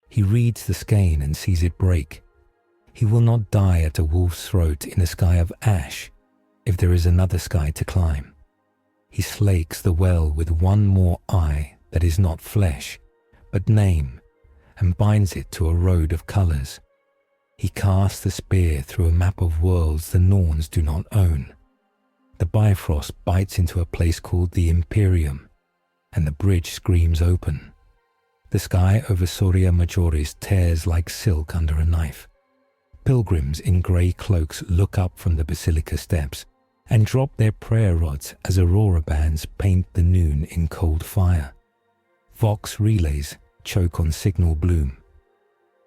He reads the skein and sees it break. He will not die at a wolf's throat in a sky of ash if there is another sky to climb. He slakes the well with one more eye that is not flesh, but name, and binds it to a road of colours. He casts the spear through a map of worlds the Norns do not own. The Bifrost bites into a place called the Imperium, and the bridge screams open. The sky over Soria Majoris tears like silk under a knife. Pilgrims in grey cloaks look up from the basilica steps and drop their prayer rods as aurora bands paint the noon in cold fire. Vox relays choke on signal bloom.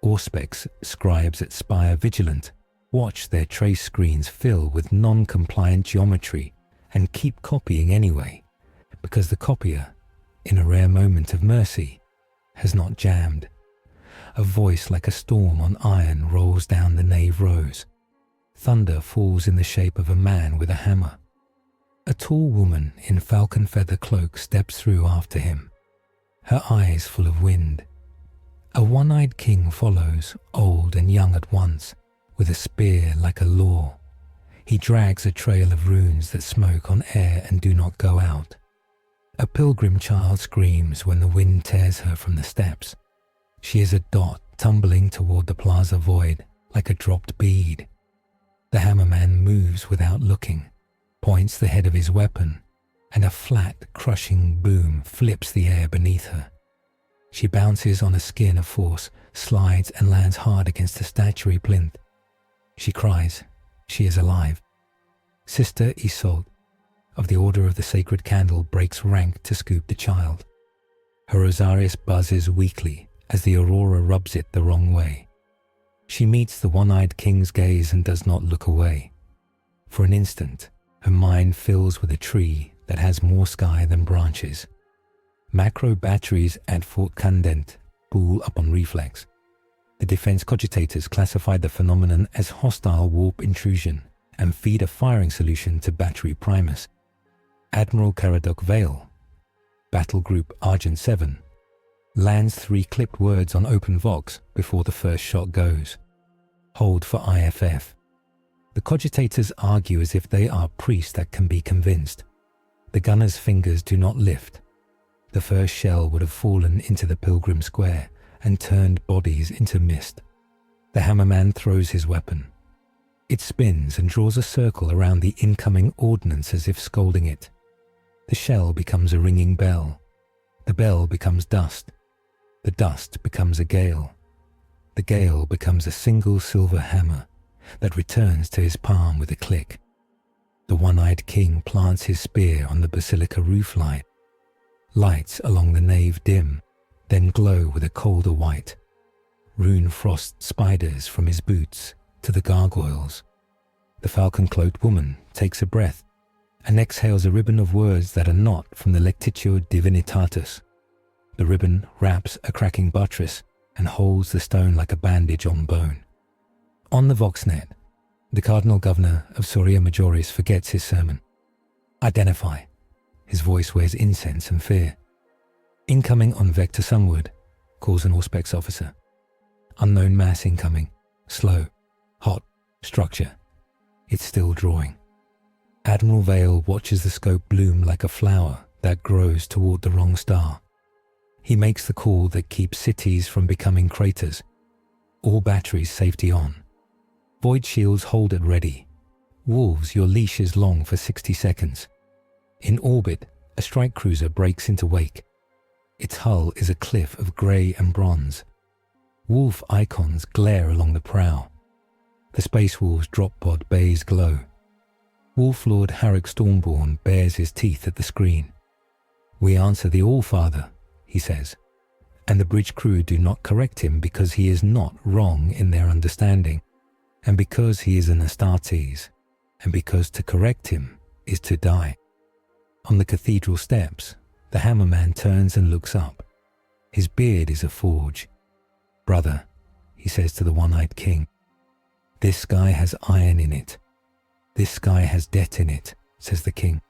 Auspex scribes at Spire Vigilant watch their trace screens fill with non-compliant geometry and keep copying anyway, because the copier, in a rare moment of mercy, has not jammed. A voice like a storm on iron rolls down the nave rows. Thunder falls in the shape of a man with a hammer. A tall woman in falcon feather cloak steps through after him, her eyes full of wind. A one-eyed king follows, old and young at once, with a spear like a law. He drags a trail of runes that smoke on air and do not go out. A pilgrim child screams when the wind tears her from the steps. She is a dot tumbling toward the plaza void like a dropped bead. The hammerman moves without looking, points the head of his weapon, and a flat, crushing boom flips the air beneath her. She bounces on a skin of force, slides and lands hard against a statuary plinth. She cries. She is alive. Sister Isolde of the Order of the Sacred Candle breaks rank to scoop the child. Her rosarius buzzes weakly as the aurora rubs it the wrong way. She meets the one-eyed king's gaze and does not look away. For an instant, her mind fills with a tree that has more sky than branches. Macro batteries at Fort Candent spool up on reflex. The defense cogitators classify the phenomenon as hostile warp intrusion and feed a firing solution to battery primus. Admiral Caradoc Vale, Battle Group Argent 7, lands 3 clipped words on open vox before the first shot goes. Hold for IFF. The cogitators argue as if they are priests that can be convinced. The gunner's fingers do not lift. The first shell would have fallen into the pilgrim square and turned bodies into mist. The hammerman throws his weapon. It spins and draws a circle around the incoming ordnance as if scolding it. The shell becomes a ringing bell. The bell becomes dust. The dust becomes a gale. The gale becomes a single silver hammer that returns to his palm with a click. The one-eyed king plants his spear on the basilica roof line. Lights along the nave dim, then glow with a colder white. Rune frost spiders from his boots to the gargoyles. The falcon-cloaked woman takes a breath and exhales a ribbon of words that are not from the Lectitio Divinitatis. The ribbon wraps a cracking buttress and holds the stone like a bandage on bone. On the Voxnet, the Cardinal Governor of Soria Majoris forgets his sermon. Identify. His voice wears incense and fear. Incoming on Vector Sunward, calls an Auspex officer. Unknown mass incoming. Slow. Hot. Structure. It's still drawing. Admiral Vale watches the scope bloom like a flower that grows toward the wrong star. He makes the call that keeps cities from becoming craters. All batteries safety on. Void shields hold at ready. Wolves, your leash is long for 60 seconds. In orbit, a strike cruiser breaks into wake. Its hull is a cliff of grey and bronze. Wolf icons glare along the prow. The Space Wolves drop pod bays glow. Wolf Lord Harrick Stormborn bares his teeth at the screen. We answer the All-Father, he says, and the bridge crew do not correct him because he is not wrong in their understanding, and because he is an Astartes, and because to correct him is to die. On the cathedral steps, the hammerman turns and looks up. His beard is a forge. Brother, he says to the one-eyed king, this sky has iron in it. This sky has debt in it, says the king.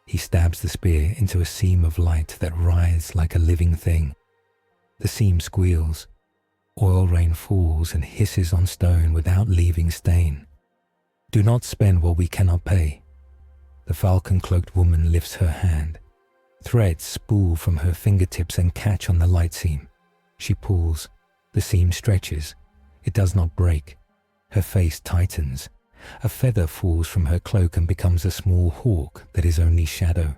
He stabs the spear into a seam of light that writhes like a living thing. The seam squeals. Oil rain falls and hisses on stone without leaving stain. Do not spend what we cannot pay. The falcon-cloaked woman lifts her hand. Threads spool from her fingertips and catch on the light seam. She pulls. The seam stretches. It does not break. Her face tightens. A feather falls from her cloak and becomes a small hawk that is only shadow.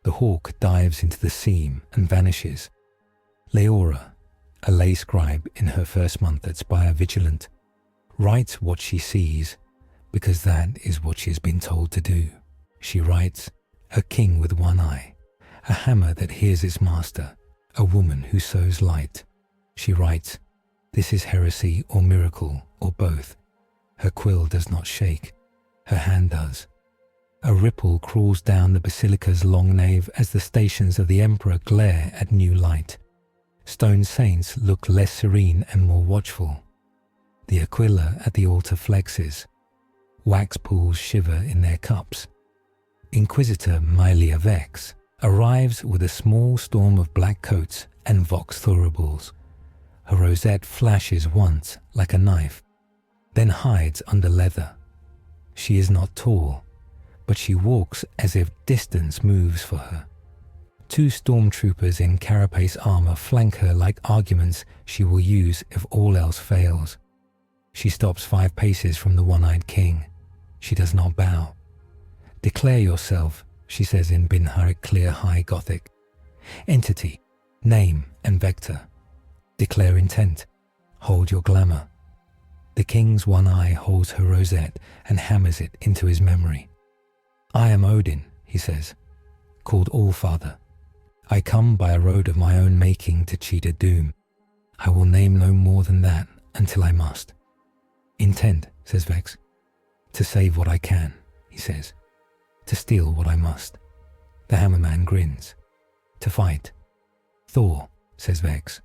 The hawk dives into the seam and vanishes. Leora, a lay scribe in her first month at Spire Vigilant, writes what she sees because that is what she has been told to do. She writes, a king with one eye, a hammer that hears its master, a woman who sows light. She writes, this is heresy or miracle or both. Her quill does not shake, her hand does. A ripple crawls down the basilica's long nave as the stations of the emperor glare at new light. Stone saints look less serene and more watchful. The aquila at the altar flexes. Wax pools shiver in their cups. Inquisitor Maelia Vex arrives with a small storm of black coats and vox thuribles. Her rosette flashes once like a knife, then hides under leather. She is not tall, but she walks as if distance moves for her. 2 stormtroopers in carapace armor flank her like arguments she will use if all else fails. She stops 5 paces from the one-eyed king. She does not bow. Declare yourself, she says in Binharic clear high Gothic. Entity, name and vector. Declare intent. Hold your glamour. The king's one eye holds her rosette and hammers it into his memory. I am Odin, he says, called Allfather. I come by a road of my own making to cheat a doom. I will name no more than that until I must. Intent, says Vex. To save what I can, he says. To steal what I must. The hammerman grins. To fight. Thor, says Vex,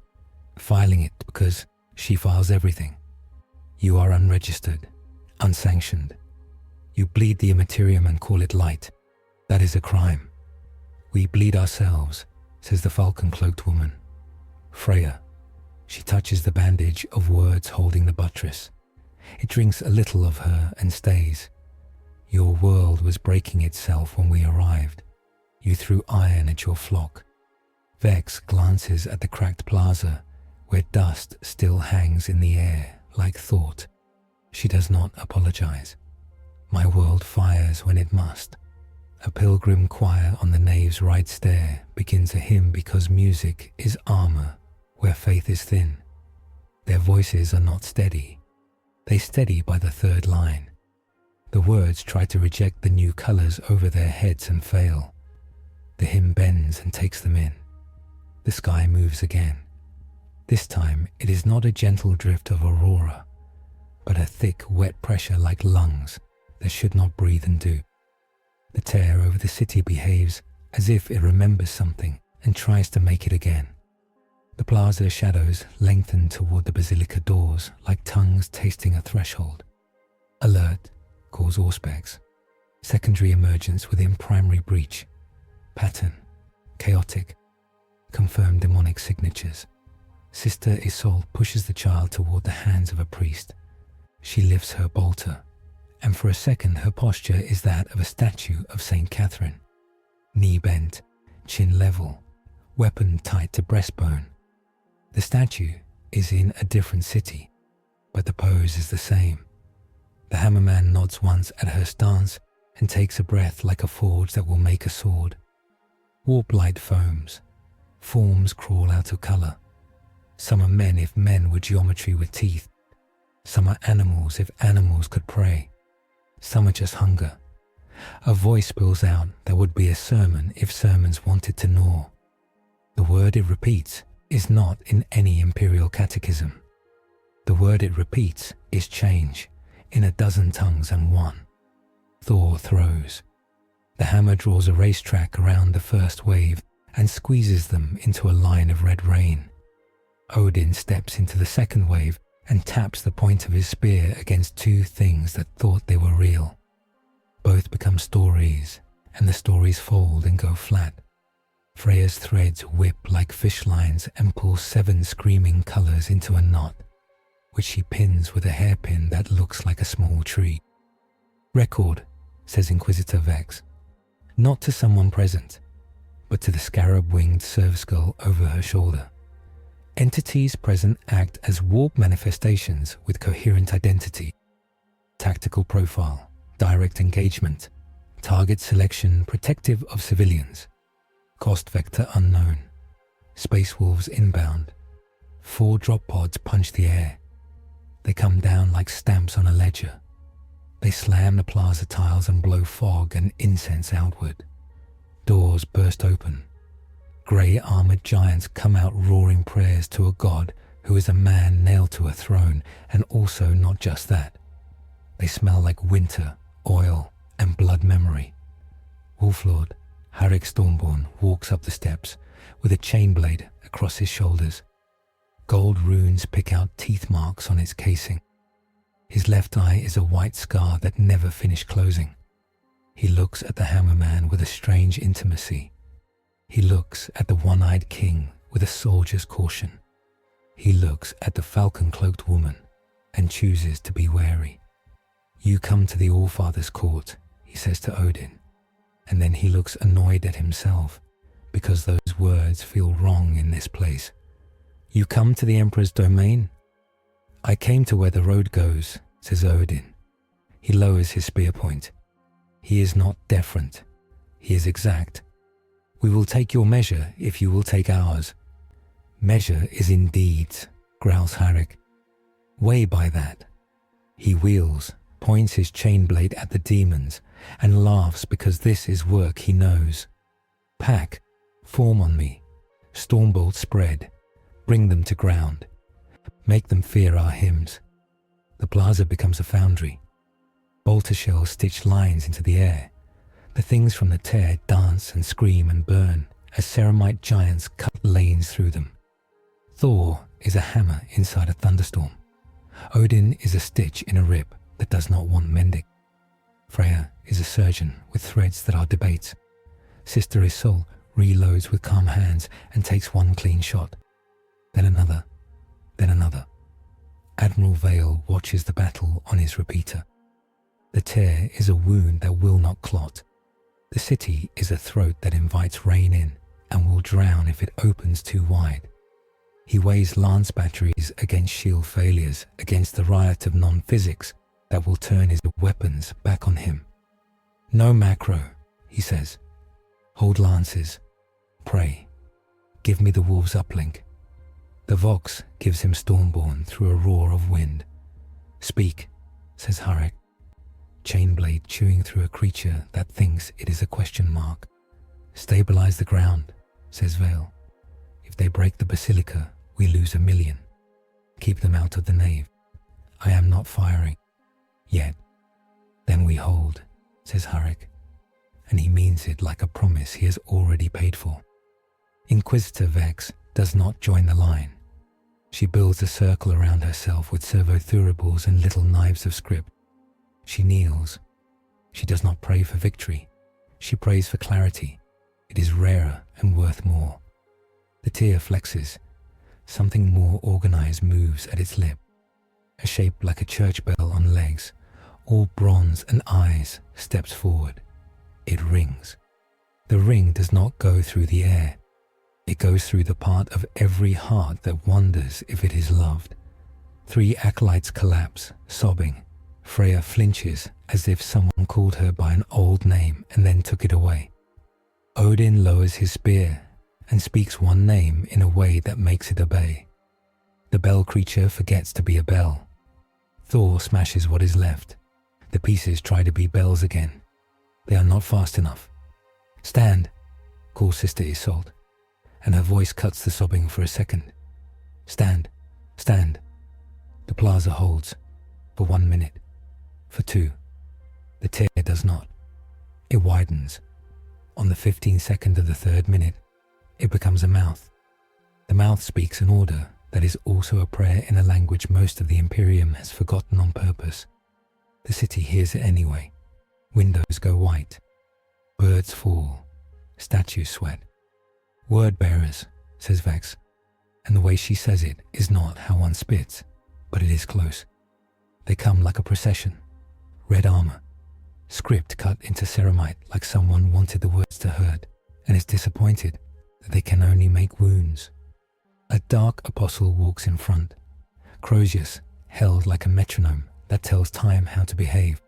filing it because she files everything. You are unregistered, unsanctioned. You bleed the Imperium and call it light. That is a crime. We bleed ourselves, says the falcon-cloaked woman. Freya. She touches the bandage of words holding the buttress. It drinks a little of her and stays. Your world was breaking itself when we arrived. You threw iron at your flock. Vex glances at the cracked plaza, where dust still hangs in the air like thought. She does not apologize. My world fires when it must. A pilgrim choir on the nave's right stair begins a hymn because music is armor where faith is thin. Their voices are not steady. They steady by the 3rd line. The words try to reject the new colors over their heads and fail. The hymn bends and takes them in. The sky moves again. This time it is not a gentle drift of aurora, but a thick, wet pressure like lungs that should not breathe and do. The tear over the city behaves as if it remembers something and tries to make it again. The plaza shadows lengthen toward the basilica doors like tongues tasting a threshold. Alert, calls Auspex. Secondary emergence within primary breach. Pattern, chaotic. Confirmed demonic signatures. Sister Isolde pushes the child toward the hands of a priest. She lifts her bolter, and for a second her posture is that of a statue of Saint Catherine. Knee bent, chin level, weapon tight to breastbone. The statue is in a different city, but the pose is the same. The hammerman nods once at her stance and takes a breath like a forge that will make a sword. Warp light foams. Forms crawl out of color. Some are men if men were geometry with teeth. Some are animals if animals could pray. Some are just hunger. A voice spills out that would be a sermon if sermons wanted to gnaw. The word it repeats is not in any imperial catechism. The word it repeats is change, in a dozen tongues and one. Thor throws. The hammer draws a racetrack around the first wave and squeezes them into a line of red rain. Odin steps into the second wave and taps the point of his spear against 2 things that thought they were real. Both become stories, and the stories fold and go flat. Freya's threads whip like fish lines and pull 7 screaming colours into a knot, which she pins with a hairpin that looks like a small tree. "Record," says Inquisitor Vex, not to someone present, but to the scarab-winged serf-skull over her shoulder. Entities present act as warp manifestations with coherent identity. Tactical profile, direct engagement, target selection protective of civilians, cost vector unknown, space wolves inbound, 4 drop pods punch the air. They come down like stamps on a ledger. They slam the plaza tiles and blow fog and incense outward. Doors burst open. Grey armoured giants come out roaring prayers to a god who is a man nailed to a throne, and also not just that. They smell like winter, oil, and blood memory. Wolflord, Harik Stormborn, walks up the steps with a chain blade across his shoulders. Gold runes pick out teeth marks on its casing. His left eye is a white scar that never finished closing. He looks at the hammerman with a strange intimacy. He looks at the one-eyed king with a soldier's caution. He looks at the falcon-cloaked woman and chooses to be wary. "You come to the Allfather's court," he says to Odin, and then he looks annoyed at himself because those words feel wrong in this place. "You come to the Emperor's domain?" "I came to where the road goes," says Odin. He lowers his spear point. He is not deferent. He is exact. "We will take your measure if you will take ours." "Measure is in deeds," growls Harik. "Weigh by that." He wheels, points his chain blade at the demons, and laughs because this is work he knows. "Pack, form on me. Stormbolt spread. Bring them to ground. Make them fear our hymns." The plaza becomes a foundry. Bolter shells stitch lines into the air. The things from the tear dance and scream and burn as ceramite giants cut lanes through them. Thor is a hammer inside a thunderstorm. Odin is a stitch in a rib that does not want mending. Freya is a surgeon with threads that are debates. Sister Isolde reloads with calm hands and takes 1 clean shot. Then another. Then another. Admiral Vale watches the battle on his repeater. The tear is a wound that will not clot. The city is a throat that invites rain in and will drown if it opens too wide. He weighs lance batteries against shield failures, against the riot of non-physics that will turn his weapons back on him. "No macro," he says. "Hold lances. Pray. Give me the wolves' uplink." The Vox gives him Stormborn through a roar of wind. "Speak," says Harik. Chainblade chewing through a creature that thinks it is a question mark. "Stabilize the ground," says Vale. "If they break the basilica, we lose 1,000,000. Keep them out of the nave. I am not firing. Yet. Then we hold," says Harik. And he means it like a promise he has already paid for. Inquisitor Vex does not join the line. She builds a circle around herself with servo-thuribles and little knives of script. She kneels. She does not pray for victory. She prays for clarity. It is rarer and worth more. The tear flexes. Something more organized moves at its lip. A shape like a church bell on legs, all bronze and eyes, steps forward. It rings. The ring does not go through the air. It goes through the part of every heart that wonders if it is loved. 3 acolytes collapse, sobbing. Freya flinches as if someone called her by an old name and then took it away. Odin lowers his spear and speaks one name in a way that makes it obey. The bell creature forgets to be a bell. Thor smashes what is left. The pieces try to be bells again. They are not fast enough. "Stand," calls Sister Isolde, and her voice cuts the sobbing for a second. "Stand, stand." The plaza holds for 1 minute, for 2. The tear does not. It widens. On the 15th second of the 3rd minute, it becomes a mouth. The mouth speaks an order that is also a prayer in a language most of the Imperium has forgotten on purpose. The city hears it anyway. Windows go white. Birds fall. Statues sweat. Word bearers, says Vex, and the way she says it is not how one spits, but it is close. They come like a procession, red armor, script cut into ceramite like someone wanted the words to hurt and is disappointed that they can only make wounds. A dark apostle walks in front, Crozius held like a metronome that tells time how to behave.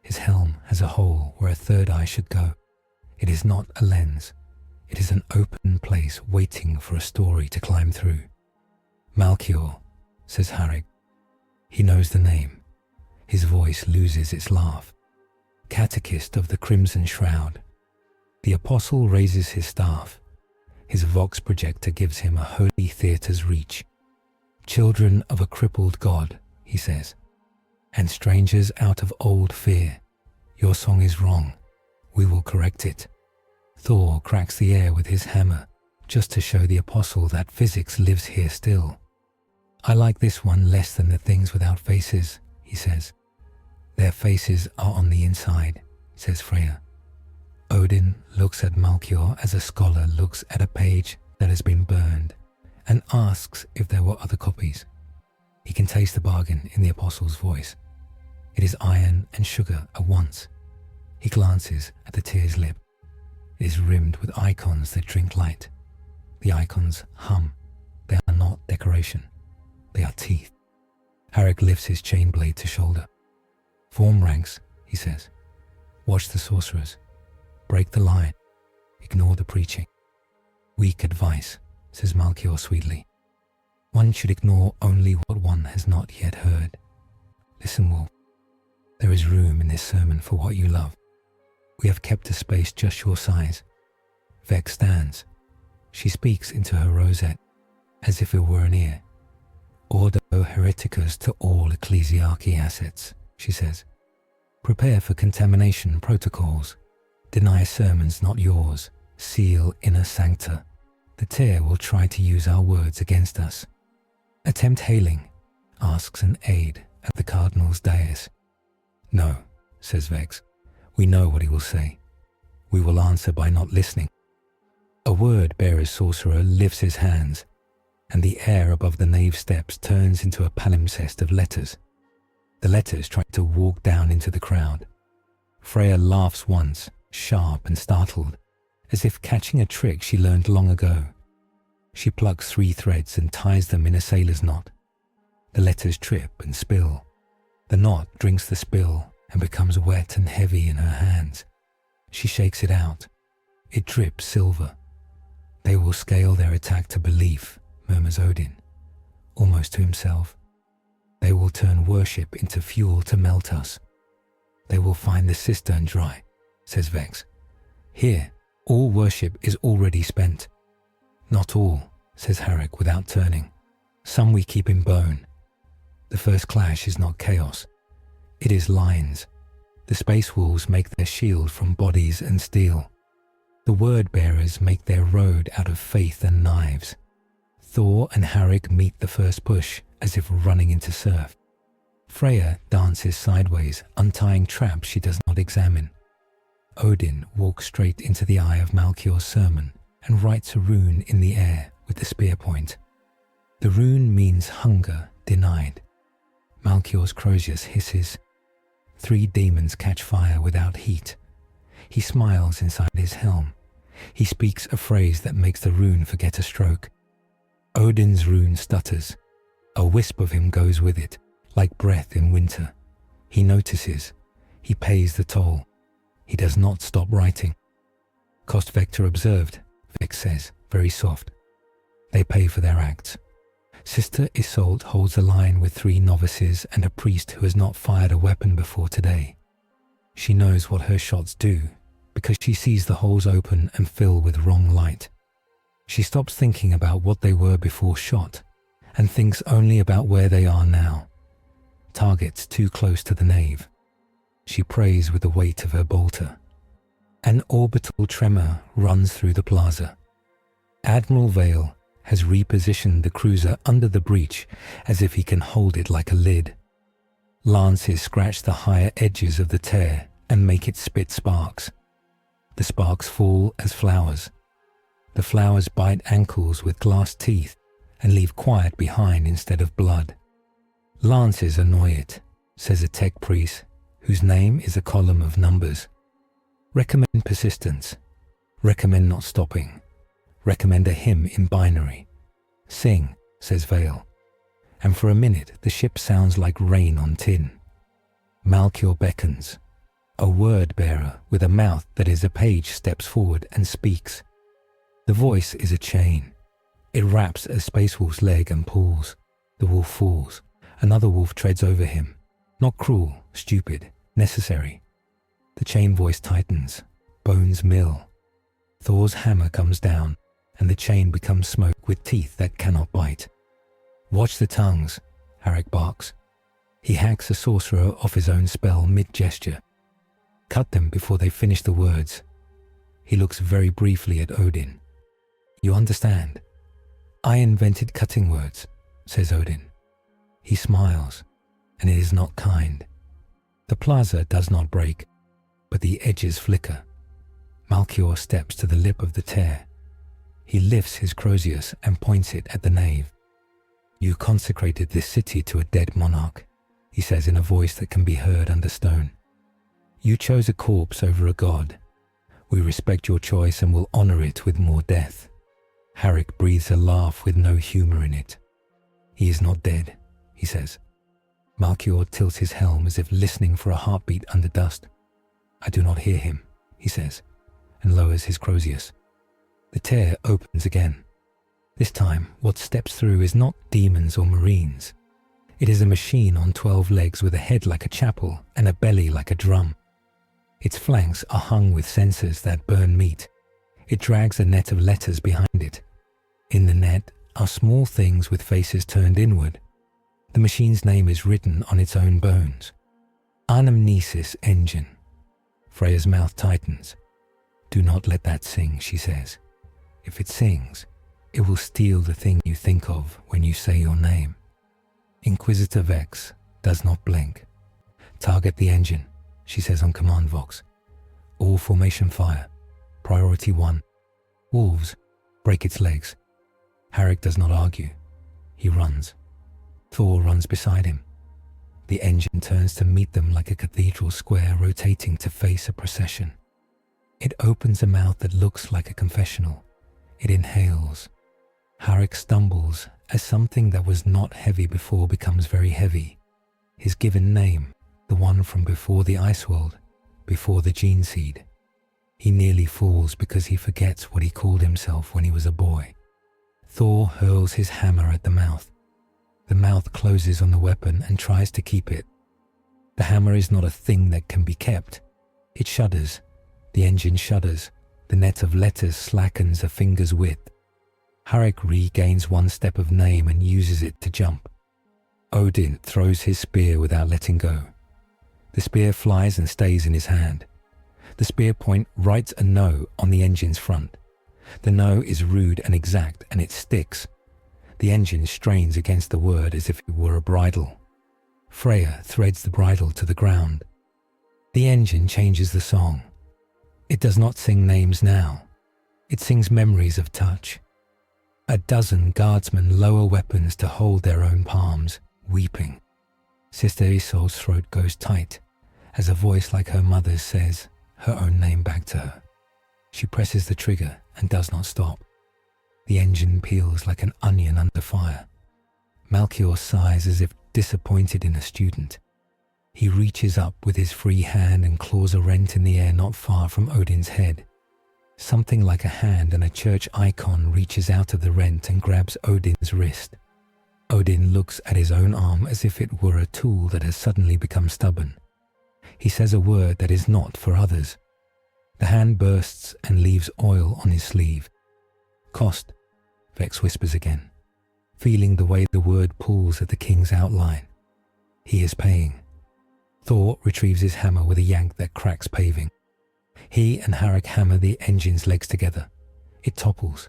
His helm has a hole where a third eye should go. It is not a lens. It is an open place waiting for a story to climb through. Malchior, says Harrig. He knows the name. His voice loses its laugh. Catechist of the Crimson Shroud. The apostle raises his staff. His vox projector gives him a holy theatre's reach. Children of a crippled god, he says, and strangers out of old fear. Your song is wrong. We will correct it. Thor cracks the air with his hammer, just to show the apostle that physics lives here still. I like this one less than the things without faces, he says. Their faces are on the inside, says Freya. Odin looks at Malchior as a scholar looks at a page that has been burned, and asks if there were other copies. He can taste the bargain in the apostle's voice. It is iron and sugar at once. He glances at the tear's lip. It is rimmed with icons that drink light. The icons hum. They are not decoration. They are teeth. Harrig lifts his chain blade to shoulder. Form ranks, he says. Watch the sorcerers. Break the line. Ignore the preaching. Weak advice, says Malchior sweetly. One should ignore only what one has not yet heard. Listen, Wolf. There is room in this sermon for what you love. We have kept a space just your size. Vex stands. She speaks into her rosette, as if it were an ear. Ordo hereticus to all ecclesiarchy assets, she says. Prepare for contamination protocols. Deny sermons not yours. Seal inner sancta. The Terra will try to use our words against us. Attempt hailing, asks an aide at the cardinal's dais. No, says Vex. We know what he will say. We will answer by not listening. A word-bearer's sorcerer lifts his hands, and the air above the nave steps turns into a palimpsest of letters. The letters try to walk down into the crowd. Freya laughs once, sharp and startled, as if catching a trick she learned long ago. She plucks 3 threads and ties them in a sailor's knot. The letters trip and spill. The knot drinks the spill and becomes wet and heavy in her hands. She shakes it out. It drips silver. They will scale their attack to belief, murmurs Odin, almost to himself. They will turn worship into fuel to melt us. They will find the cistern dry, says Vex. Here, all worship is already spent. Not all, says Harrig without turning. Some we keep in bone. The first clash is not chaos. It is lines. The space wolves make their shield from bodies and steel. The word-bearers make their road out of faith and knives. Thor and Harrig meet the first push as if running into surf. Freya dances sideways, untying traps she does not examine. Odin walks straight into the eye of Malchior's sermon and writes a rune in the air with the spear point. The rune means hunger denied. Malchior's Crozius hisses. 3 demons catch fire without heat. He smiles inside his helm. He speaks a phrase that makes the rune forget a stroke. Odin's rune stutters. A wisp of him goes with it, like breath in winter. He notices. He pays the toll. He does not stop writing. Cost Vector observed, Vex says, very soft. They pay for their acts. Sister Isolde holds a line with 3 novices and a priest who has not fired a weapon before today. She knows what her shots do, because she sees the holes open and fill with wrong light. She stops thinking about what they were before shot, and thinks only about where they are now. Targets too close to the nave. She prays with the weight of her bolter. An orbital tremor runs through the plaza. Admiral Vale has repositioned the cruiser under the breach as if he can hold it like a lid. Lances scratch the higher edges of the tear and make it spit sparks. The sparks fall as flowers. The flowers bite ankles with glass teeth and leave quiet behind instead of blood. Lances annoy it, says a tech priest whose name is a column of numbers. Recommend persistence. Recommend not stopping. Recommend a hymn in binary. Sing, says Vale. And for a minute the ship sounds like rain on tin. Malchior beckons. A word bearer with a mouth that is a page steps forward and speaks. The voice is a chain. It wraps a space wolf's leg and pulls. The wolf falls. Another wolf treads over him. Not cruel, stupid, necessary. The chain voice tightens. Bones mill. Thor's hammer comes down, and the chain becomes smoke with teeth that cannot bite. Watch the tongues, Harik barks. He hacks a sorcerer off his own spell mid-gesture. Cut them before they finish the words. He looks very briefly at Odin. You understand? I invented cutting words, says Odin. He smiles, and it is not kind. The plaza does not break, but the edges flicker. Malchior steps to the lip of the tear. He lifts his crozius and points it at the nave. You consecrated this city to a dead monarch, he says in a voice that can be heard under stone. You chose a corpse over a god. We respect your choice and will honor it with more death. Harik breathes a laugh with no humor in it. He is not dead, he says. Malchior tilts his helm as if listening for a heartbeat under dust. I do not hear him, he says, and lowers his crozius. The tear opens again. This time, what steps through is not demons or marines. It is a machine on 12 legs with a head like a chapel and a belly like a drum. Its flanks are hung with sensors that burn meat. It drags a net of letters behind it. In the net are small things with faces turned inward. The machine's name is written on its own bones. Anamnesis engine. Freya's mouth tightens. Do not let that sing, she says. If it sings, it will steal the thing you think of when you say your name. Inquisitor Vex does not blink. Target the engine, she says on command vox. All formation fire. Priority 1. Wolves, break its legs. Harik does not argue. He runs. Thor runs beside him. The engine turns to meet them like a cathedral square rotating to face a procession. It opens a mouth that looks like a confessional. It inhales. Harik stumbles as something that was not heavy before becomes very heavy. His given name, the one from before the ice world, before the gene seed. He nearly falls because he forgets what he called himself when he was a boy. Thor hurls his hammer at the mouth. The mouth closes on the weapon and tries to keep it. The hammer is not a thing that can be kept. It shudders. The engine shudders. The net of letters slackens a finger's width. Harik regains one step of name and uses it to jump. Odin throws his spear without letting go. The spear flies and stays in his hand. The spear point writes a no on the engine's front. The no is rude and exact, and it sticks. The engine strains against the word as if it were a bridle. Freya threads the bridle to the ground. The engine changes the song. It does not sing names now. It sings memories of touch. A dozen guardsmen lower weapons to hold their own palms, weeping. Sister Isolde's throat goes tight as a voice like her mother's says her own name back to her. She presses the trigger and does not stop. The engine peels like an onion under fire. Malchior sighs as if disappointed in a student. He reaches up with his free hand and claws a rent in the air not far from Odin's head. Something like a hand and a church icon reaches out of the rent and grabs Odin's wrist. Odin looks at his own arm as if it were a tool that has suddenly become stubborn. He says a word that is not for others. The hand bursts and leaves oil on his sleeve. Cost, Vex whispers again, feeling the way the word pulls at the king's outline. He is paying. Thor retrieves his hammer with a yank that cracks paving. He and Harik hammer the engine's legs together. It topples.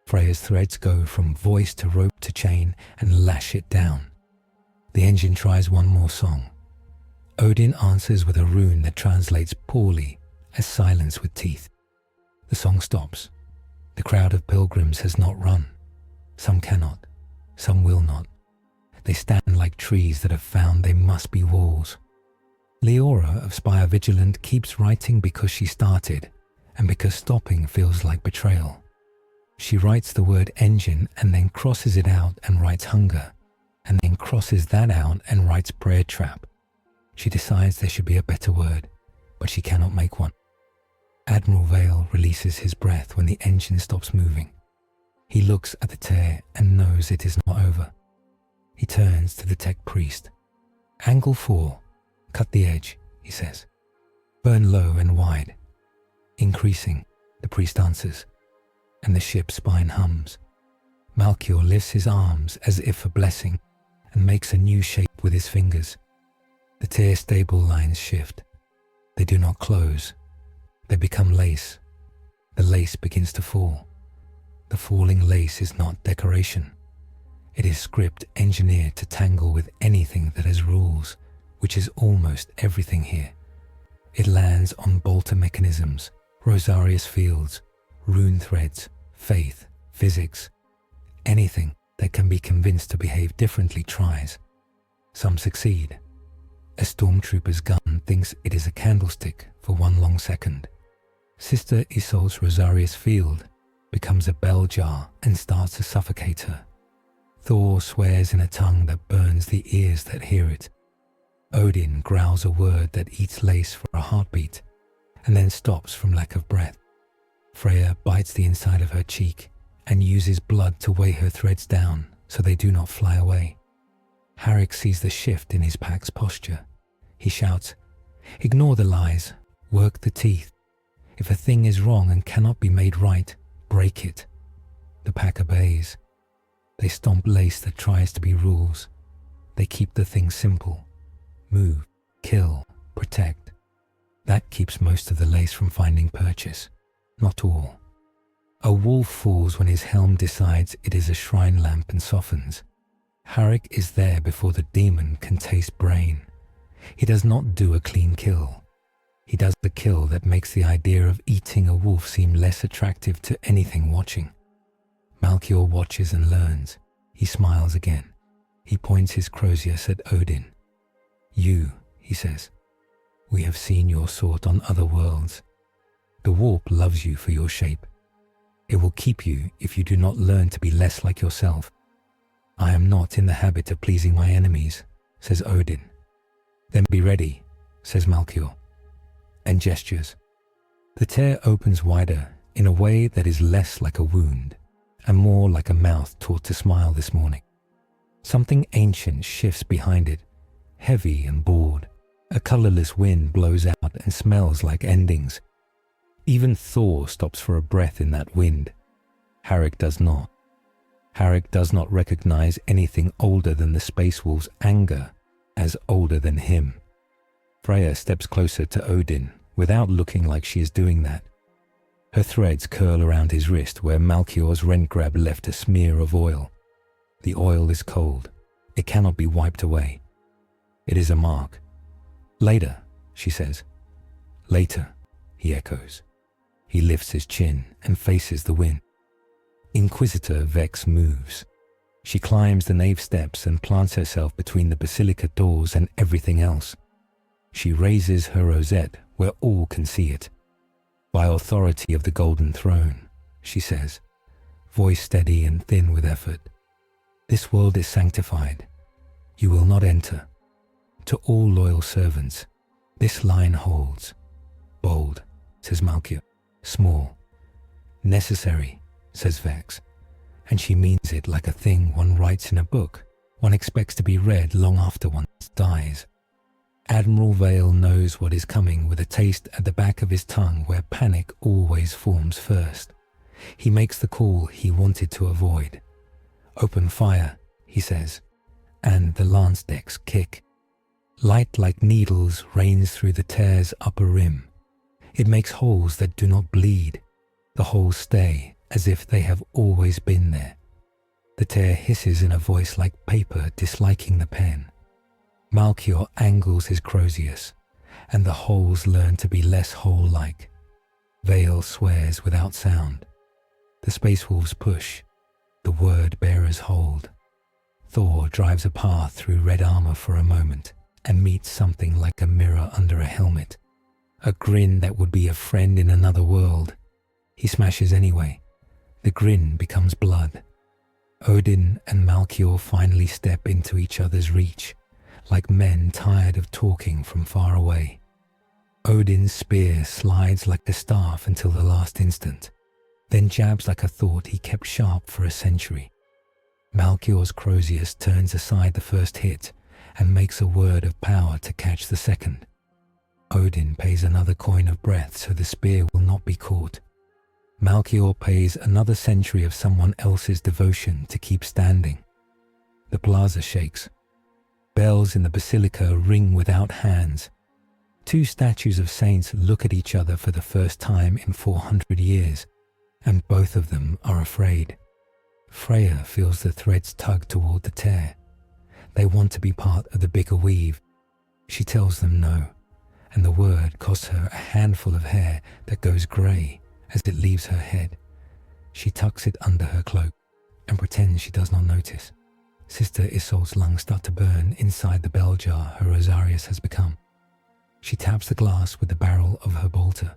Freya's threads go from voice to rope to chain and lash it down. The engine tries one more song. Odin answers with a rune that translates poorly as silence with teeth. The song stops. The crowd of pilgrims has not run. Some cannot, some will not. They stand like trees that have found they must be walls. Leora of Spire Vigilant keeps writing because she started, and because stopping feels like betrayal. She writes the word engine and then crosses it out and writes hunger, and then crosses that out and writes prayer trap. She decides there should be a better word, but she cannot make one. Admiral Vale releases his breath when the engine stops moving. He looks at the tear and knows it is not over. He turns to the tech priest. Angle 4. Cut the edge, he says. Burn low and wide. Increasing, the priest answers, and the ship's spine hums. Malchior lifts his arms as if for blessing and makes a new shape with his fingers. The tear stable lines shift. They do not close. They become lace. The lace begins to fall. The falling lace is not decoration. It is script engineered to tangle with anything that has rules, which is almost everything here. It lands on bolter mechanisms, Rosarius fields, rune threads, faith, physics. Anything that can be convinced to behave differently tries. Some succeed. A stormtrooper's gun thinks it is a candlestick for one long second. Sister Isolde's Rosarius field becomes a bell jar and starts to suffocate her. Thor swears in a tongue that burns the ears that hear it. Odin growls a word that eats lace for a heartbeat and then stops from lack of breath. Freya bites the inside of her cheek and uses blood to weigh her threads down so they do not fly away. Harrick sees the shift in his pack's posture. He shouts, "Ignore the lies, work the teeth. If a thing is wrong and cannot be made right, break it." The pack obeys. They stomp lace that tries to be rules. They keep the thing simple. Move, kill, protect. That keeps most of the lace from finding purchase. Not all. A wolf falls when his helm decides it is a shrine lamp and softens. Harrick is there before the demon can taste brain. He does not do a clean kill. He does the kill that makes the idea of eating a wolf seem less attractive to anything watching. Malchior watches and learns. He smiles again. He points his crozius at Odin. "You," he says, "we have seen your sort on other worlds. The warp loves you for your shape. It will keep you if you do not learn to be less like yourself." "I am not in the habit of pleasing my enemies," says Odin. "Then be ready," says Malchior, and gestures. The tear opens wider in a way that is less like a wound and more like a mouth taught to smile this morning. Something ancient shifts behind it, heavy and bored. A colorless wind blows out and smells like endings. Even Thor stops for a breath in that wind. Harrick does not. Harrick does not recognize anything older than the Space Wolf's anger as older than him. Freya steps closer to Odin without looking like she is doing that. Her threads curl around his wrist where Malchior's rent grab left a smear of oil. The oil is cold. It cannot be wiped away. It is a mark. "Later," she says. "Later," he echoes. He lifts his chin and faces the wind. Inquisitor Vex moves. She climbs the nave steps and plants herself between the basilica doors and everything else. She raises her rosette where all can see it. "By authority of the Golden Throne," she says, voice steady and thin with effort. "This world is sanctified. You will not enter. To all loyal servants, this line holds." "Bold," says Malchior. "Small." "Necessary," says Vex, and she means it like a thing one writes in a book, one expects to be read long after one dies. Admiral Vale knows what is coming with a taste at the back of his tongue where panic always forms first. He makes the call he wanted to avoid. "Open fire," he says, and the lance decks kick. Light like needles rains through the tear's upper rim. It makes holes that do not bleed. The holes stay as if they have always been there. The tear hisses in a voice like paper disliking the pen. Malchior angles his crozius, and the holes learn to be less hole-like. Vale swears without sound. The Space Wolves push. The word bearers hold. Thor drives a path through red armor for a moment and meets something like a mirror under a helmet. A grin that would be a friend in another world. He smashes anyway. The grin becomes blood. Odin and Malchior finally step into each other's reach, like men tired of talking from far away. Odin's spear slides like a staff until the last instant, then jabs like a thought he kept sharp for a century. Malchior's Crozius turns aside the first hit and makes a word of power to catch the second. Odin pays another coin of breath so the spear will not be caught. Malchior pays another century of someone else's devotion to keep standing. The plaza shakes. Bells in the basilica ring without hands. Two statues of saints look at each other for the first time in 400 years, and both of them are afraid. Freya feels the threads tug toward the tear. They want to be part of the bigger weave. She tells them no, and the word costs her a handful of hair that goes grey as it leaves her head. She tucks it under her cloak and pretends she does not notice. Sister Isolde's lungs start to burn inside the bell jar her Rosarius has become. She taps the glass with the barrel of her bolter.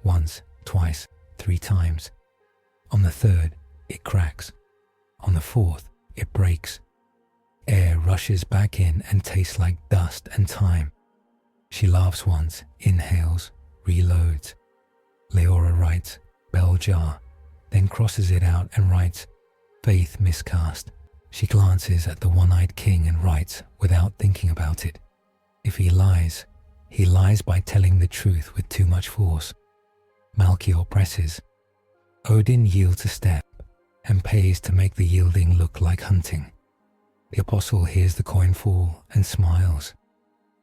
Once, twice, 3 times. On the third, it cracks. On the fourth, it breaks. Air rushes back in and tastes like dust and time. She laughs once, inhales, reloads. Leora writes, bell jar, then crosses it out and writes, faith miscast. She glances at the one-eyed king and writes without thinking about it. If he lies by telling the truth with too much force. Malchior presses. Odin yields a step and pays to make the yielding look like hunting. The apostle hears the coin fall and smiles.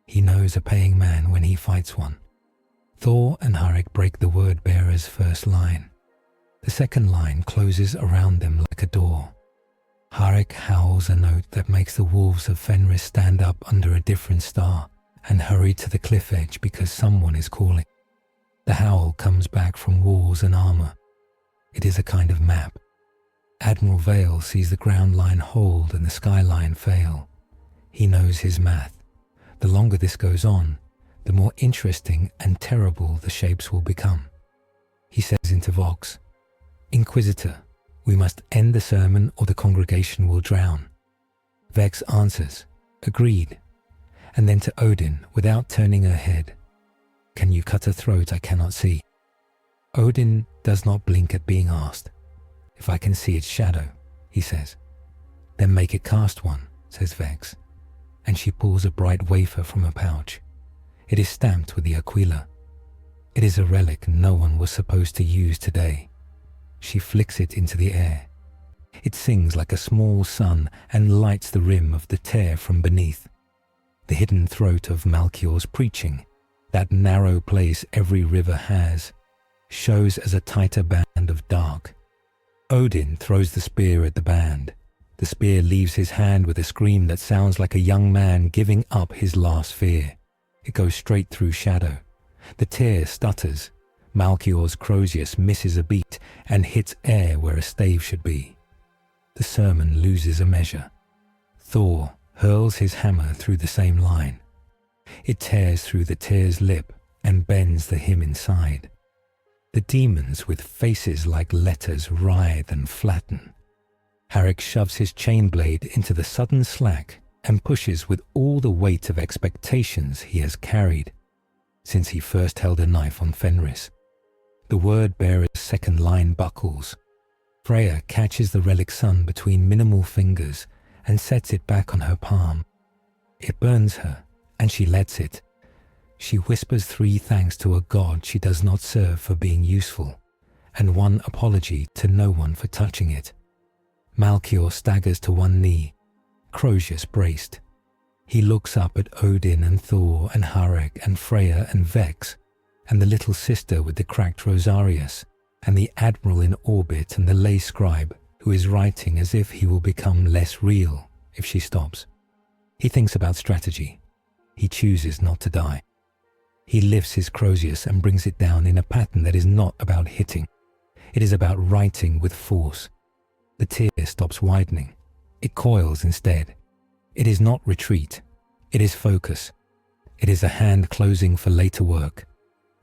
He knows a paying man when he fights one. Thor and Harik break the word bearer's first line. The second line closes around them like a door. Harik howls a note that makes the wolves of Fenris stand up under a different star and hurry to the cliff edge because someone is calling. The howl comes back from walls and armor. It is a kind of map. Admiral Vale sees the ground line hold and the skyline fail. He knows his math. The longer this goes on, the more interesting and terrible the shapes will become. He says into Vox, Inquisitor, we must end the sermon or the congregation will drown. Vex answers, agreed, and then to Odin without turning her head, can you cut a throat I cannot see? Odin does not blink at being asked. If I can see its shadow, he says. Then make it cast one, says Vex, and she pulls a bright wafer from her pouch. It is stamped with the aquila. It is a relic no one was supposed to use today. She flicks it into the air. It sings like a small sun and lights the rim of the tear from beneath. The hidden throat of Malchior's preaching, that narrow place every river has, shows as a tighter band of dark. Odin throws the spear at the band. The spear leaves his hand with a scream that sounds like a young man giving up his last fear. It goes straight through shadow. The tear stutters. Malchior's Crozius misses a beat and hits air where a stave should be. The sermon loses a measure. Thor hurls his hammer through the same line. It tears through the tear's lip and bends the hymn inside. The demons with faces like letters writhe and flatten. Harik shoves his chain blade into the sudden slack and pushes with all the weight of expectations he has carried since he first held a knife on Fenris. The word bearer's second line buckles. Freya catches the relic sun between minimal fingers and sets it back on her palm. It burns her, and she lets it. She whispers 3 thanks to a god she does not serve for being useful, and 1 apology to no one for touching it. Malchior staggers to one knee, Crozius braced. He looks up at Odin and Thor and Harik and Freya and Vex, and the little sister with the cracked Rosarius, and the admiral in orbit and the lay scribe who is writing as if he will become less real if she stops. He thinks about strategy. He chooses not to die. He lifts his Crozius and brings it down in a pattern that is not about hitting. It is about writing with force. The tear stops widening. It coils instead. It is not retreat. It is focus. It is a hand closing for later work.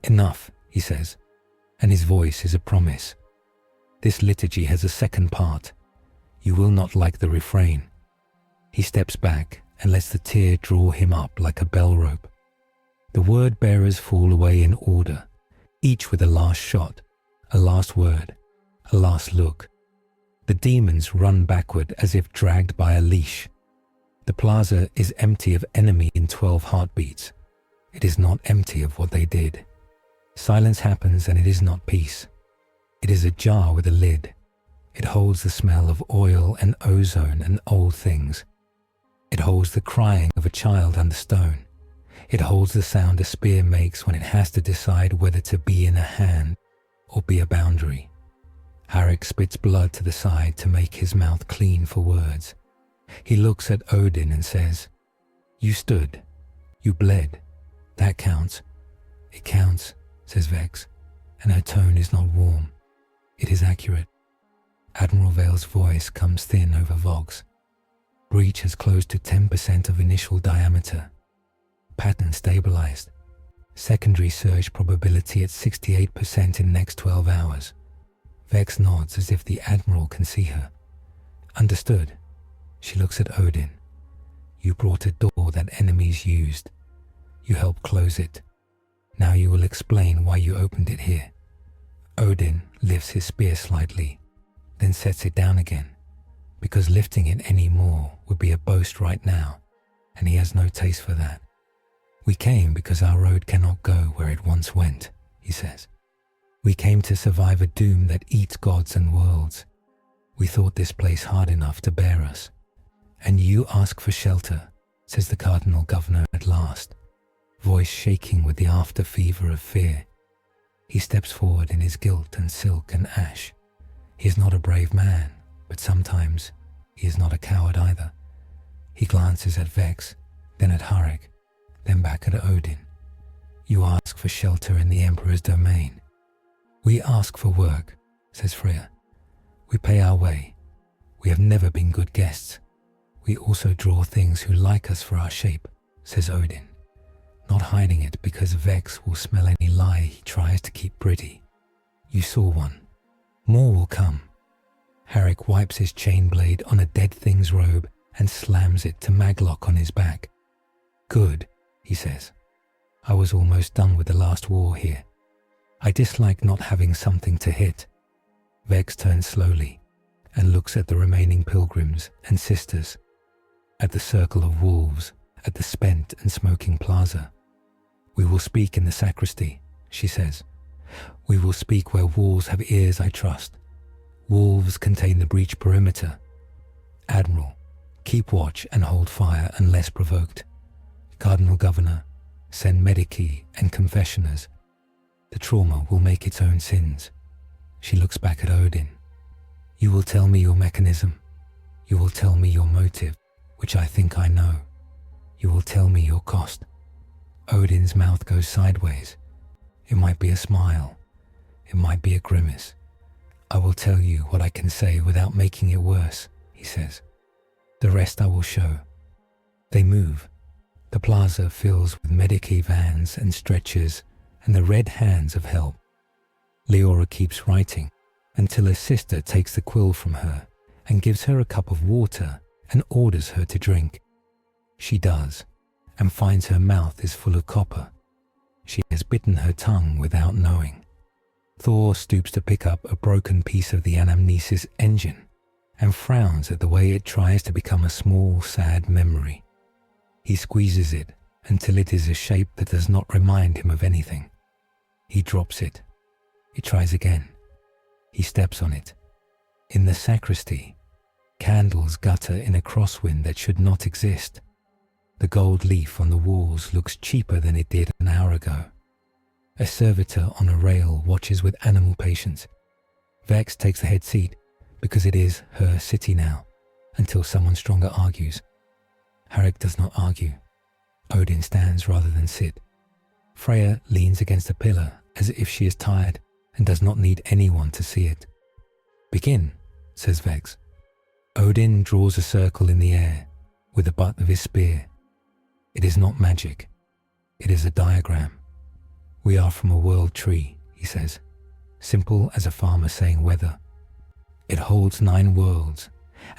Enough, he says, and his voice is a promise. This liturgy has a second part. You will not like the refrain. He steps back and lets the tear draw him up like a bell rope. The word bearers fall away in order, each with a last shot, a last word, a last look. The demons run backward as if dragged by a leash. The plaza is empty of enemy in 12 heartbeats. It is not empty of what they did. Silence happens and it is not peace. It is a jar with a lid. It holds the smell of oil and ozone and old things. It holds the crying of a child under stone. It holds the sound a spear makes when it has to decide whether to be in a hand or be a boundary. Harrick spits blood to the side to make his mouth clean for words. He looks at Odin and says, "You stood. You bled. That counts." "It counts," says Vex, and her tone is not warm. It is accurate. Admiral Vale's voice comes thin over Vox. Breach has closed to 10% of initial diameter. Pattern stabilized. Secondary surge probability at 68% in next 12 hours. Vex nods as if the Admiral can see her. "Understood." She looks at Odin. "You brought a door that enemies used. You helped close it. Now you will explain why you opened it here." Odin lifts his spear slightly, then sets it down again, because lifting it any more would be a boast right now, and he has no taste for that. "We came because our road cannot go where it once went," he says. "We came to survive a doom that eats gods and worlds. We thought this place hard enough to bear us. And you ask for shelter," says the Cardinal Governor at last, voice shaking with the after fever of fear. He steps forward in his gilt and silk and ash. He is not a brave man, but sometimes he is not a coward either. He glances at Vex, then at Harrick, then back at Odin. "You ask for shelter in the Emperor's domain." "We ask for work," says Freya. "We pay our way. We have never been good guests. We also draw things who like us for our shape," says Odin, not hiding it because Vex will smell any lie he tries to keep pretty. "You saw one. More will come." Harrick wipes his chain blade on a dead thing's robe and slams it to maglock on his back. "Good," he says. "I was almost done with the last war here. I dislike not having something to hit." Vex turns slowly and looks at the remaining pilgrims and sisters, at the circle of wolves, at the spent and smoking plaza. "We will speak in the sacristy," she says. "We will speak where walls have ears, I trust. Wolves contain the breach perimeter. Admiral, keep watch and hold fire unless provoked. Cardinal Governor, send medici and confessioners. The trauma will make its own sins." She looks back at Odin. "You will tell me your mechanism. You will tell me your motive, which I think I know. You will tell me your cost." Odin's mouth goes sideways. It might be a smile. It might be a grimace. "I will tell you what I can say without making it worse," he says. "The rest I will show." They move. The plaza fills with medici vans and stretchers and the red hands of help. Leora keeps writing until her sister takes the quill from her and gives her a cup of water and orders her to drink. She does, and finds her mouth is full of copper. She has bitten her tongue without knowing. Thor stoops to pick up a broken piece of the anamnesis engine and frowns at the way it tries to become a small, sad memory. He squeezes it until it is a shape that does not remind him of anything. He drops it. He tries again. He steps on it. In the sacristy, candles gutter in a crosswind that should not exist. The gold leaf on the walls looks cheaper than it did an hour ago. A servitor on a rail watches with animal patience. Vex takes the head seat because it is her city now, until someone stronger argues. Harrick does not argue. Odin stands rather than sit. Freya leans against a pillar as if she is tired. and does not need anyone to see it. Begin, says Vex. Odin draws a circle in the air with the butt of his spear. It is not magic. It is a diagram. We are from a world tree, he says, simple as a farmer saying weather. It holds 9 worlds,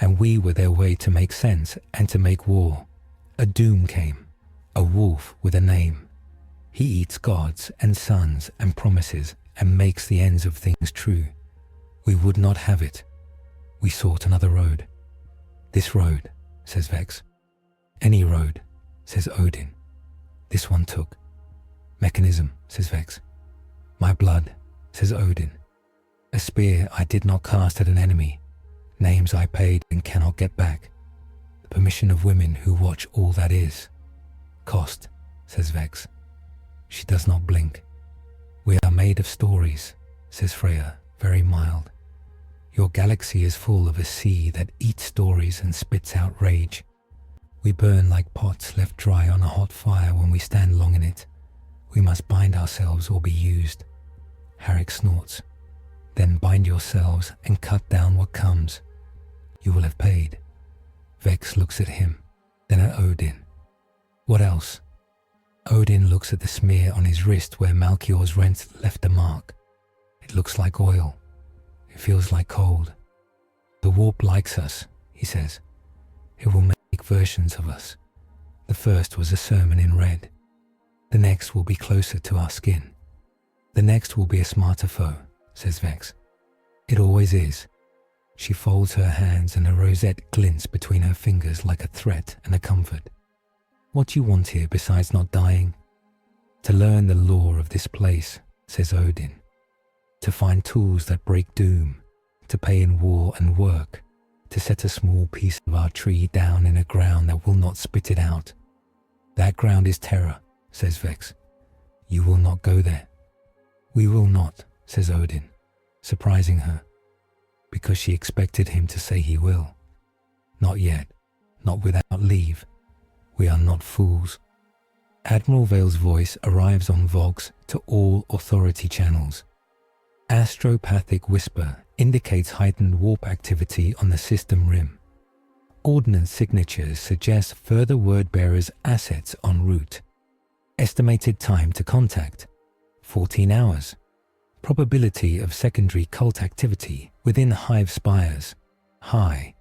and we were their way to make sense and to make war. A doom came, a wolf with a name. He eats gods and sons and promises and makes the ends of things true. We would not have it. We sought another road. This road, says Vex. Any road, says Odin. This one took. Mechanism, says Vex. My blood, says Odin. A spear I did not cast at an enemy. Names I paid and cannot get back. The permission of women who watch all that is. Cost, says Vex. She does not blink. We are made of stories, says Freya, very mild. Your galaxy is full of a sea that eats stories and spits out rage. We burn like pots left dry on a hot fire when we stand long in it. We must bind ourselves or be used. Harrick snorts. Then bind yourselves and cut down what comes. You will have paid. Vex looks at him, then at Odin. What else? Odin looks at the smear on his wrist where Malchior's rent left a mark. It looks like oil. It feels like cold. The warp likes us, he says. It will make versions of us. The first was a sermon in red. The next will be closer to our skin. The next will be a smarter foe, says Vex. It always is. She folds her hands and a rosette glints between her fingers like a threat and a comfort. What do you want here besides not dying? To learn the lore of this place, says Odin. To find tools that break doom, to pay in war and work, to set a small piece of our tree down in a ground that will not spit it out. That ground is Terra, says Vex. You will not go there. We will not, says Odin, surprising her, because she expected him to say he will. Not yet, not without leave. We are not fools. Admiral Vale's voice arrives on Vox to all authority channels. Astropathic whisper indicates heightened warp activity on the system rim. Ordnance signatures suggest further word-bearers' assets en route. Estimated time to contact, 14 hours. Probability of secondary cult activity within hive spires, high.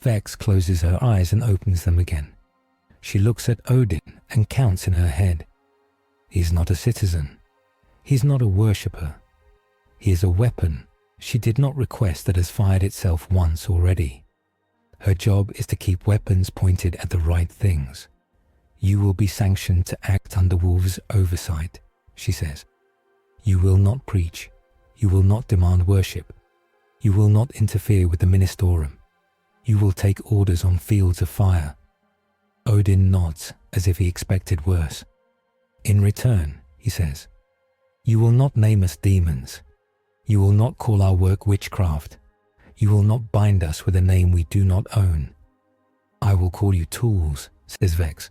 Vex closes her eyes and opens them again. She looks at Odin and counts in her head. He's not a citizen. He's not a worshipper. He is a weapon she did not request that has fired itself once already. Her job is to keep weapons pointed at the right things. You will be sanctioned to act under Wolf's oversight, she says. You will not preach. You will not demand worship. You will not interfere with the ministorum. You will take orders on fields of fire. Odin nods as if he expected worse. In return, he says, you will not name us demons. You will not call our work witchcraft. You will not bind us with a name we do not own. I will call you tools, says Vex.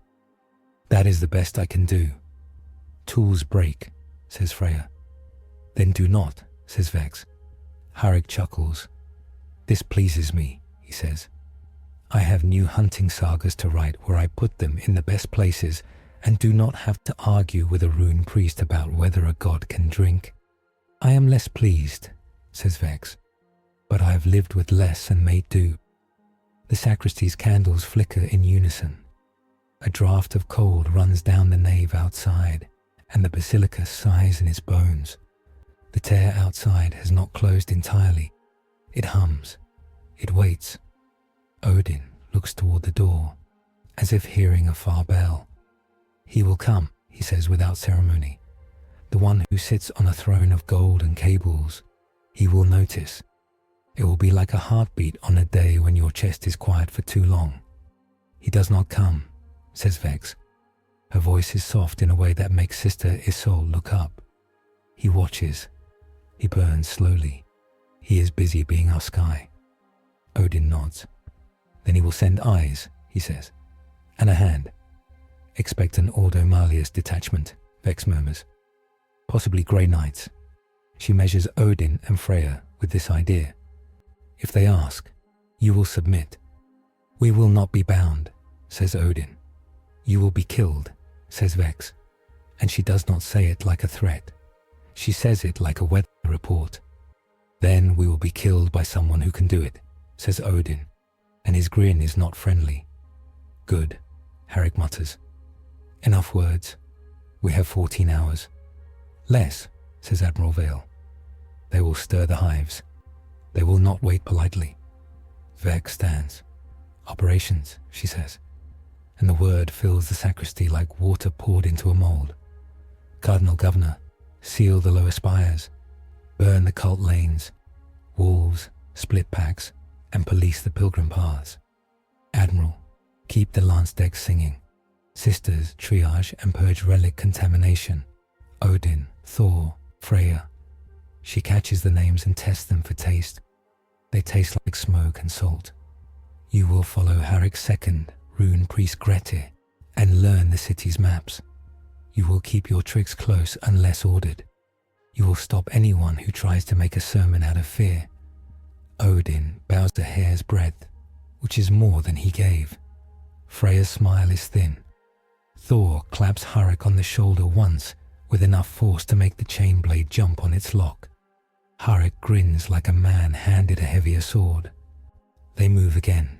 That is the best I can do. Tools break, says Freya. Then do not, says Vex. Harrick chuckles. This pleases me, he says. I have new hunting sagas to write where I put them in the best places and do not have to argue with a rune priest about whether a god can drink. I am less pleased, says Vex, but I have lived with less and made do. The sacristy's candles flicker in unison. A draught of cold runs down the nave outside, and the basilica sighs in its bones. The tear outside has not closed entirely. It hums. It waits. Odin looks toward the door, as if hearing a far bell. He will come, he says without ceremony. The one who sits on a throne of gold and cables. He will notice. It will be like a heartbeat on a day when your chest is quiet for too long. He does not come, says Vex. Her voice is soft in a way that makes Sister Isolde look up. He watches. He burns slowly. He is busy being our sky. Odin nods. Then he will send eyes, he says, and a hand. Expect an Ordo Malleus detachment, Vex murmurs. Possibly Grey Knights. She measures Odin and Freya with this idea. If they ask, you will submit. We will not be bound, says Odin. You will be killed, says Vex. And she does not say it like a threat. She says it like a weather report. Then we will be killed by someone who can do it, says Odin, and his grin is not friendly. Good, Harik mutters. Enough words. We have 14 hours. Less, says Admiral Vale. They will stir the hives. They will not wait politely. Vex stands. Operations, she says, and the word fills the sacristy like water poured into a mold. Cardinal Governor, seal the lower spires, burn the cult lanes, walls, split packs, and police the pilgrim paths. Admiral, keep the lance decks singing. Sisters, triage and purge relic contamination. Odin, Thor, Freya. She catches the names and tests them for taste. They taste like smoke and salt. You will follow Harik's second, rune priest Grettir, and learn the city's maps. You will keep your tricks close unless ordered. You will stop anyone who tries to make a sermon out of fear. Odin bows a hair's breadth, which is more than he gave. Freya's smile is thin. Thor claps Harik on the shoulder once, with enough force to make the chain blade jump on its lock. Harik grins like a man handed a heavier sword. They move again.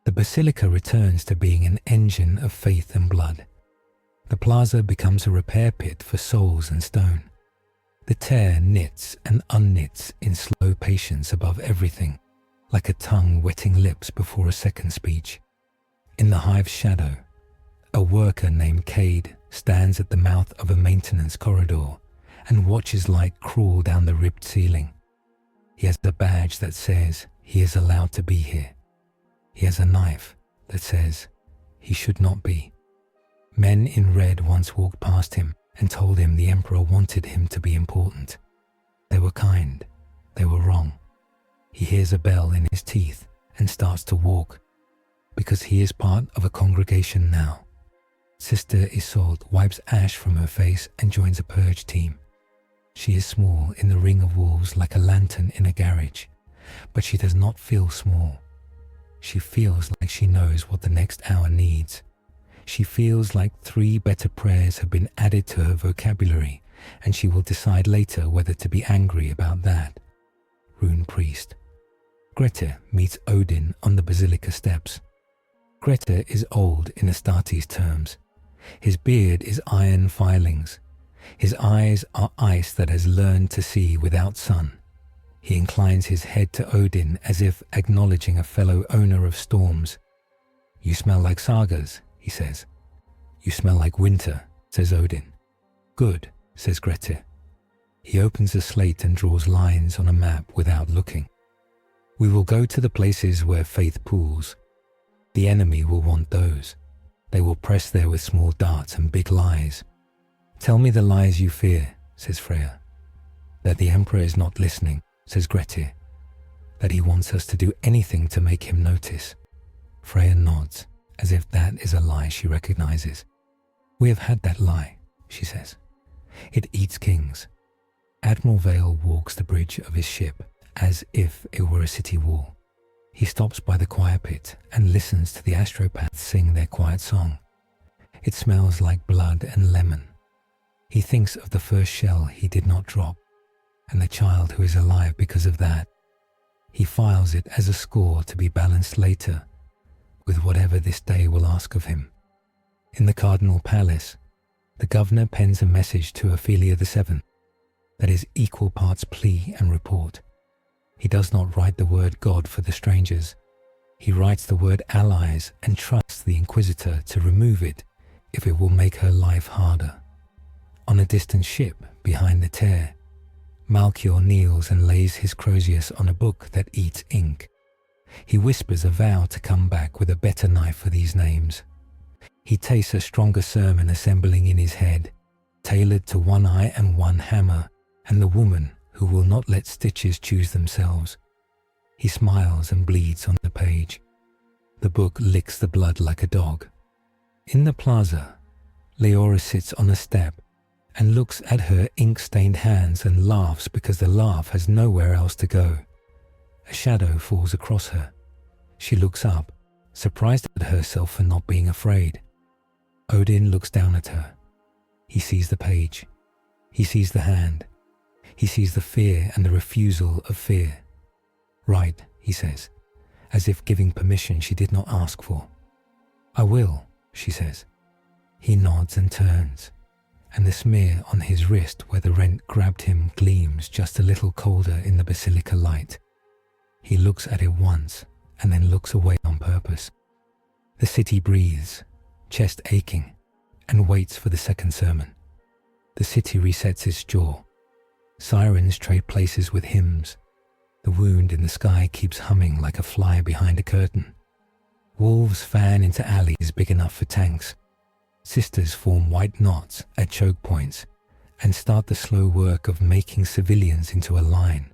The basilica returns to being an engine of faith and blood. The plaza becomes a repair pit for souls and stone. The Terra knits and unknits in slow patience above everything, like a tongue wetting lips before a second speech. In the hive's shadow, a worker named Cade stands at the mouth of a maintenance corridor and watches light crawl down the ribbed ceiling. He has a badge that says he is allowed to be here. He has a knife that says he should not be. Men in red once walked past him and told him the Emperor wanted him to be important. They were kind. They were wrong. He hears a bell in his teeth and starts to walk, because he is part of a congregation now. Sister Isolde wipes ash from her face and joins a purge team. She is small in the ring of wolves like a lantern in a garage, but she does not feel small. She feels like she knows what the next hour needs. She feels like 3 better prayers have been added to her vocabulary, and she will decide later whether to be angry about that. Rune Priest. Grettir meets Odin on the basilica steps. Grettir is old in Astartes terms. His beard is iron filings. His eyes are ice that has learned to see without sun. He inclines his head to Odin as if acknowledging a fellow owner of storms. You smell like sagas, he says. You smell like winter, says Odin. Good, says Grettir. He opens a slate and draws lines on a map without looking. We will go to the places where faith pools. The enemy will want those. They will press there with small darts and big lies. Tell me the lies you fear, says Freya. That the Emperor is not listening, says Grettir. That he wants us to do anything to make him notice. Freya nods, as if that is a lie she recognizes. We have had that lie, she says. It eats kings. Admiral Vale walks the bridge of his ship as if it were a city wall. He stops by the choir pit and listens to the astropaths sing their quiet song. It smells like blood and lemon. He thinks of the first shell he did not drop, and the child who is alive because of that. He files it as a score to be balanced later, with whatever this day will ask of him. In the Cardinal Palace, the governor pens a message to Ophelia VII that is equal parts plea and report. He does not write the word God for the strangers. He writes the word allies and trusts the Inquisitor to remove it if it will make her life harder. On a distant ship behind the Terra, Malchior kneels and lays his Crozius on a book that eats ink. He whispers a vow to come back with a better knife for these names. He tastes a stronger sermon assembling in his head, tailored to one eye and one hammer, and the woman who will not let stitches choose themselves. He smiles and bleeds on the page. The book licks the blood like a dog. In the plaza, Leora sits on a step and looks at her ink-stained hands and laughs because the laugh has nowhere else to go. A shadow falls across her. She looks up, surprised at herself for not being afraid. Odin looks down at her. He sees the page. He sees the hand. He sees the fear and the refusal of fear. "Right," he says, as if giving permission she did not ask for. "I will," she says. He nods and turns, and the smear on his wrist where the rent grabbed him gleams just a little colder in the basilica light. He looks at it once and then looks away on purpose. The city breathes, chest aching, and waits for the second sermon. The city resets its jaw. Sirens trade places with hymns. The wound in the sky keeps humming like a fly behind a curtain. Wolves fan into alleys big enough for tanks. Sisters form white knots at choke points and start the slow work of making civilians into a line.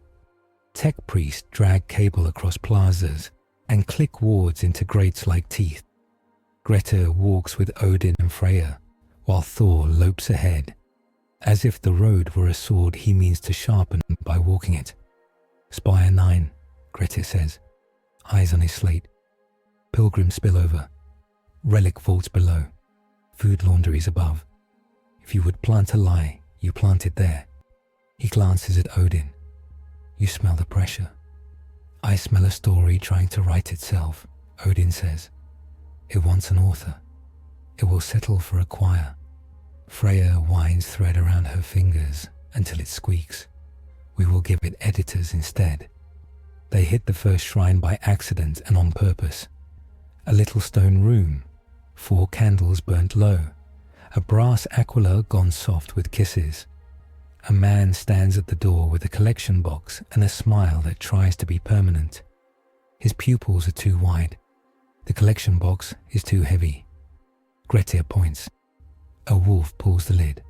Tech priests drag cable across plazas and click wards into grates like teeth. Greta walks with Odin and Freya, while Thor lopes ahead, as if the road were a sword he means to sharpen by walking it. "Spire 9, Greta says, eyes on his slate. "Pilgrim spillover. Relic vaults below. Food laundries above. If you would plant a lie, you plant it there." He glances at Odin. "You smell the pressure." "I smell a story trying to write itself," Odin says. "It wants an author. It will settle for a choir." Freya winds thread around her fingers until it squeaks. "We will give it editors instead." They hit the first shrine by accident and on purpose. A little stone room, 4 candles burnt low, a brass aquila gone soft with kisses. A man stands at the door with a collection box and a smile that tries to be permanent. His pupils are too wide. The collection box is too heavy. Grettir points. A wolf pulls the lid.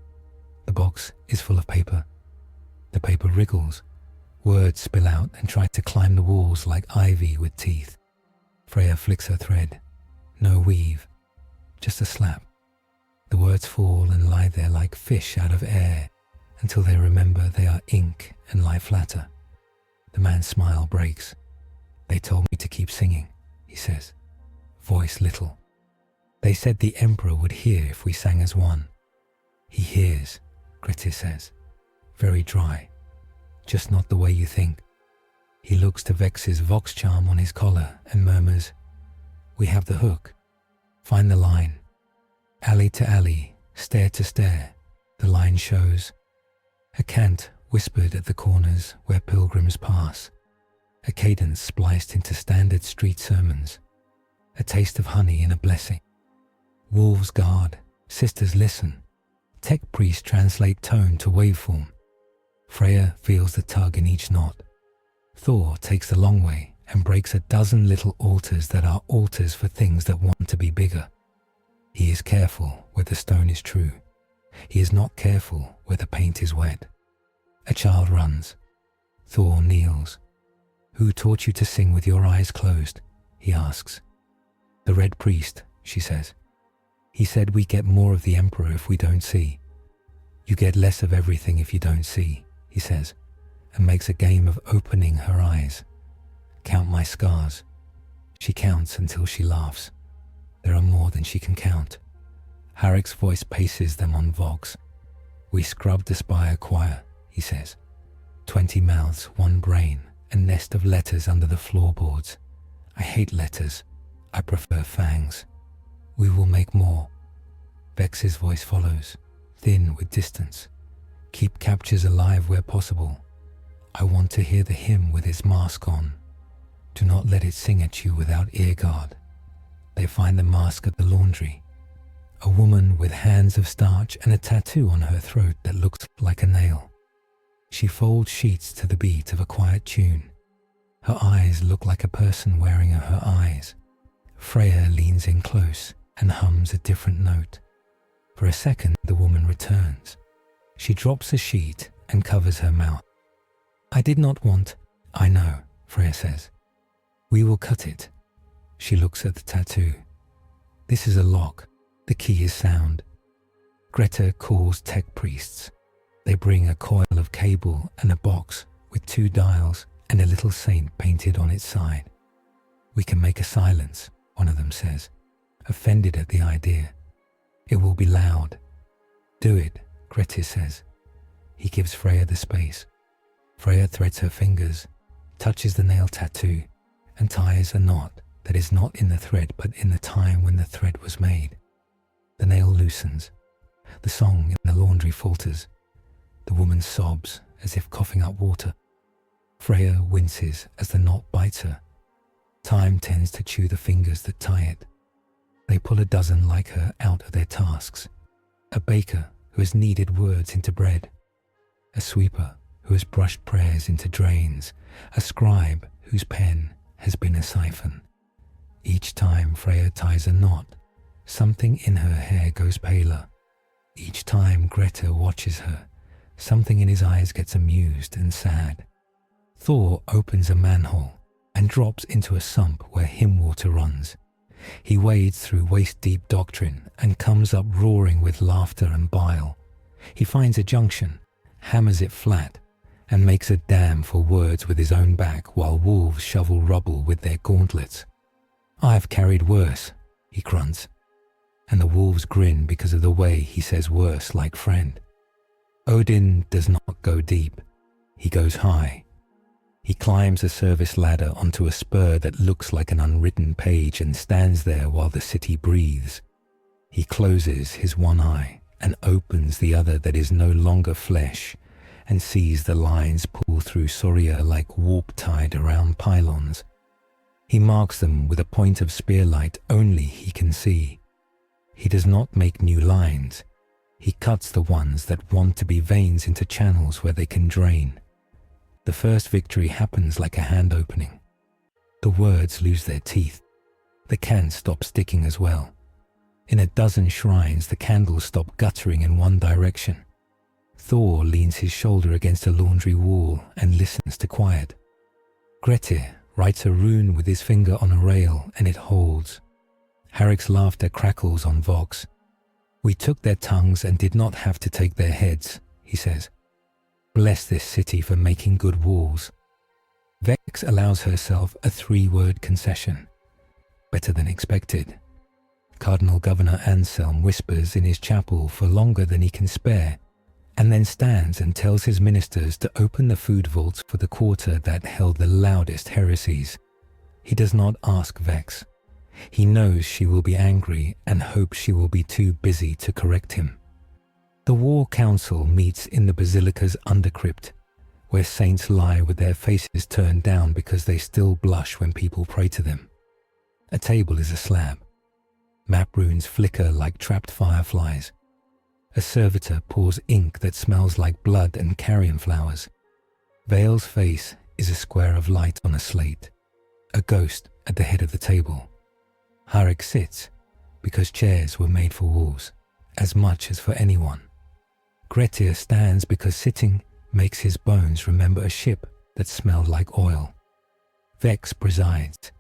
The box is full of paper. The paper wriggles. Words spill out and try to climb the walls like ivy with teeth. Freya flicks her thread. No weave. Just a slap. The words fall and lie there like fish out of air until they remember they are ink and lie flatter. The man's smile breaks. "They told me to keep singing," he says. Voice little. "They said the Emperor would hear if we sang as one." "He hears," Grettir says. Very dry. "Just not the way you think." He looks to Vex's vox charm on his collar and murmurs, "We have the hook. Find the line." Alley to alley, stair to stair, the line shows. A cant whispered at the corners where pilgrims pass. A cadence spliced into standard street sermons. A taste of honey in a blessing. Wolves guard, sisters listen. Tech priests translate tone to waveform. Freya feels the tug in each knot. Thor takes the long way and breaks a dozen little altars that are altars for things that want to be bigger. He is careful where the stone is true. He is not careful where the paint is wet. A child runs. Thor kneels. "Who taught you to sing with your eyes closed?" he asks. "The Red Priest," she says. "He said we get more of the Emperor if we don't see." "You get less of everything if you don't see," he says, and makes a game of opening her eyes. "Count my scars." She counts until she laughs. There are more than she can count. Harrick's voice paces them on Vox. "We scrubbed the spire choir," he says. 20 mouths, 1 brain, a nest of letters under the floorboards. "I hate letters. I prefer fangs." "We will make more." Vex's voice follows, thin with distance. "Keep captures alive where possible. I want to hear the hymn with its mask on. Do not let it sing at you without ear guard." They find the mask at the laundry. A woman with hands of starch and a tattoo on her throat that looks like a nail. She folds sheets to the beat of a quiet tune. Her eyes look like a person wearing her eyes. Freya leans in close and hums a different note. For a second, the woman returns. She drops a sheet and covers her mouth. "I did not want..." "I know," Freya says. "We will cut it." She looks at the tattoo. "This is a lock. The key is sound." Grettir calls tech priests. They bring a coil of cable and a box with 2 dials and a little saint painted on its side. "We can make a silence," one of them says, offended at the idea. "It will be loud." "Do it," Grettir says. He gives Freya the space. Freya threads her fingers, touches the nail tattoo, and ties a knot that is not in the thread but in the time when the thread was made. The nail loosens. The song in the laundry falters. The woman sobs as if coughing up water. Freya winces as the knot bites her. Time tends to chew the fingers that tie it. They pull a dozen like her out of their tasks. A baker who has kneaded words into bread. A sweeper who has brushed prayers into drains. A scribe whose pen has been a siphon. Each time Freya ties a knot, something in her hair goes paler. Each time Grettir watches her, something in his eyes gets amused and sad. Thor opens a manhole and drops into a sump where hymn water runs. He wades through waist-deep doctrine and comes up roaring with laughter and bile. He finds a junction, hammers it flat, and makes a dam for words with his own back while wolves shovel rubble with their gauntlets. "I've carried worse," he grunts, and the wolves grin because of the way he says worse like friend. Odin does not go deep. He goes high. He climbs a service ladder onto a spur that looks like an unwritten page and stands there while the city breathes. He closes his one eye and opens the other that is no longer flesh and sees the lines pull through Soria like warp tide around pylons. He marks them with a point of spearlight only he can see. He does not make new lines. He cuts the ones that want to be veins into channels where they can drain. The first victory happens like a hand opening. The words lose their teeth. The cans stop sticking as well. In a dozen shrines, the candles stop guttering in one direction. Thor leans his shoulder against a laundry wall and listens to quiet. Grettir writes a rune with his finger on a rail and it holds. Harrick's laughter crackles on Vox. "We took their tongues and did not have to take their heads," he says. "Bless this city for making good walls." Vex allows herself a 3-word concession. Better than expected. Cardinal Governor Anselm whispers in his chapel for longer than he can spare, and then stands and tells his ministers to open the food vaults for the quarter that held the loudest heresies. He does not ask Vex. He knows she will be angry and hopes she will be too busy to correct him. The War Council meets in the Basilica's undercrypt, where saints lie with their faces turned down because they still blush when people pray to them. A table is a slab. Map runes flicker like trapped fireflies. A servitor pours ink that smells like blood and carrion flowers. Vale's face is a square of light on a slate, a ghost at the head of the table. Harrick sits, because chairs were made for wolves, as much as for anyone. Grettir stands because sitting makes his bones remember a ship that smelled like oil. Vex presides,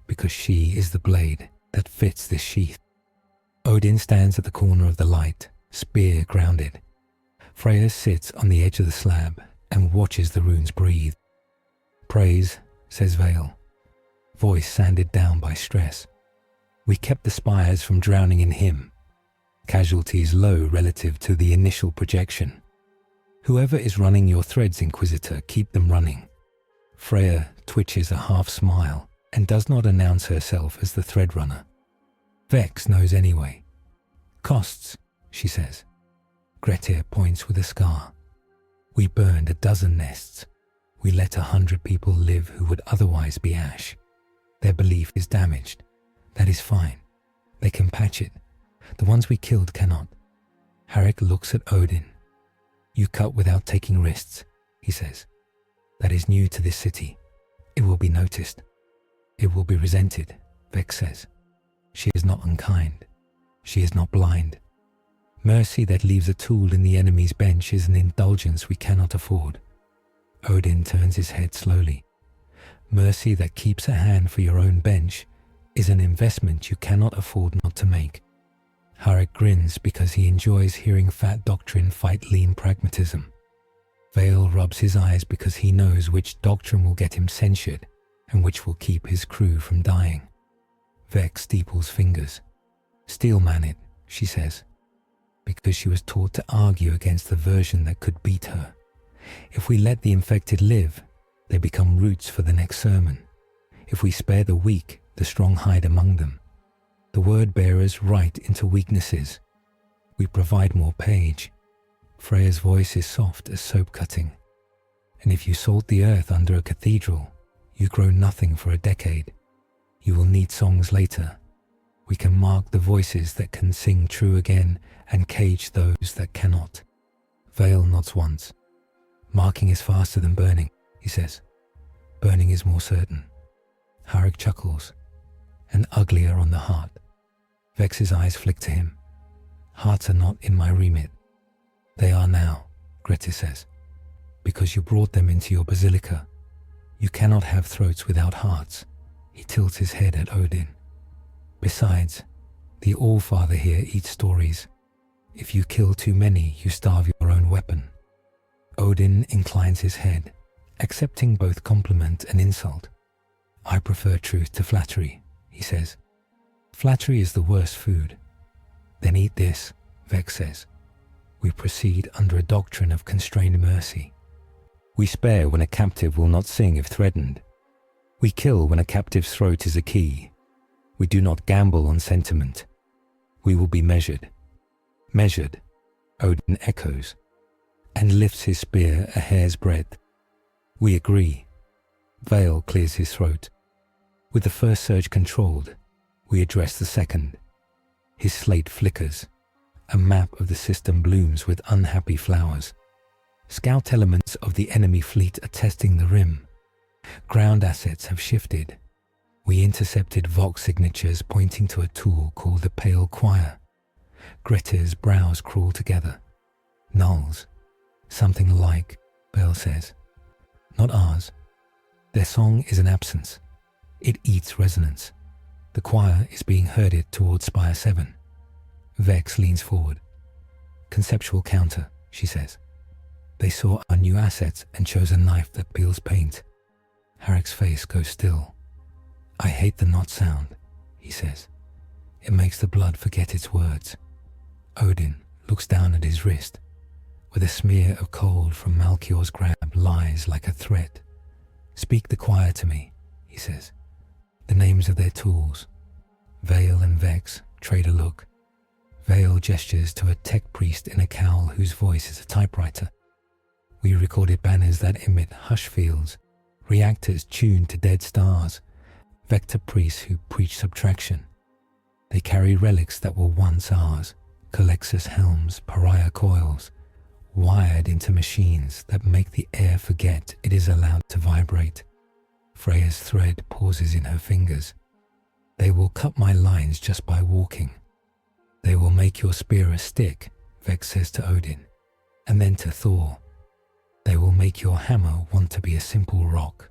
because she is the blade that fits this sheath. Odin stands at the corner of the light, spear grounded. Freya sits on the edge of the slab and watches the runes breathe. "Praise," says Vale, voice sanded down by stress. "We kept the spires from drowning in him. Casualties low relative to the initial projection. Whoever is running your threads, Inquisitor, keep them running." Freya twitches a half smile and does not announce herself as the thread runner. Vex knows anyway. "Costs," she says. Grettir points with a scar. "We burned a dozen nests. We let 100 people live who would otherwise be ash. Their belief is damaged. That is fine. They can patch it. The ones we killed cannot." Harrick looks at Odin. "You cut without taking risks," he says. "That is new to this city. It will be noticed. It will be resented," Vex says. She is not unkind. She is not blind. Mercy that leaves a tool in the enemy's bench is an indulgence we cannot afford. Odin turns his head slowly. Mercy that keeps a hand for your own bench is an investment you cannot afford not to make. Harik grins because he enjoys hearing fat doctrine fight lean pragmatism. Vale rubs his eyes because he knows which doctrine will get him censured and which will keep his crew from dying. Vex steeples fingers. Steelman it, she says, because she was taught to argue against the version that could beat her. If we let the infected live, they become roots for the next sermon. If we spare the weak, the strong hide among them. The word bearers write into weaknesses. We provide more page. Freya's voice is soft as soap cutting. And if you salt the earth under a cathedral, you grow nothing for a decade. You will need songs later. We can mark the voices that can sing true again and cage those that cannot. Vale nods once. Marking is faster than burning, he says. Burning is more certain. Harik chuckles. And uglier on the heart. Vex's eyes flick to him. Hearts are not in my remit. They are now, Grettir says. Because you brought them into your basilica. You cannot have throats without hearts. He tilts his head at Odin. Besides, the All-Father here eats stories. If you kill too many, you starve your own weapon. Odin inclines his head, accepting both compliment and insult. I prefer truth to flattery, he says. Flattery is the worst food. Then eat this, Vex says. We proceed under a doctrine of constrained mercy. We spare when a captive will not sing if threatened. We kill when a captive's throat is a key. We do not gamble on sentiment. We will be measured. Measured, Odin echoes, and lifts his spear a hair's breadth. We agree. Vale clears his throat. With the first surge controlled, we address the second. His slate flickers. A map of the system blooms with unhappy flowers. Scout elements of the enemy fleet are testing the rim. Ground assets have shifted. We intercepted Vox signatures pointing to a tool called the Pale Choir. Grettir's brows crawl together. Nulls. Something like, Bell says. Not ours. Their song is an absence. It eats resonance. The choir is being herded towards Spire 7. Vex leans forward. Conceptual counter, she says. They saw our new assets and chose a knife that peels paint. Harik's face goes still. I hate the knot sound, he says. It makes the blood forget its words. Odin looks down at his wrist, where the smear of cold from Malchior's grab lies like a threat. Speak the choir to me, he says. The names of their tools. Vale and Vex trade a look. Vale gestures to a tech priest in a cowl whose voice is a typewriter. We recorded banners that emit hush fields, reactors tuned to dead stars, vector priests who preach subtraction. They carry relics that were once ours, Colexus helms, pariah coils, wired into machines that make the air forget it is allowed to vibrate. Freya's thread pauses in her fingers. They will cut my lines just by walking. They will make your spear a stick, Vex says to Odin, and then to Thor. They will make your hammer want to be a simple rock.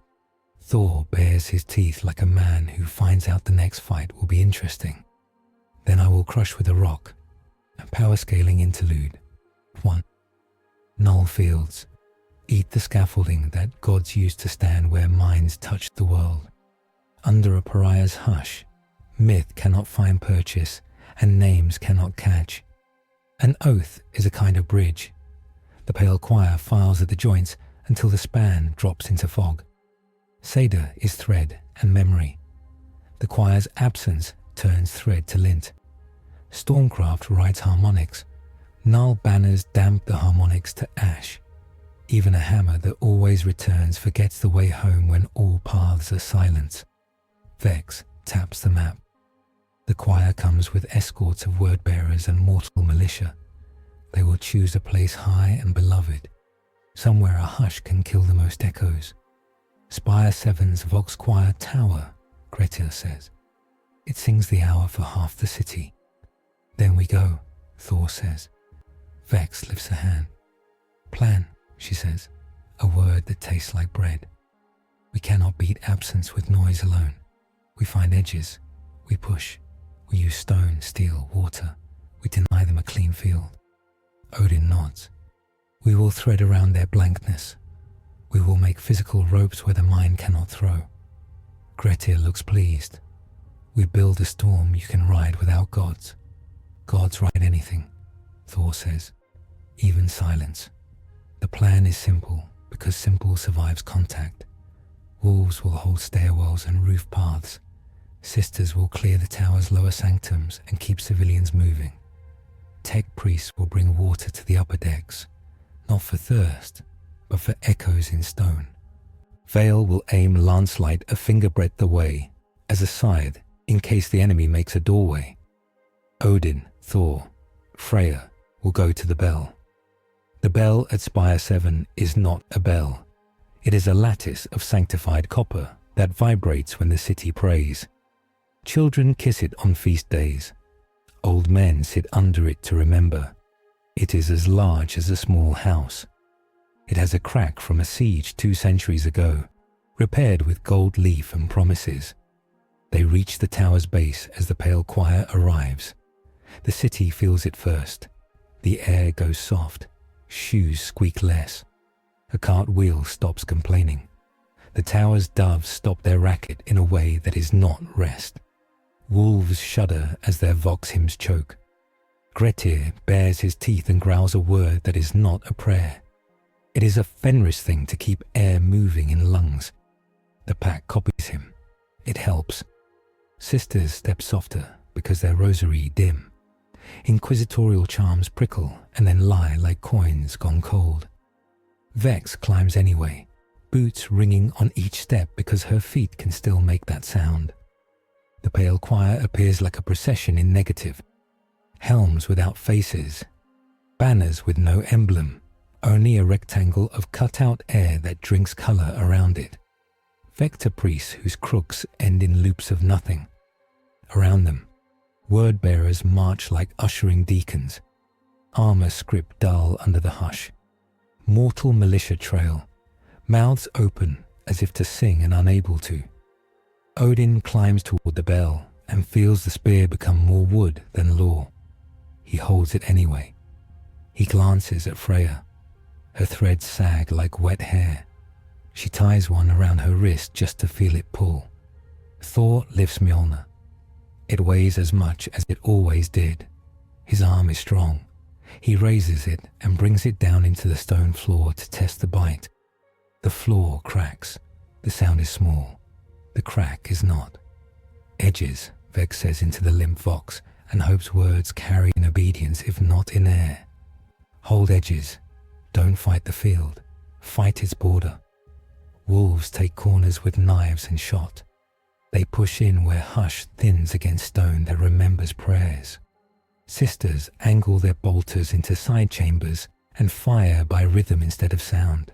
Thor bares his teeth like a man who finds out the next fight will be interesting. Then I will crush with a rock. A power scaling interlude. 1. Null fields. Eat the scaffolding that gods used to stand where minds touched the world. Under a pariah's hush, myth cannot find purchase and names cannot catch. An oath is a kind of bridge. The pale choir files at the joints until the span drops into fog. Seder is thread and memory. The choir's absence turns thread to lint. Stormcraft writes harmonics. Null banners damp the harmonics to ash. Even a hammer that always returns forgets the way home when all paths are silent. Vex taps the map. The choir comes with escorts of word-bearers and mortal militia. They will choose a place high and beloved, somewhere a hush can kill the most echoes. Spire 7's Vox Choir Tower, Grettir says. It sings the hour for half the city. Then we go, Thor says. Vex lifts a hand. Plan, she says, a word that tastes like bread. We cannot beat absence with noise alone. We find edges. We push. We use stone, steel, water. we deny them a clean field. Odin nods. We will thread around their blankness. We will make physical ropes where the mind cannot throw. Grettir looks pleased. We build a storm you can ride without gods. Gods ride anything, Thor says, even silence. The plan is simple because simple survives contact. Wolves will hold stairwells and roof paths. Sisters will clear the tower's lower sanctums and keep civilians moving. Tech priests will bring water to the upper decks, not for thirst, but for echoes in stone. Vale will aim lancelight a fingerbreadth away, as a scythe, in case the enemy makes a doorway. Odin, Thor, Freya will go to the bell. The bell at Spire 7 is not a bell. It is a lattice of sanctified copper that vibrates when the city prays. Children kiss it on feast days. Old men sit under it to remember. It is as large as a small house. It has a crack from a siege 2 centuries ago, repaired with gold leaf and promises. They reach the tower's base as the pale choir arrives. The city feels it first. The air goes soft. Shoes squeak less. A cartwheel stops complaining. The tower's doves stop their racket in a way that is not rest. Wolves shudder as their vox hymns choke. Grettir bares his teeth and growls a word that is not a prayer. It is a Fenris thing to keep air moving in lungs. The pack copies him. It helps. Sisters step softer because their rosary dim. Inquisitorial charms prickle and then lie like coins gone cold. Vex climbs anyway, boots ringing on each step because her feet can still make that sound. The pale choir appears like a procession in negative. Helms without faces. Banners with no emblem, only a rectangle of cut-out air that drinks colour around it. Vector priests whose crooks end in loops of nothing. Around them, word-bearers march like ushering deacons. Armour script dull under the hush. Mortal militia trail, mouths open as if to sing and unable to. Odin climbs toward the bell and feels the spear become more wood than law. He holds it anyway. He glances at Freya. Her threads sag like wet hair. She ties one around her wrist just to feel it pull. Thor lifts Mjolnir. It weighs as much as it always did. His arm is strong. He raises it and brings it down into the stone floor to test the bite. The floor cracks. The sound is small. The crack is not. Edges, Vex says into the limp vox and hopes words carry in obedience if not in air. Hold edges. Don't fight the field. Fight its border. Wolves take corners with knives and shot. They push in where hush thins against stone that remembers prayers. Sisters angle their bolters into side chambers and fire by rhythm instead of sound.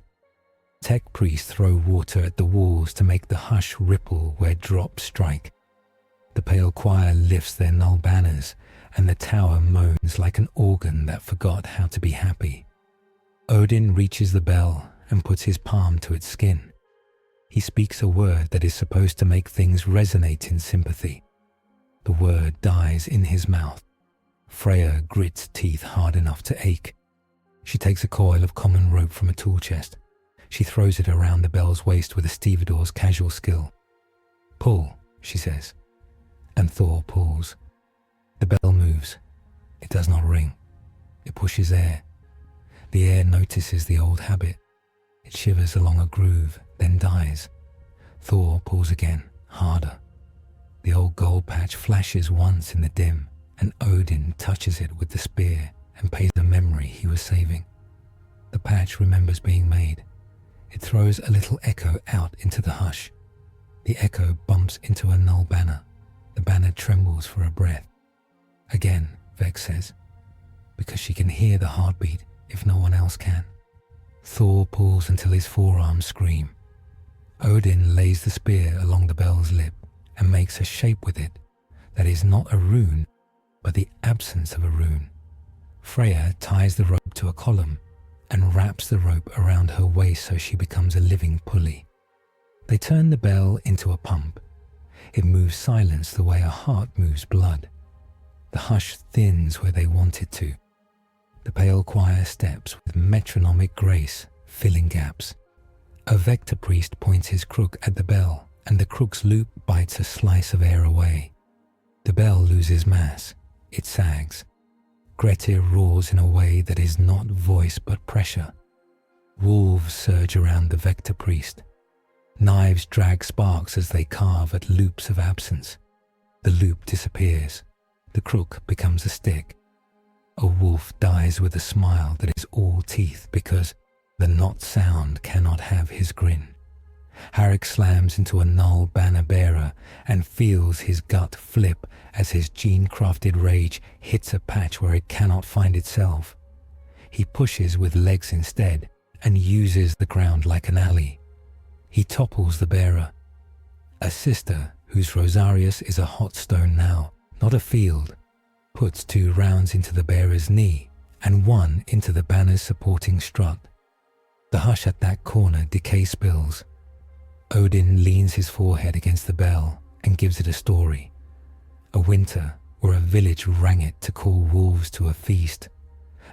Tech priests throw water at the walls to make the hush ripple where drops strike. The pale choir lifts their null banners and the tower moans like an organ that forgot how to be happy. Odin reaches the bell and puts his palm to its skin. He speaks a word that is supposed to make things resonate in sympathy. The word dies in his mouth. Freya grits teeth hard enough to ache. She takes a coil of common rope from a tool chest. She throws it around the bell's waist with a stevedore's casual skill. "Pull," she says, and Thor pulls. The bell moves. It does not ring. It pushes air. The air notices the old habit. It shivers along a groove, then dies. Thor pulls again, harder. The old gold patch flashes once in the dim, and Odin touches it with the spear and pays a memory he was saving. The patch remembers being made. It throws a little echo out into the hush. The echo bumps into a null banner. The banner trembles for a breath. Again, Vex says, because she can hear the heartbeat if no one else can. Thor pulls until his forearms scream. Odin lays the spear along the bell's lip and makes a shape with it that is not a rune, but the absence of a rune. Freya ties the rope to a column and wraps the rope around her waist so she becomes a living pulley. They turn the bell into a pump. It moves silence the way a heart moves blood. The hush thins where they want it to. The pale choir steps with metronomic grace, filling gaps. A vector priest points his crook at the bell, and the crook's loop bites a slice of air away. The bell loses mass. It sags. Grettir roars in a way that is not voice but pressure. Wolves surge around the vector priest. Knives drag sparks as they carve at loops of absence. The loop disappears. The crook becomes a stick. A wolf dies with a smile that is all teeth because the not sound cannot have his grin. Harik slams into a null banner bearer and feels his gut flip as his gene-crafted rage hits a patch where it cannot find itself. He pushes with legs instead and uses the ground like an alley. He topples the bearer. A sister, whose Rosarius is a hot stone now, not a field, puts 2 rounds into the bearer's knee and 1 into the banner's supporting strut. The hush at that corner decay spills. Odin leans his forehead against the bell and gives it a story. A winter where a village rang it to call wolves to a feast.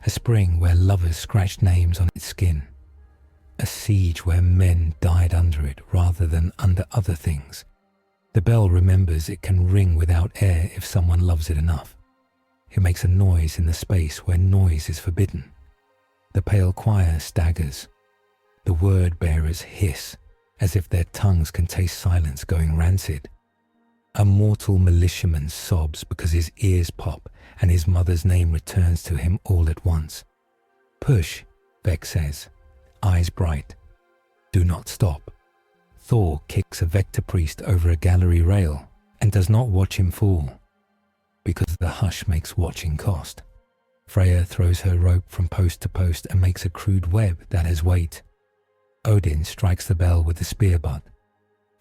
A spring where lovers scratched names on its skin. A siege where men died under it rather than under other things. The bell remembers it can ring without air if someone loves it enough. It makes a noise in the space where noise is forbidden. The pale choir staggers. The word bearers hiss, as if their tongues can taste silence going rancid. A mortal militiaman sobs because his ears pop and his mother's name returns to him all at once. Push, Vex says, eyes bright. Do not stop. Thor kicks a vector priest over a gallery rail and does not watch him fall, because the hush makes watching cost. Freya throws her rope from post to post and makes a crude web that has weight. Odin strikes the bell with the spear butt.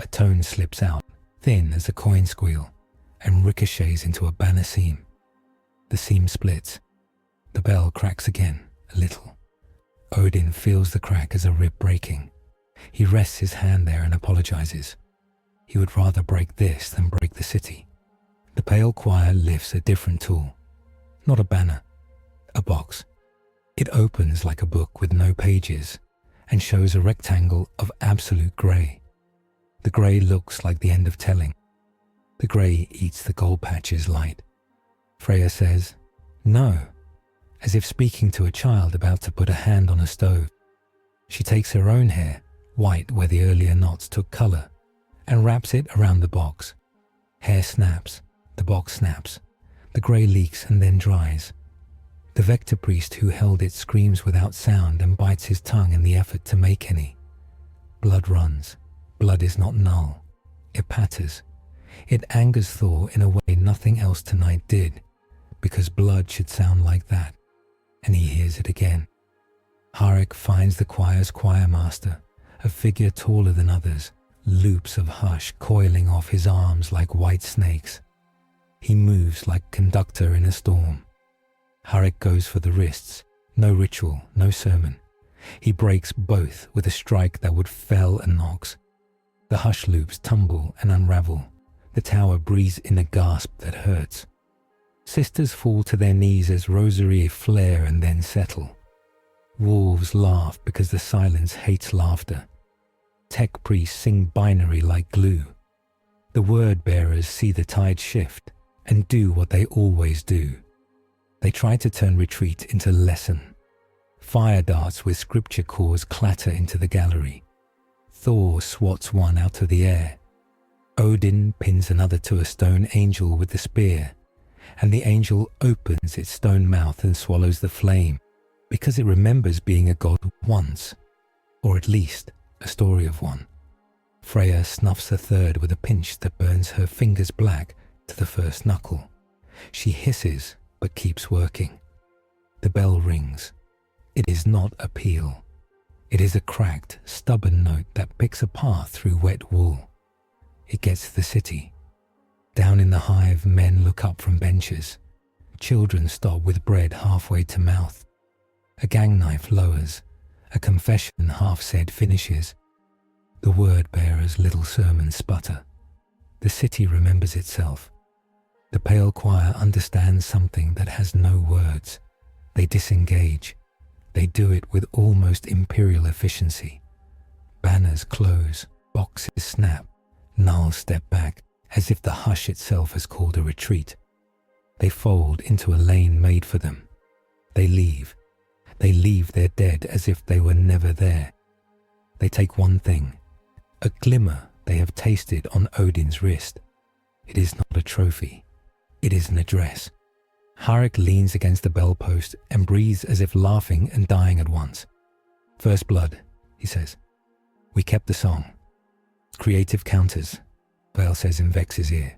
A tone slips out, thin as a coin squeal, and ricochets into a banner seam. The seam splits. The bell cracks again, a little. Odin feels the crack as a rib breaking. He rests his hand there and apologizes. He would rather break this than break the city. The pale choir lifts a different tool. Not a banner, a box. It opens like a book with no pages and shows a rectangle of absolute grey. The grey looks like the end of telling. The grey eats the gold patches light. Freya says, "No," as if speaking to a child about to put a hand on a stove. She takes her own hair, white where the earlier knots took colour, and wraps it around the box. Hair snaps, the box snaps, the grey leaks and then dries. The vector priest who held it screams without sound and bites his tongue in the effort to make any. Blood runs. Blood is not null. It patters. It angers Thor in a way nothing else tonight did, because blood should sound like that, and he hears it again. Harik finds the choir's choirmaster, a figure taller than others, loops of hush coiling off his arms like white snakes. He moves like conductor in a storm. Harik goes for the wrists. No ritual, no sermon. He breaks both with a strike that would fell a nox. The hush loops tumble and unravel. The tower breathes in a gasp that hurts. Sisters fall to their knees as rosary flare and then settle. Wolves laugh because the silence hates laughter. Tech priests sing binary like glue. The word bearers see the tide shift and do what they always do. They try to turn retreat into lesson. Fire darts with scripture cores clatter into the gallery. Thor swats one out of the air. Odin pins another to a stone angel with the spear, and the angel opens its stone mouth and swallows the flame, because it remembers being a god once, or at least a story of one. Freya snuffs a third with a pinch that burns her fingers black to the first knuckle. She hisses, but keeps working. The bell rings. It is not a peal. It is a cracked, stubborn note that picks a path through wet wool. It gets to the city. Down in the hive, men look up from benches. Children stop with bread halfway to mouth. A gang knife lowers. A confession half said finishes. The word bearer's little sermons sputter. The city remembers itself. The pale choir understands something that has no words. They disengage. They do it with almost imperial efficiency. Banners close, boxes snap, nulls step back, as if the hush itself has called a retreat. They fold into a lane made for them. They leave. They leave their dead as if they were never there. They take one thing, a glimmer they have tasted on Odin's wrist. It is not a trophy. It is an address. Harik leans against the bellpost and breathes as if laughing and dying at once. First blood, he says. We kept the song. Creative counters, Vale says in Vex's ear,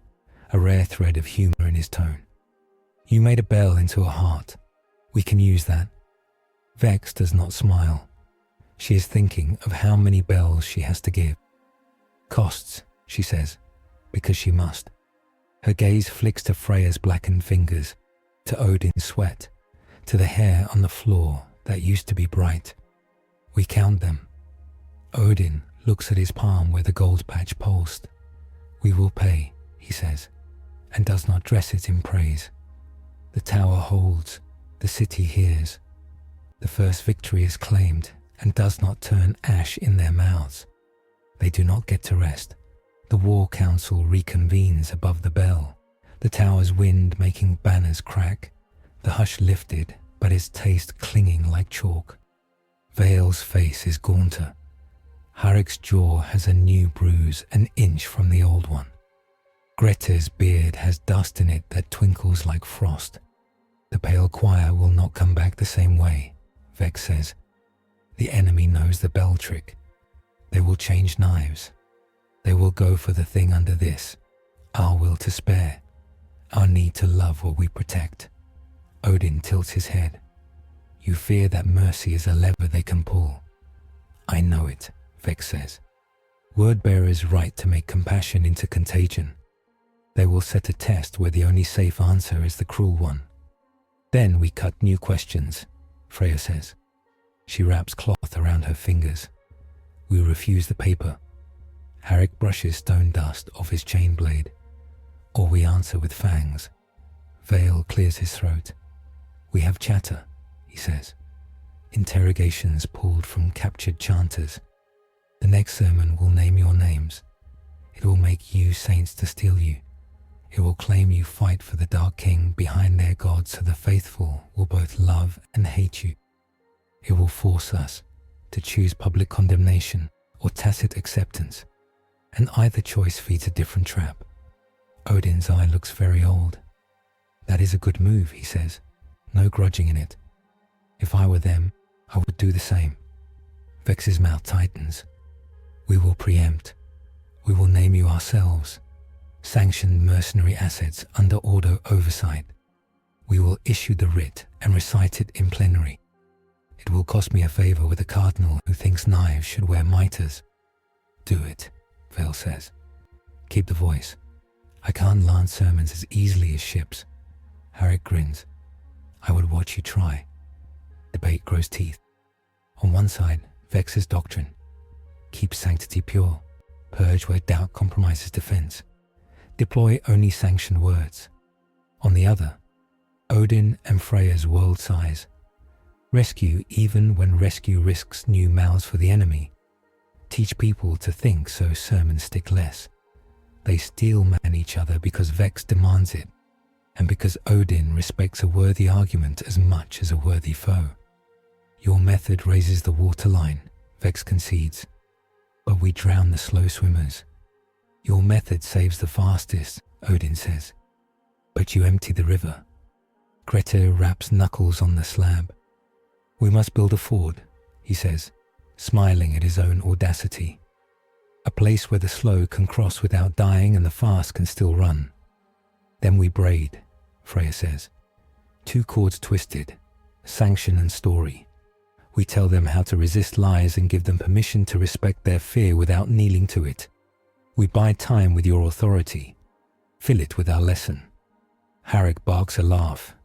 a rare thread of humor in his tone. You made a bell into a heart. We can use that. Vex does not smile. She is thinking of how many bells she has to give. Costs, she says, because she must. Her gaze flicks to Freya's blackened fingers, to Odin's sweat, to the hair on the floor that used to be bright. We count them. Odin looks at his palm where the gold patch pulsed. We will pay, he says, and does not dress it in praise. The tower holds, the city hears. The first victory is claimed and does not turn ash in their mouths. They do not get to rest. The war council reconvenes above the bell, the tower's wind making banners crack, the hush lifted, but its taste clinging like chalk. Vale's face is gaunter. Harik's jaw has a new bruise an inch from the old one. Grettir's beard has dust in it that twinkles like frost. The pale choir will not come back the same way, Vex says. The enemy knows the bell trick. They will change knives. They will go for the thing under this, our will to spare, our need to love what we protect. Odin tilts his head. You fear that mercy is a lever they can pull. I know it, Vex says. Word-bearers right to make compassion into contagion. They will set a test where the only safe answer is the cruel one. Then we cut new questions, Freya says. She wraps cloth around her fingers. We refuse the paper. Harik brushes stone dust off his chain blade. Or we answer with fangs. Vale clears his throat. We have chatter, he says. Interrogations pulled from captured chanters. The next sermon will name your names. It will make you saints to steal you. It will claim you fight for the Dark King behind their god so the faithful will both love and hate you. It will force us to choose public condemnation or tacit acceptance, and either choice feeds a different trap. Odin's eye looks very old. That is a good move, he says, no grudging in it. If I were them, I would do the same. Vex's mouth tightens. We will preempt. We will name you ourselves. Sanctioned mercenary assets under order oversight. We will issue the writ and recite it in plenary. It will cost me a favor with a cardinal who thinks knives should wear mitres. Do it, Vale says. Keep the voice. I can't lance sermons as easily as ships. Harik grins. I would watch you try. Debate grows teeth. On one side, Vex's doctrine. Keep sanctity pure. Purge where doubt compromises defense. Deploy only sanctioned words. On the other, Odin and Freya's world size. Rescue even when rescue risks new mouths for the enemy. Teach people to think so sermons stick less. They steel man each other because Vex demands it, and because Odin respects a worthy argument as much as a worthy foe. Your method raises the waterline, Vex concedes, but we drown the slow swimmers. Your method saves the fastest, Odin says, but you empty the river. Grettir raps knuckles on the slab. We must build a ford, he says, smiling at his own audacity. A place where the slow can cross without dying and the fast can still run. Then we braid, Freya says. 2 cords twisted, sanction and story. We tell them how to resist lies and give them permission to respect their fear without kneeling to it. We buy time with your authority. Fill it with our lesson. Harik barks a laugh.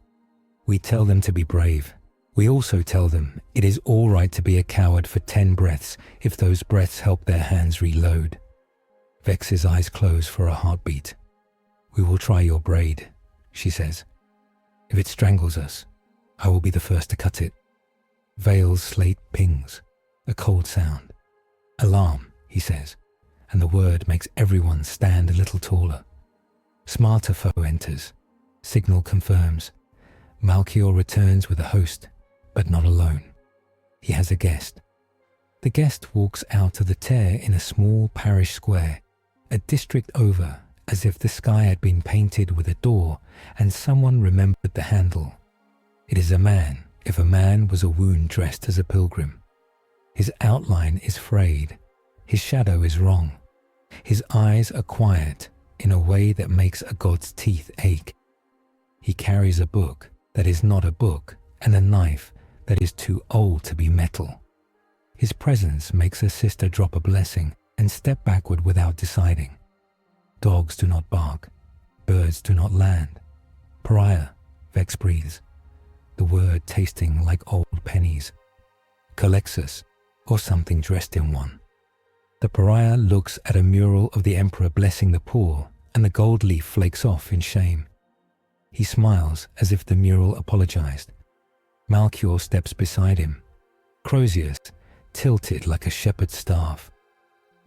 We tell them to be brave. We also tell them it is all right to be a coward for 10 breaths if those breaths help their hands reload. Vex's eyes close for a heartbeat. We will try your braid, she says. If it strangles us, I will be the first to cut it. Vale's slate pings, a cold sound. Alarm, he says, and the word makes everyone stand a little taller. Smarter foe enters. Signal confirms. Malchior returns with a host, but not alone. He has a guest. The guest walks out of the Terra in a small parish square, a district over, as if the sky had been painted with a door and someone remembered the handle. It is a man, if a man was a wound dressed as a pilgrim. His outline is frayed. His shadow is wrong. His eyes are quiet in a way that makes a god's teeth ache. He carries a book that is not a book and a knife that is too old to be metal. His presence makes her sister drop a blessing and step backward without deciding. Dogs do not bark. Birds do not land. Pariah, Vex breathes, the word tasting like old pennies. Calexus, or something dressed in one. The pariah looks at a mural of the emperor blessing the poor, and the gold leaf flakes off in shame. He smiles as if the mural apologized. Malchior steps beside him. Crozius, tilted like a shepherd's staff.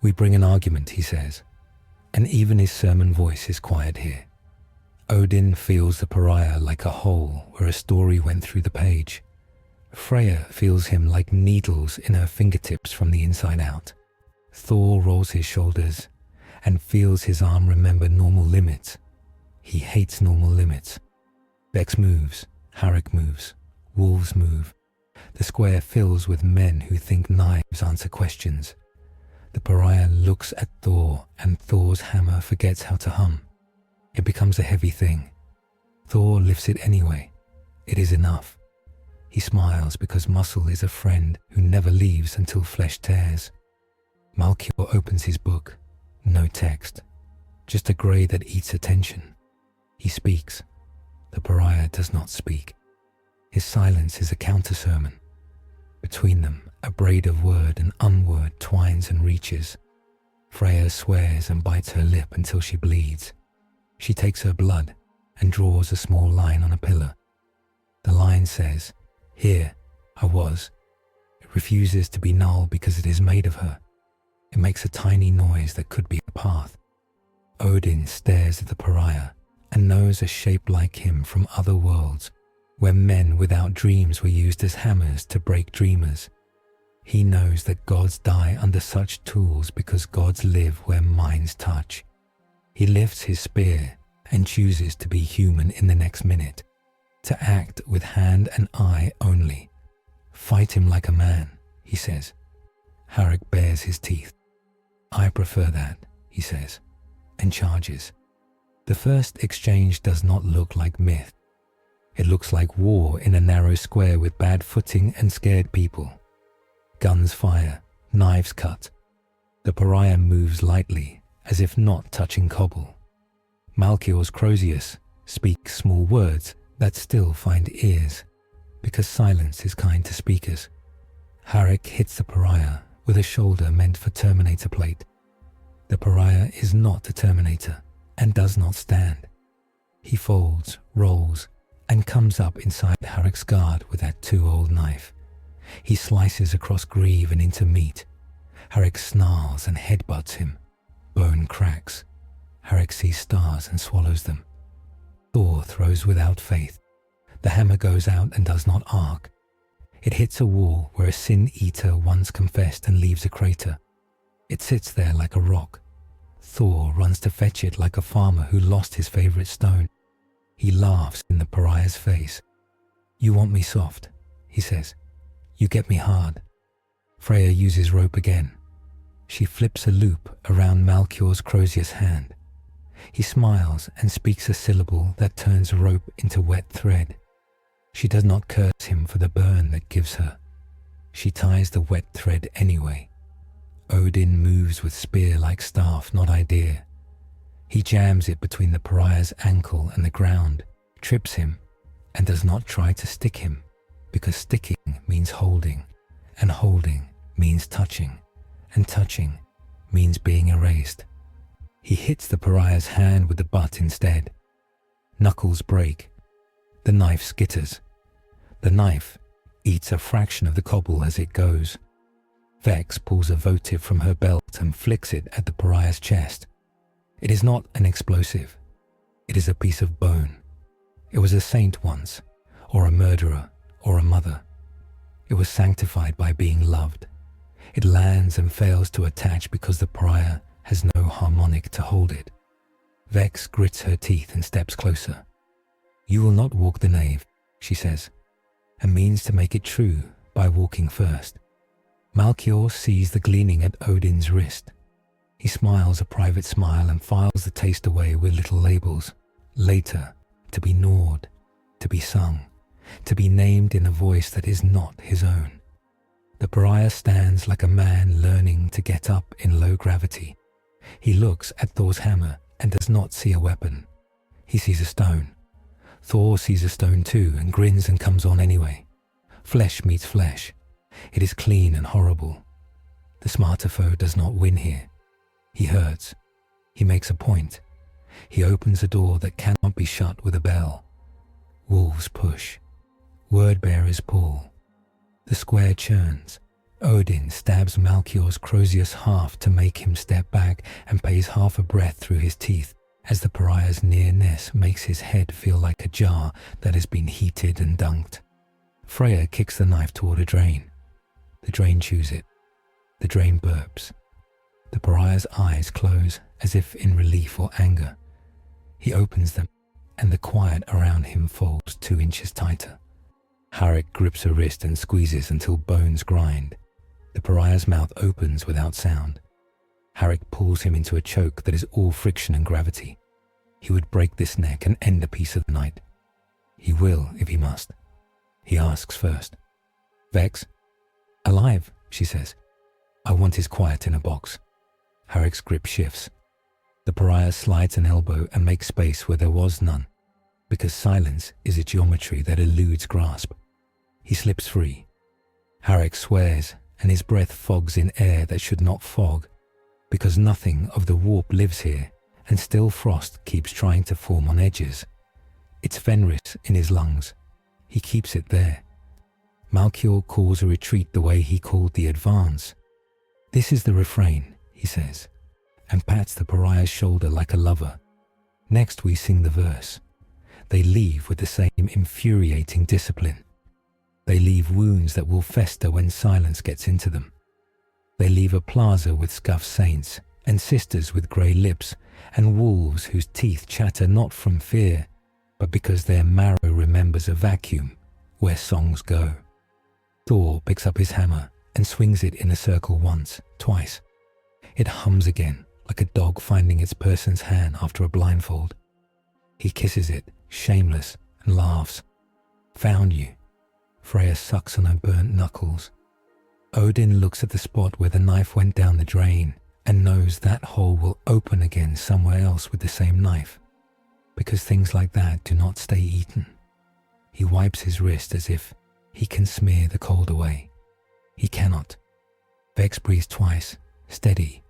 We bring an argument, he says, and even his sermon voice is quiet here. Odin feels the pariah like a hole where a story went through the page. Freya feels him like needles in her fingertips from the inside out. Thor rolls his shoulders and feels his arm remember normal limits. He hates normal limits. Vex moves, Harik moves, wolves move. The square fills with men who think knives answer questions. The pariah looks at Thor, and Thor's hammer forgets how to hum. It becomes a heavy thing. Thor lifts it anyway. It is enough. He smiles because muscle is a friend who never leaves until flesh tears. Malchior opens his book. No text. Just a grey that eats attention. He speaks. The pariah does not speak. His silence is a counter-sermon. Between them, a braid of word and unword twines and reaches. Freya swears and bites her lip until she bleeds. She takes her blood and draws a small line on a pillar. The line says, "Here I was." It refuses to be null because it is made of her. It makes a tiny noise that could be a path. Odin stares at the pariah and knows a shape like him from other worlds, where men without dreams were used as hammers to break dreamers. He knows that gods die under such tools because gods live where minds touch. He lifts his spear and chooses to be human in the next minute, to act with hand and eye only. Fight him like a man, he says. Harik bares his teeth. I prefer that, he says, and charges. The first exchange does not look like myth. It looks like war in a narrow square with bad footing and scared people. Guns fire, knives cut. The pariah moves lightly, as if not touching cobble. Malchior's Crozius speaks small words that still find ears, because silence is kind to speakers. Harik hits the pariah with a shoulder meant for Terminator plate. The pariah is not a Terminator and does not stand. He folds, rolls, and comes up inside Harik's guard with that too-old knife. He slices across greave and into meat. Harik snarls and headbutts him. Bone cracks. Harik sees stars and swallows them. Thor throws without faith. The hammer goes out and does not arc. It hits a wall where a sin-eater once confessed and leaves a crater. It sits there like a rock. Thor runs to fetch it like a farmer who lost his favorite stone. He laughs in the pariah's face. You want me soft, he says. You get me hard. Freya uses rope again. She flips a loop around Malchior's Crozius hand. He smiles and speaks a syllable that turns rope into wet thread. She does not curse him for the burn that gives her. She ties the wet thread anyway. Odin moves with spear-like staff, not idea. He jams it between the pariah's ankle and the ground, trips him, and does not try to stick him, because sticking means holding, and holding means touching, and touching means being erased. He hits the pariah's hand with the butt instead. Knuckles break. The knife skitters. The knife eats a fraction of the cobble as it goes. Vex pulls a votive from her belt and flicks it at the pariah's chest. It is not an explosive. It is a piece of bone. It was a saint once, or a murderer, or a mother. It was sanctified by being loved. It lands and fails to attach because the pariah has no harmonic to hold it. Vex grits her teeth and steps closer. "You will not walk the nave," she says, and means to make it true by walking first. Melchior sees the gleaning at Odin's wrist. He smiles a private smile and files the taste away with little labels. Later, to be gnawed, to be sung, to be named in a voice that is not his own. The pariah stands like a man learning to get up in low gravity. He looks at Thor's hammer and does not see a weapon. He sees a stone. Thor sees a stone too and grins and comes on anyway. Flesh meets flesh. It is clean and horrible. The smarter foe does not win here. He hurts. He makes a point. He opens a door that cannot be shut with a bell. Wolves push. Word-bearers pull. The square churns. Odin stabs Melchior's Crozius half to make him step back and pays half a breath through his teeth as the pariah's nearness makes his head feel like a jar that has been heated and dunked. Freya kicks the knife toward a drain. The drain chews it. The drain burps. The pariah's eyes close as if in relief or anger. He opens them, and the quiet around him folds 2 inches tighter. Harrick grips her wrist and squeezes until bones grind. The pariah's mouth opens without sound. Harrick pulls him into a choke that is all friction and gravity. He would break this neck and end a piece of the night. He will if he must. He asks first. "Vex?" "Alive," she says. "I want his quiet in a box." Harrick's grip shifts. The pariah slides an elbow and makes space where there was none, because silence is a geometry that eludes grasp. He slips free. Harrick swears, and his breath fogs in air that should not fog, because nothing of the warp lives here, and still frost keeps trying to form on edges. It's Fenris in his lungs. He keeps it there. Melchior calls a retreat the way he called the advance. "This is the refrain," he says, and pats the pariah's shoulder like a lover. Next we sing the verse. They leave with the same infuriating discipline. They leave wounds that will fester when silence gets into them. They leave a plaza with scuffed saints, and sisters with grey lips, and wolves whose teeth chatter not from fear, but because their marrow remembers a vacuum where songs go. Thor picks up his hammer and swings it in a circle once, twice. It hums again, like a dog finding its person's hand after a blindfold. He kisses it, shameless, and laughs. "Found you." Freya sucks on her burnt knuckles. Odin looks at the spot where the knife went down the drain and knows that hole will open again somewhere else with the same knife, because things like that do not stay eaten. He wipes his wrist as if he can smear the cold away. He cannot. Vex breathes twice, steady,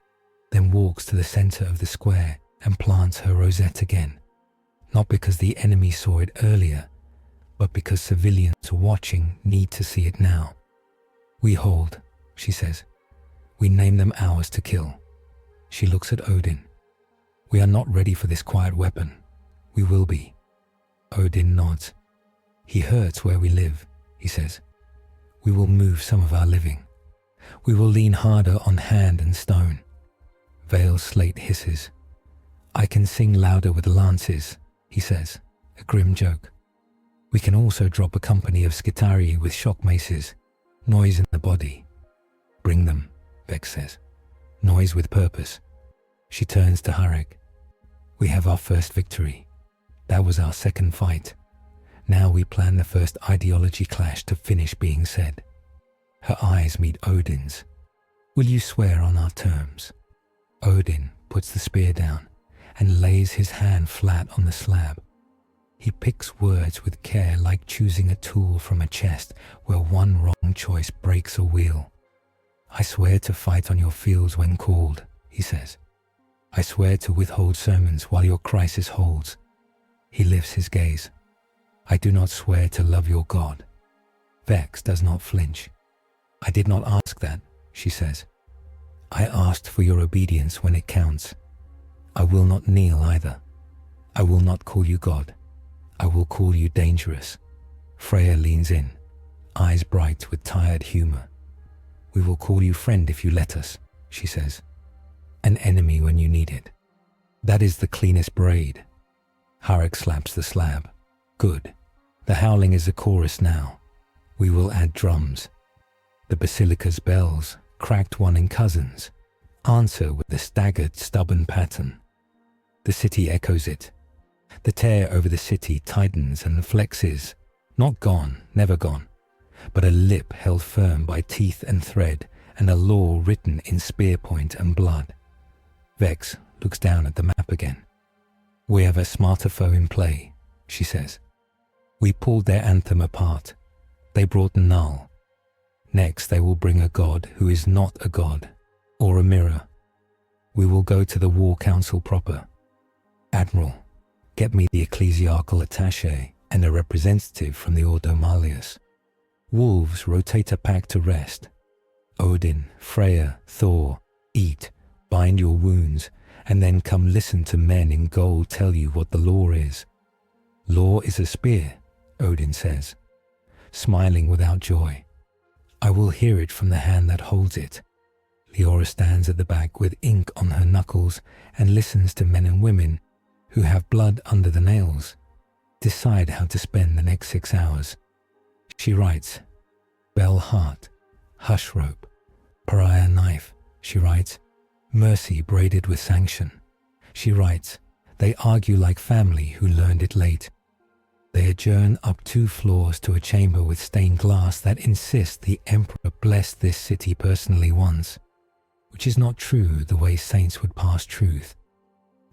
then walks to the center of the square and plants her rosette again, not because the enemy saw it earlier, but because civilians watching need to see it now. "We hold," she says. "We name them ours to kill." She looks at Odin. "We are not ready for this quiet weapon. We will be." Odin nods. "He hurts where we live," he says. "We will move some of our living. We will lean harder on hand and stone." Veil's slate hisses. "I can sing louder with lances," he says, a grim joke. "We can also drop a company of skitari with shock maces. Noise in the body." "Bring them," Vex says. "Noise with purpose." She turns to Harrick. "We have our first victory. That was our second fight. Now we plan the first ideology clash to finish being said." Her eyes meet Odin's. "Will you swear on our terms?" Odin puts the spear down and lays his hand flat on the slab. He picks words with care, like choosing a tool from a chest where one wrong choice breaks a wheel. "I swear to fight on your fields when called," he says. "I swear to withhold sermons while your crisis holds." He lifts his gaze. I do not swear to love your God. Vex does not flinch. I did not ask that, she says. I asked for your obedience when it counts. I will not kneel either. I will not call you God. I will call you dangerous. Freya leans in, eyes bright with tired humor. We will call you friend if you let us, she says. An enemy when you need it. That is the cleanest braid. Harek slaps the slab. Good. The howling is a chorus now. We will add drums. The basilica's bells, cracked one in cousins, answer with the staggered, stubborn pattern. The city echoes it. The tear over the city tightens and flexes. Not gone, never gone, but a lip held firm by teeth and thread, and a law written in spear point and blood. Vex looks down at the map again. We have a smarter foe in play, she says. We pulled their anthem apart. They brought null. Next they will bring a god who is not a god, or a mirror. We will go to the war council proper. Admiral, get me the ecclesiarchal attaché and a representative from the Ordo Malleus. Wolves rotate a pack to rest. Odin, Freya, Thor, eat, bind your wounds, and then come listen to men in gold tell you what the law is. Law is a spear, Odin says, smiling without joy. I will hear it from the hand that holds it. Leora stands at the back with ink on her knuckles and listens to men and women who have blood under the nails decide how to spend the next 6 hours. She writes, bell heart, hush rope, pariah knife, she writes, mercy braided with sanction. She writes, they argue like family who learned it late. They adjourn up 2 floors to a chamber with stained glass that insists the emperor blessed this city personally once, which is not true the way saints would pass truth,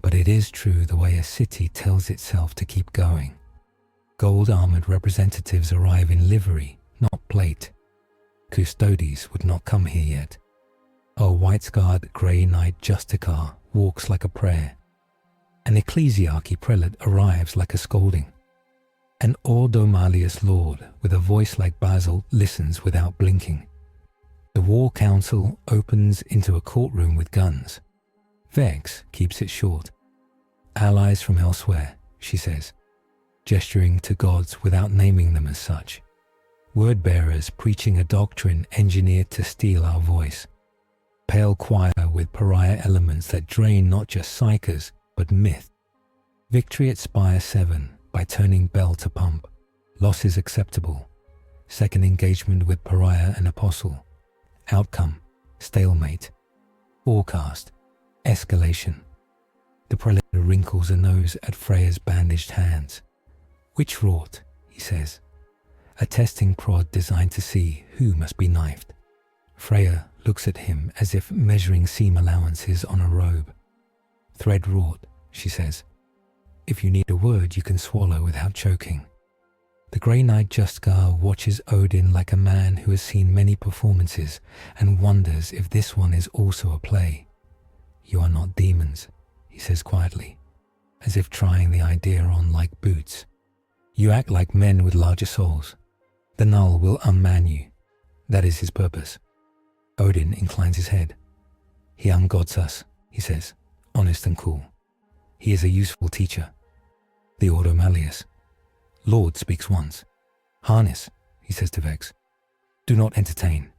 but it is true the way a city tells itself to keep going. Gold-armored representatives arrive in livery, not plate. Custodes would not come here yet. A white-scarred grey knight justicar walks like a prayer. An ecclesiarchy prelate arrives like a scolding. An Ordo Malleus lord with a voice like Basil listens without blinking. The war council opens into a courtroom with guns. Vex keeps it short. Allies from elsewhere, she says, gesturing to gods without naming them as such. Word-bearers preaching a doctrine engineered to steal our voice. Pale choir with pariah elements that drain not just psychers, but myth. Victory at Spire 7 by turning bell to pump. Loss is acceptable. Second engagement with pariah and apostle. Outcome, stalemate. Forecast, escalation. The prelate wrinkles a nose at Freya's bandaged hands. Witch wrought, he says. A testing prod designed to see who must be knifed. Freya looks at him as if measuring seam allowances on a robe. Thread wrought, she says. If you need a word you can swallow without choking. The Grey Knight Justgar watches Odin like a man who has seen many performances and wonders if this one is also a play. You are not demons, he says quietly, as if trying the idea on like boots. You act like men with larger souls. The null will unman you. That is his purpose. Odin inclines his head. He ungods us, he says, honest and cool. He is a useful teacher. The Ordo Malleus. Lord speaks once. Harness, he says to Vex. Do not entertain.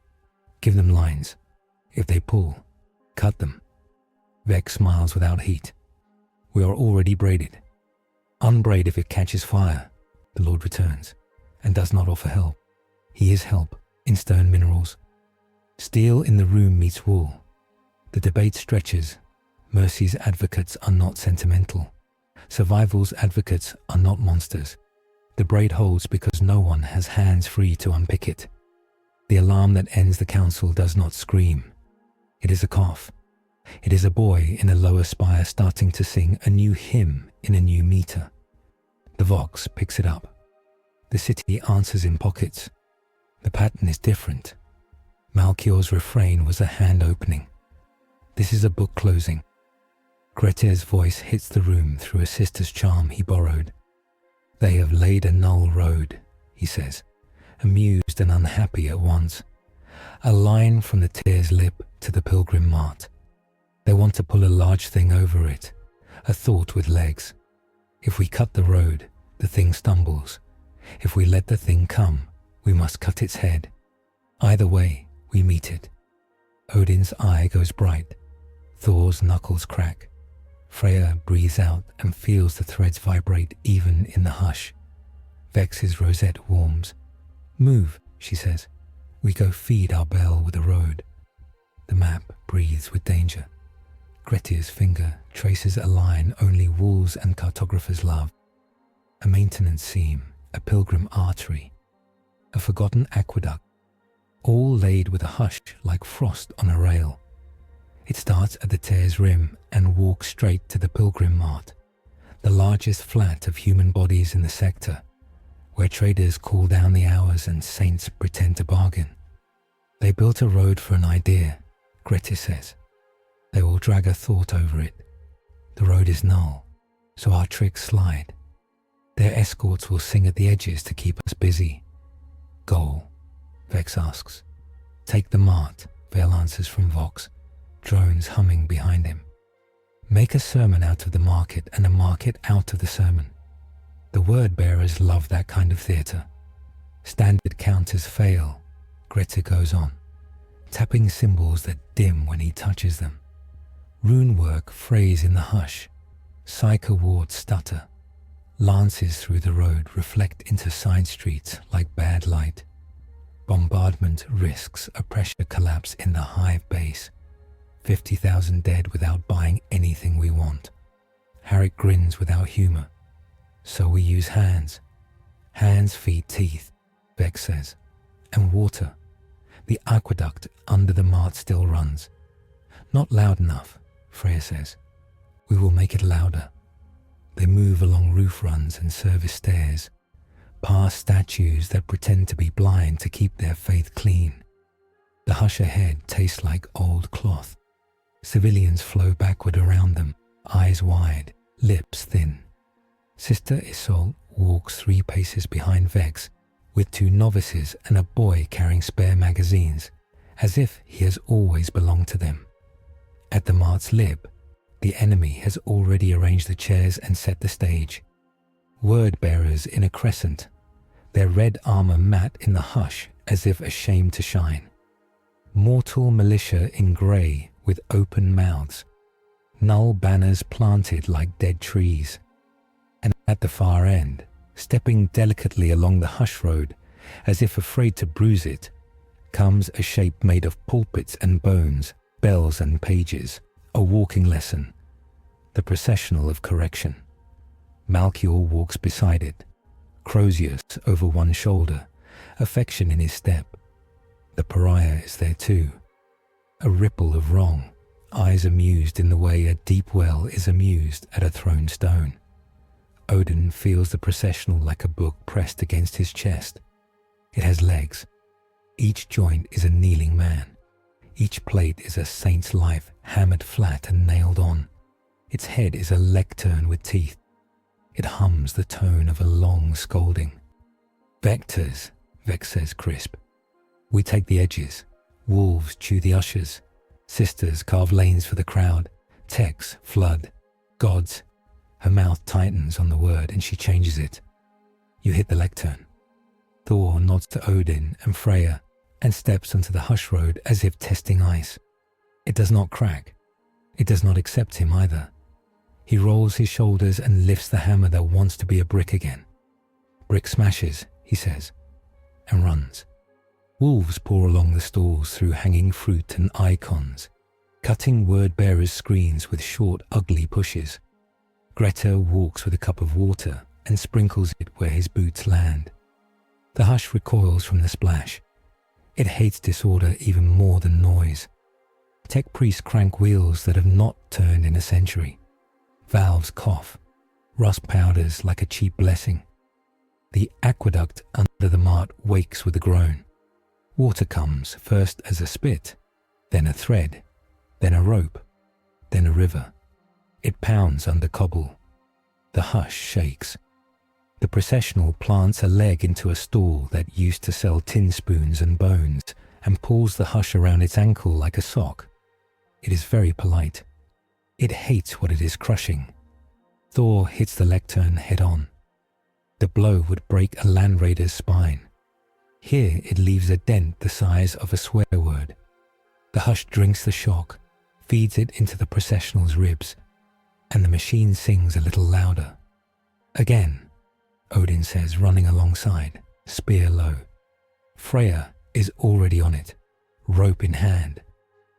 Give them lines. If they pull, cut them. Vex smiles without heat. We are already braided. Unbraid if it catches fire, the Lord returns, and does not offer help. He is help in stern minerals. Steel in the room meets wool. The debate stretches. Mercy's advocates are not sentimental. Survival's advocates are not monsters. The braid holds because no one has hands free to unpick it. The alarm that ends the council does not scream. It is a cough. It is a boy in a lower spire starting to sing a new hymn in a new meter. The Vox picks it up. The city answers in pockets. The pattern is different. Malchior's refrain was a hand opening. This is a book closing. Grettir's voice hits the room through a sister's charm he borrowed. They have laid a null road, he says, amused and unhappy at once. A line from the Terra's lip to the pilgrim mart. They want to pull a large thing over it, a thought with legs. If we cut the road, the thing stumbles. If we let the thing come, we must cut its head. Either way, we meet it. Odin's eye goes bright. Thor's knuckles crack. Freya breathes out and feels the threads vibrate even in the hush. Vex's rosette warms. Move, she says. We go feed our bell with a road. The map breathes with danger. Grettir's finger traces a line only wolves and cartographers love. A maintenance seam, a pilgrim artery, a forgotten aqueduct, all laid with a hush like frost on a rail. It starts at the Terra's rim and walks straight to the pilgrim mart, the largest flat of human bodies in the sector, where traders call down the hours and saints pretend to bargain. They built a road for an idea, Grettir says. They will drag a thought over it. The road is null, so our tricks slide. Their escorts will sing at the edges to keep us busy. Goal, Vex asks. Take the mart, Vale answers from Vox, drones humming behind him. Make a sermon out of the market and a market out of the sermon. The word-bearers love that kind of theatre. Standard counters fail, Grettir goes on, tapping symbols that dim when he touches them. Rune work frays in the hush. Psycho wards stutter. Lances through the road reflect into side streets like bad light. Bombardment risks a pressure collapse in the hive base. 50,000 dead without buying anything we want. Harrick grins without humor. So we use hands. Hands, feet, teeth, Vex says. And water. The aqueduct under the mart still runs. Not loud enough, Freya says. We will make it louder. They move along roof runs and service stairs, past statues that pretend to be blind to keep their faith clean. The hush ahead tastes like old cloth. Civilians flow backward around them, eyes wide, lips thin. Sister Isolde walks 3 paces behind Vex, with 2 novices and a boy carrying spare magazines, as if he has always belonged to them. At the mart's lip, the enemy has already arranged the chairs and set the stage. Word-bearers in a crescent, their red armor matte in the hush as if ashamed to shine. Mortal militia in grey with open mouths. Null banners planted like dead trees. And at the far end, stepping delicately along the hush road, as if afraid to bruise it, comes a shape made of pulpits and bones, bells and pages, a walking lesson, the processional of correction. Malchior walks beside it, Crozius over one shoulder, affection in his step. The pariah is there too, a ripple of wrong, eyes amused in the way a deep well is amused at a thrown stone. Odin feels the processional like a book pressed against his chest. It has legs. Each joint is a kneeling man. Each plate is a saint's life hammered flat and nailed on. Its head is a lectern with teeth. It hums the tone of a long scolding. Vectors, Vex says crisp. We take the edges. Wolves chew the ushers. Sisters carve lanes for the crowd. Techs flood. Gods. Her mouth tightens on the word and she changes it. You hit the lectern. Thor nods to Odin and Freya and steps onto the hush road as if testing ice. It does not crack. It does not accept him either. He rolls his shoulders and lifts the hammer that wants to be a brick again. Brick smashes, he says, and runs. Wolves pour along the stalls through hanging fruit and icons, cutting word-bearers' screens with short, ugly pushes. Grettir walks with a cup of water and sprinkles it where his boots land. The hush recoils from the splash. It hates disorder even more than noise. Tech priests crank wheels that have not turned in a century. Valves cough. Rust powders like a cheap blessing. The aqueduct under the mart wakes with a groan. Water comes first as a spit, then a thread, then a rope, then a river. It pounds under cobble. The hush shakes. The processional plants a leg into a stall that used to sell tin spoons and bones and pulls the hush around its ankle like a sock. It is very polite. It hates what it is crushing. Thor hits the lectern head-on. The blow would break a land raider's spine. Here it leaves a dent the size of a swear word. The hush drinks the shock, feeds it into the processional's ribs, and the machine sings a little louder. Again, Odin says, running alongside, spear low. Freya is already on it, rope in hand,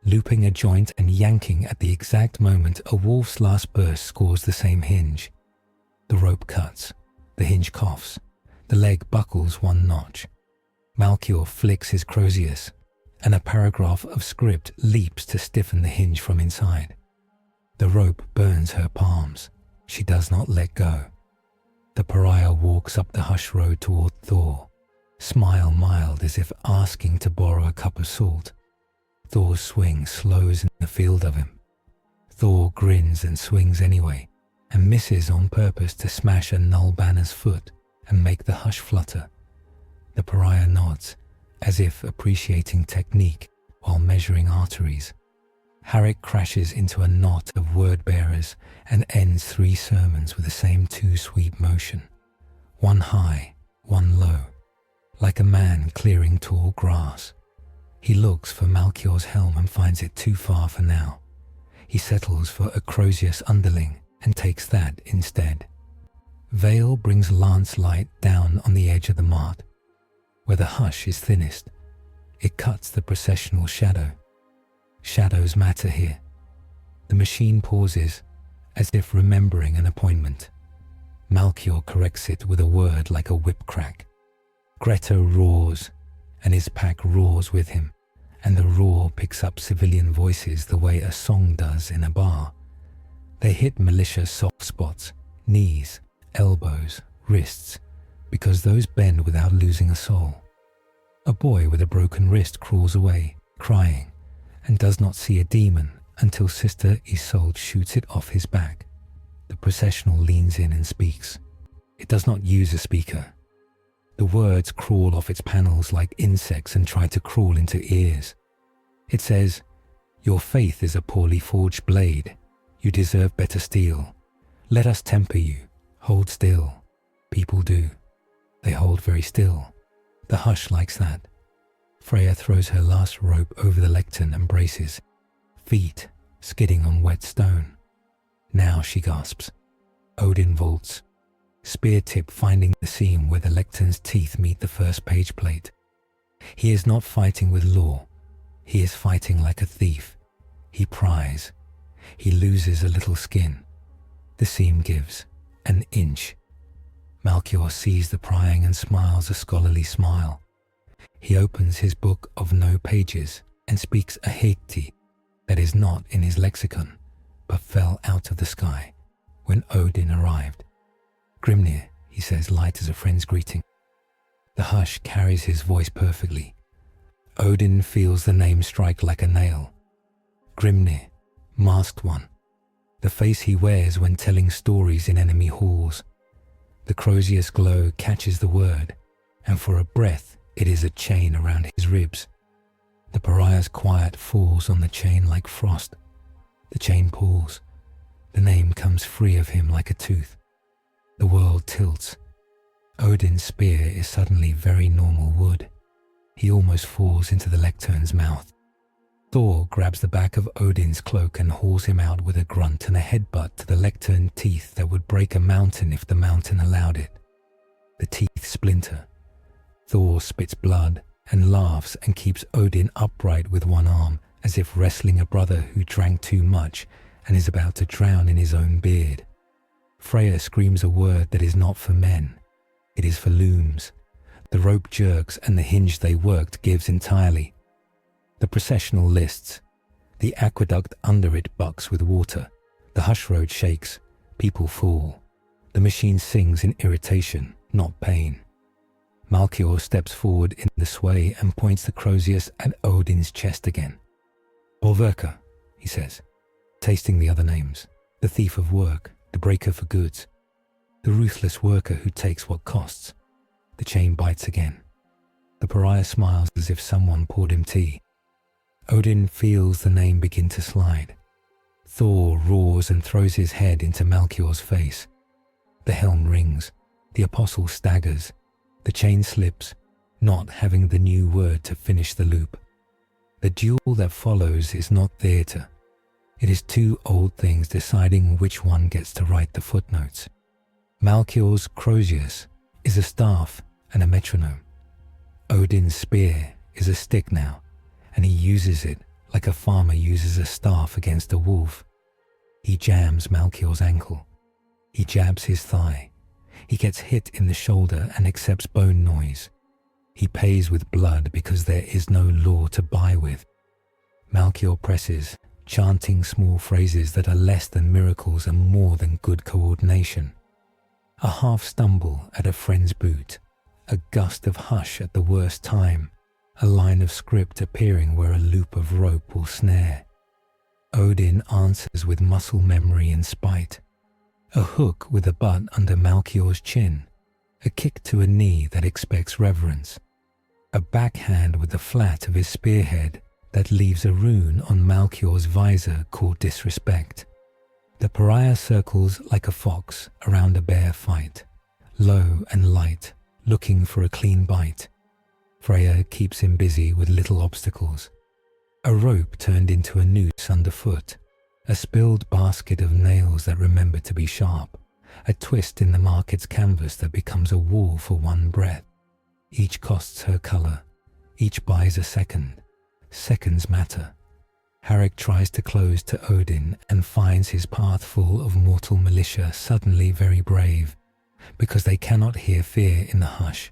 looping a joint and yanking at the exact moment a wolf's last burst scores the same hinge. The rope cuts, the hinge coughs, the leg buckles one notch. Malchior flicks his Crozius, and a paragraph of script leaps to stiffen the hinge from inside. The rope burns her palms. She does not let go. The pariah walks up the hush road toward Thor, smile mild as if asking to borrow a cup of salt. Thor's swing slows in the field of him. Thor grins and swings anyway, and misses on purpose to smash a null banner's foot and make the hush flutter. The pariah nods, as if appreciating technique while measuring arteries. Harrick crashes into a knot of word-bearers and ends 3 sermons with the same 2-sweep motion. One high, one low, like a man clearing tall grass. He looks for Malchior's helm and finds it too far for now. He settles for a Crozius underling and takes that instead. Vale brings lance light down on the edge of the mart, where the hush is thinnest. It cuts the processional shadow. Shadows matter here. The machine pauses, as if remembering an appointment. Malchior corrects it with a word like a whip crack. Greta roars, and his pack roars with him, and the roar picks up civilian voices the way a song does in a bar. They hit malicious soft spots, knees, elbows, wrists, because those bend without losing a soul. A boy with a broken wrist crawls away, crying, and does not see a demon until Sister Isolde shoots it off his back. The processional leans in and speaks. It does not use a speaker. The words crawl off its panels like insects and try to crawl into ears. It says, "Your faith is a poorly forged blade. You deserve better steel. Let us temper you. Hold still." People do. They hold very still. The hush likes that. Freya throws her last rope over the lectern and braces, feet skidding on wet stone. Now she gasps. Odin vaults, spear tip finding the seam where the lectern's teeth meet the first page plate. He is not fighting with law. He is fighting like a thief. He pries. He loses a little skin. The seam gives an inch. Malchior sees the prying and smiles a scholarly smile. He opens his book of no pages and speaks a heresy that is not in his lexicon, but fell out of the sky when Odin arrived. "Grimnir," he says, light as a friend's greeting. The hush carries his voice perfectly. Odin feels the name strike like a nail. Grimnir, masked one, the face he wears when telling stories in enemy halls. The Crozius glow catches the word, and for a breath it is a chain around his ribs. The pariah's quiet falls on the chain like frost. The chain pulls. The name comes free of him like a tooth. The world tilts. Odin's spear is suddenly very normal wood. He almost falls into the lectern's mouth. Thor grabs the back of Odin's cloak and hauls him out with a grunt and a headbutt to the lectern teeth that would break a mountain if the mountain allowed it. The teeth splinter. Thor spits blood and laughs and keeps Odin upright with one arm, as if wrestling a brother who drank too much and is about to drown in his own beard. Freya screams a word that is not for men. It is for looms. The rope jerks and the hinge they worked gives entirely. The processional lists. The aqueduct under it bucks with water. The hush road shakes. People fall. The machine sings in irritation, not pain. Malchior steps forward in the sway and points the Crozius at Odin's chest again. "Bolverka," he says, tasting the other names. The thief of work, the breaker for goods. the ruthless worker who takes what costs. The chain bites again. The pariah smiles as if someone poured him tea. Odin feels the name begin to slide. Thor roars and throws his head into Melchior's face. The helm rings. The apostle staggers. The chain slips, not having the new word to finish the loop. The duel that follows is not theatre. It is two old things deciding which one gets to write the footnotes. Melchior's crozius is a staff and a metronome. Odin's spear is a stick now, and he uses it like a farmer uses a staff against a wolf. He jams Melchior's ankle. He jabs his thigh. He gets hit in the shoulder and accepts bone noise. He pays with blood because there is no law to buy with. Melchior presses, chanting small phrases that are less than miracles and more than good coordination. A half stumble at a friend's boot, a gust of hush at the worst time, a line of script appearing where a loop of rope will snare. Odin answers with muscle memory and spite. A hook with a butt under Melchior's chin, a kick to a knee that expects reverence, a backhand with the flat of his spearhead that leaves a rune on Melchior's visor called disrespect. The pariah circles like a fox around a bear fight, low and light, looking for a clean bite. Freya keeps him busy with little obstacles. A rope turned into a noose underfoot, a spilled basket of nails that remember to be sharp, a twist in the market's canvas that becomes a wall for one breath. Each costs her colour, each buys a second. Seconds matter. Harrick tries to close to Odin and finds his path full of mortal militia suddenly very brave, because they cannot hear fear in the hush.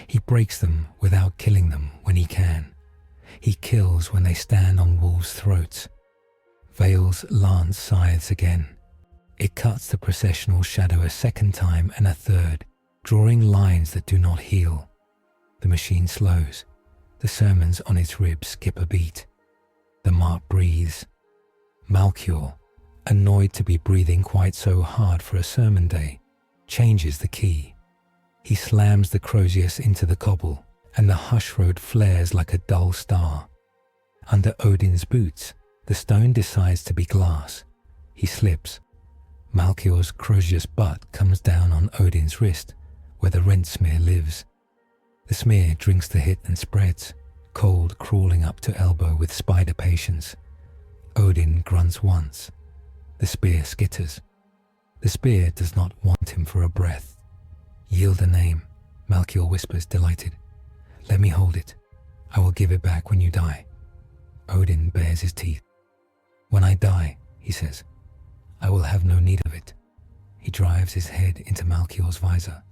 He breaks them without killing them when he can. He kills when they stand on wolves' throats. Vale's lance scythes again. It cuts the processional shadow a second time and a third, drawing lines that do not heal. The machine slows. The sermons on its ribs skip a beat. The mark breathes. Melchior, annoyed to be breathing quite so hard for a sermon day, changes the key. He slams the crozius into the cobble, and the hush road flares like a dull star. Under Odin's boots, the stone decides to be glass. He slips. Melchior's crozius butt comes down on Odin's wrist, where the rent smear lives. The smear drinks the hit and spreads, cold crawling up to elbow with spider patience. Odin grunts once. The spear skitters. The spear does not want him for a breath. Yield a name, Melchior whispers, delighted. Let me hold it. I will give it back when you die. Odin bares his teeth. When I die, he says, I will have no need of it. He drives his head into Melchior's visor.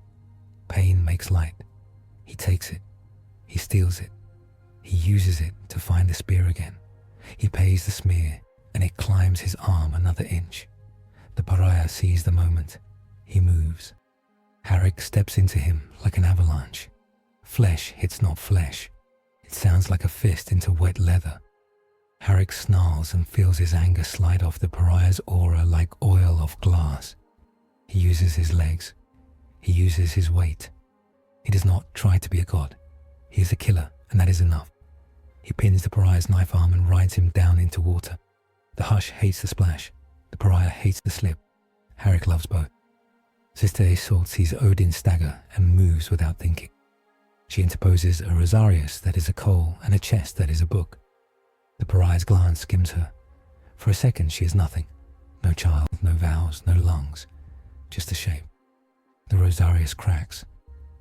Pain makes light. He takes it. He steals it. He uses it to find the spear again. He pays the smear, and it climbs his arm another inch. The pariah sees the moment. He moves. Harrick steps into him like an avalanche. Flesh hits not flesh. It sounds like a fist into wet leather. Harrick snarls and feels his anger slide off the pariah's aura like oil off glass. He uses his legs. He uses his weight. He does not try to be a god. He is a killer, and that is enough. He pins the pariah's knife arm and rides him down into water. The hush hates the splash. The pariah hates the slip. Harrick loves both. Sister Isolde sees Odin stagger and moves without thinking. She interposes a rosarius that is a coal and a chest that is a book. The pariah's glance skims her. For a second she is nothing. No child, no vows, no lungs. Just a shape. The rosarius cracks.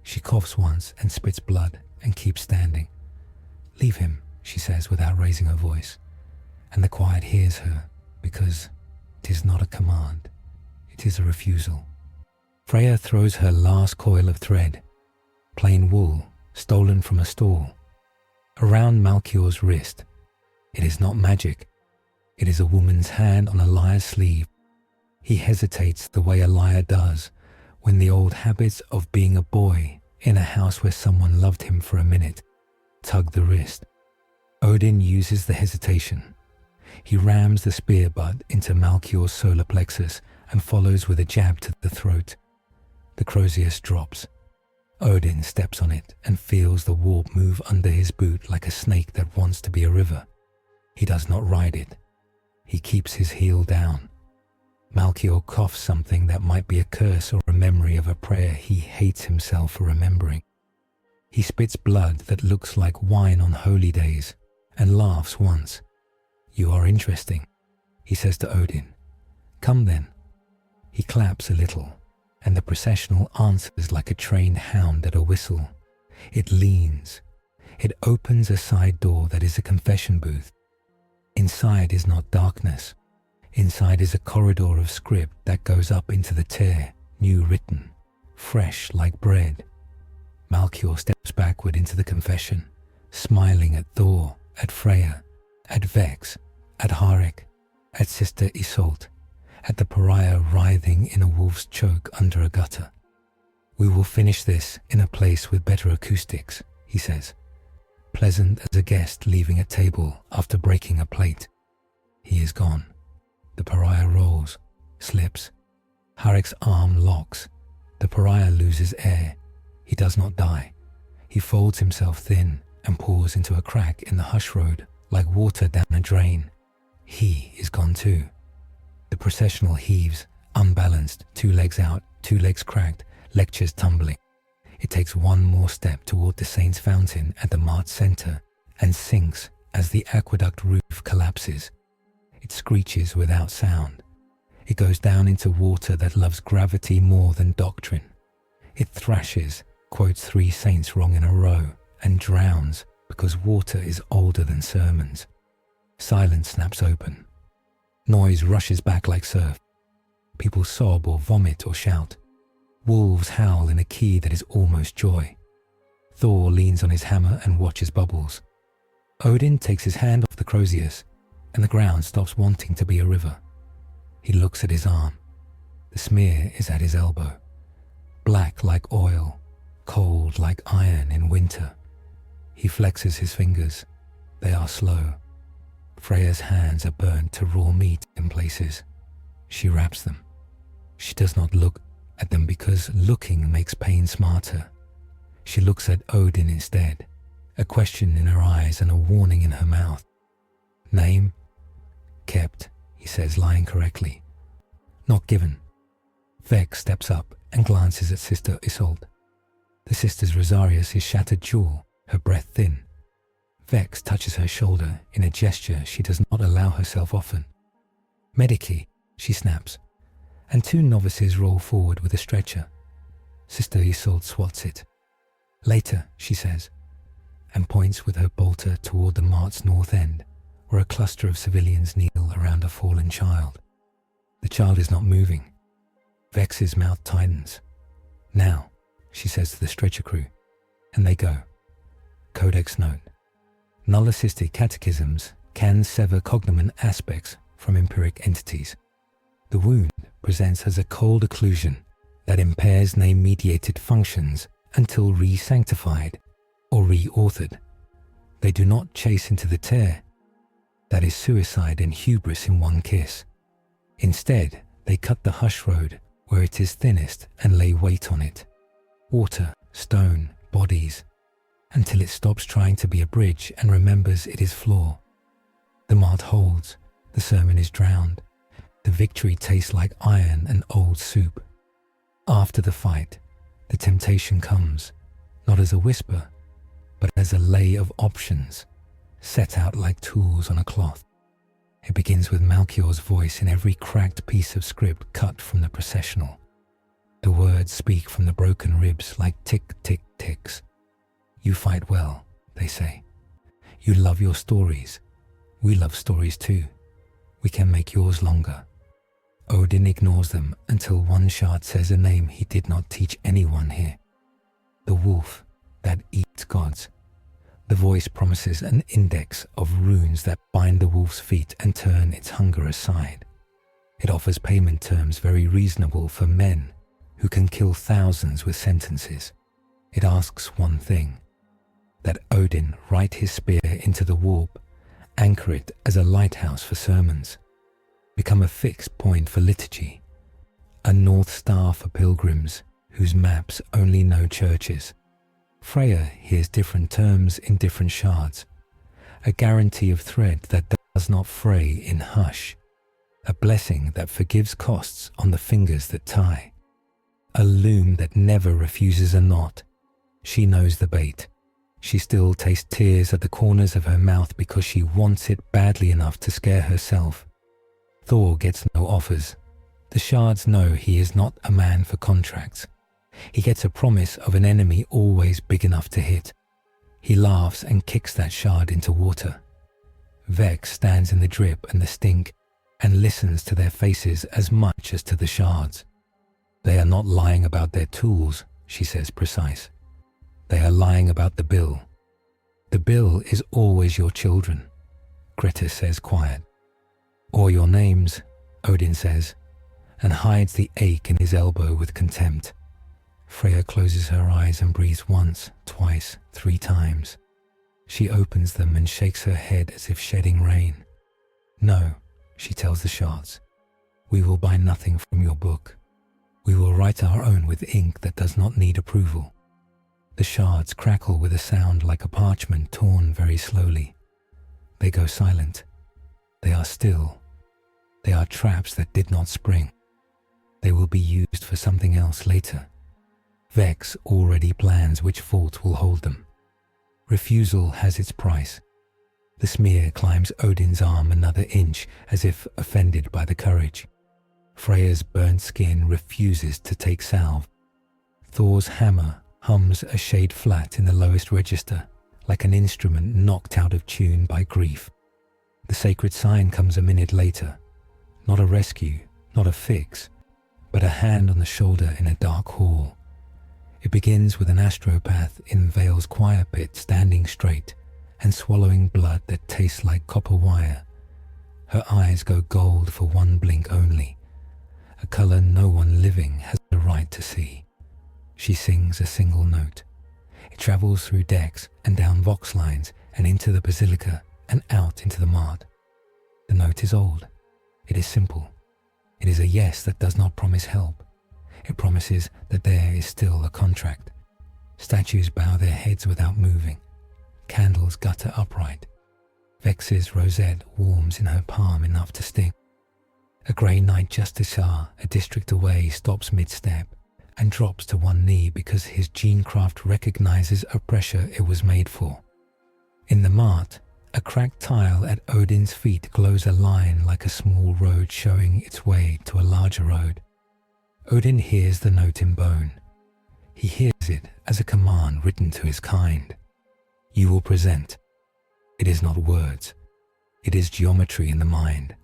She coughs once and spits blood and keeps standing. Leave him, she says without raising her voice. And the quiet hears her, because it is not a command. It is a refusal. Freya throws her last coil of thread, plain wool, stolen from a stall, around Melchior's wrist. It is not magic. It is a woman's hand on a liar's sleeve. He hesitates the way a liar does when the old habits of being a boy in a house where someone loved him for a minute tug the wrist. Odin uses the hesitation. He rams the spear butt into Melchior's solar plexus and follows with a jab to the throat. The Crozius drops. Odin steps on it and feels the warp move under his boot like a snake that wants to be a river. He does not ride it. He keeps his heel down. Malchior coughs something that might be a curse or a memory of a prayer he hates himself for remembering. He spits blood that looks like wine on holy days and laughs once. "You are interesting," he says to Odin. "Come then." He claps a little, and the processional answers like a trained hound at a whistle. It leans. It opens a side door that is a confession booth. Inside is not darkness. Inside is a corridor of script that goes up into the Terra, new written, fresh like bread. Malchior steps backward into the confession, smiling at Thor, at Freya, at Vex, at Harek, at Sister Isolde, at the pariah writhing in a wolf's choke under a gutter. "We will finish this in a place with better acoustics," he says, pleasant as a guest leaving a table after breaking a plate. He is gone. The pariah rolls, slips. Harek's arm locks. The pariah loses air. He does not die. He folds himself thin and pours into a crack in the hush road like water down a drain. He is gone too. The processional heaves, unbalanced, 2 legs out, 2 legs cracked, lectures tumbling. It takes one more step toward the Saint's Fountain at the Mart's center and sinks as the aqueduct roof collapses. It screeches without sound. It goes down into water that loves gravity more than doctrine. It thrashes, quotes 3 saints wrong in a row, and drowns because water is older than sermons. Silence snaps open. Noise rushes back like surf. People sob or vomit or shout. Wolves howl in a key that is almost joy. Thor leans on his hammer and watches bubbles. Odin takes his hand off the Crozius, and the ground stops wanting to be a river. He looks at his arm. The smear is at his elbow. Black like oil, cold like iron in winter. He flexes his fingers. They are slow. Freya's hands are burnt to raw meat in places. She wraps them. She does not look at them because looking makes pain smarter. She looks at Odin instead, a question in her eyes and a warning in her mouth. "Name?" "Kept," he says, lying correctly. "Not given." Vex steps up and glances at Sister Isolde. The sister's Rosarius is shattered jewel, her breath thin. Vex touches her shoulder in a gesture she does not allow herself often. "Medici," she snaps, and 2 novices roll forward with a stretcher. Sister Isolde swats it. "Later," she says, and points with her bolter toward the Mart's north end, where a cluster of civilians kneel around a fallen child. The child is not moving. Vex's mouth tightens. "Now," she says to the stretcher crew, and they go. Codex note. Null-assisted catechisms can sever cognomen aspects from empiric entities. The wound presents as a cold occlusion that impairs name-mediated functions until re-sanctified or re-authored. They do not chase into the tear. That is suicide and hubris in one kiss. Instead, they cut the hush road where it is thinnest and lay weight on it. Water, stone, bodies, until it stops trying to be a bridge and remembers it is floor. The Mart holds, the sermon is drowned. The victory tastes like iron and old soup. After the fight, the temptation comes, not as a whisper, but as a lay of options, set out like tools on a cloth. It begins with Malchior's voice in every cracked piece of script cut from the processional. The words speak from the broken ribs like tick-tick-ticks. "You fight well," they say. "You love your stories. We love stories too. We can make yours longer." Odin ignores them until one shard says a name he did not teach anyone here. The wolf that eats gods. The voice promises an index of runes that bind the wolf's feet and turn its hunger aside. It offers payment terms very reasonable for men who can kill thousands with sentences. It asks one thing, that Odin write his spear into the warp, anchor it as a lighthouse for sermons, become a fixed point for liturgy, a north star for pilgrims whose maps only know churches. Freya hears different terms in different shards. A guarantee of thread that does not fray in hush. A blessing that forgives costs on the fingers that tie. A loom that never refuses a knot. She knows the bait. She still tastes tears at the corners of her mouth because she wants it badly enough to scare herself. Thor gets no offers. The shards know he is not a man for contracts. He gets a promise of an enemy always big enough to hit. He laughs and kicks that shard into water. Vex stands in the drip and the stink and listens to their faces as much as to the shards. They are not lying about their tools, she says precise. They are lying about the bill. The bill is always your children, Greta says quiet. Or your names, Odin says, and hides the ache in his elbow with contempt. Freya closes her eyes and breathes once, twice, 3 times. She opens them and shakes her head as if shedding rain. No, she tells the shards, we will buy nothing from your book. We will write our own with ink that does not need approval. The shards crackle with a sound like a parchment torn very slowly. They go silent. They are still. They are traps that did not spring. They will be used for something else later. Vex already plans which vault will hold them. Refusal has its price. The smear climbs Odin's arm another inch as if offended by the courage. Freya's burnt skin refuses to take salve. Thor's hammer hums a shade flat in the lowest register, like an instrument knocked out of tune by grief. The sacred sign comes a minute later. Not a rescue, not a fix, but a hand on the shoulder in a dark hall. It begins with an astropath in Vale's choir pit standing straight and swallowing blood that tastes like copper wire. Her eyes go gold for one blink only, a color no one living has the right to see. She sings a single note. It travels through decks and down vox lines and into the basilica and out into the mart. The note is old. It is simple. It is a yes that does not promise help. It promises that there is still a contract. Statues bow their heads without moving. Candles gutter upright. Vex's rosette warms in her palm enough to sting. A grey knight justiciar a district away stops mid-step and drops to one knee because his genecraft recognizes a pressure it was made for. In the mart, a cracked tile at Odin's feet glows a line like a small road showing its way to a larger road. Odin hears the note in bone. He hears it as a command written to his kind. You will present. It is not words. It is geometry in the mind.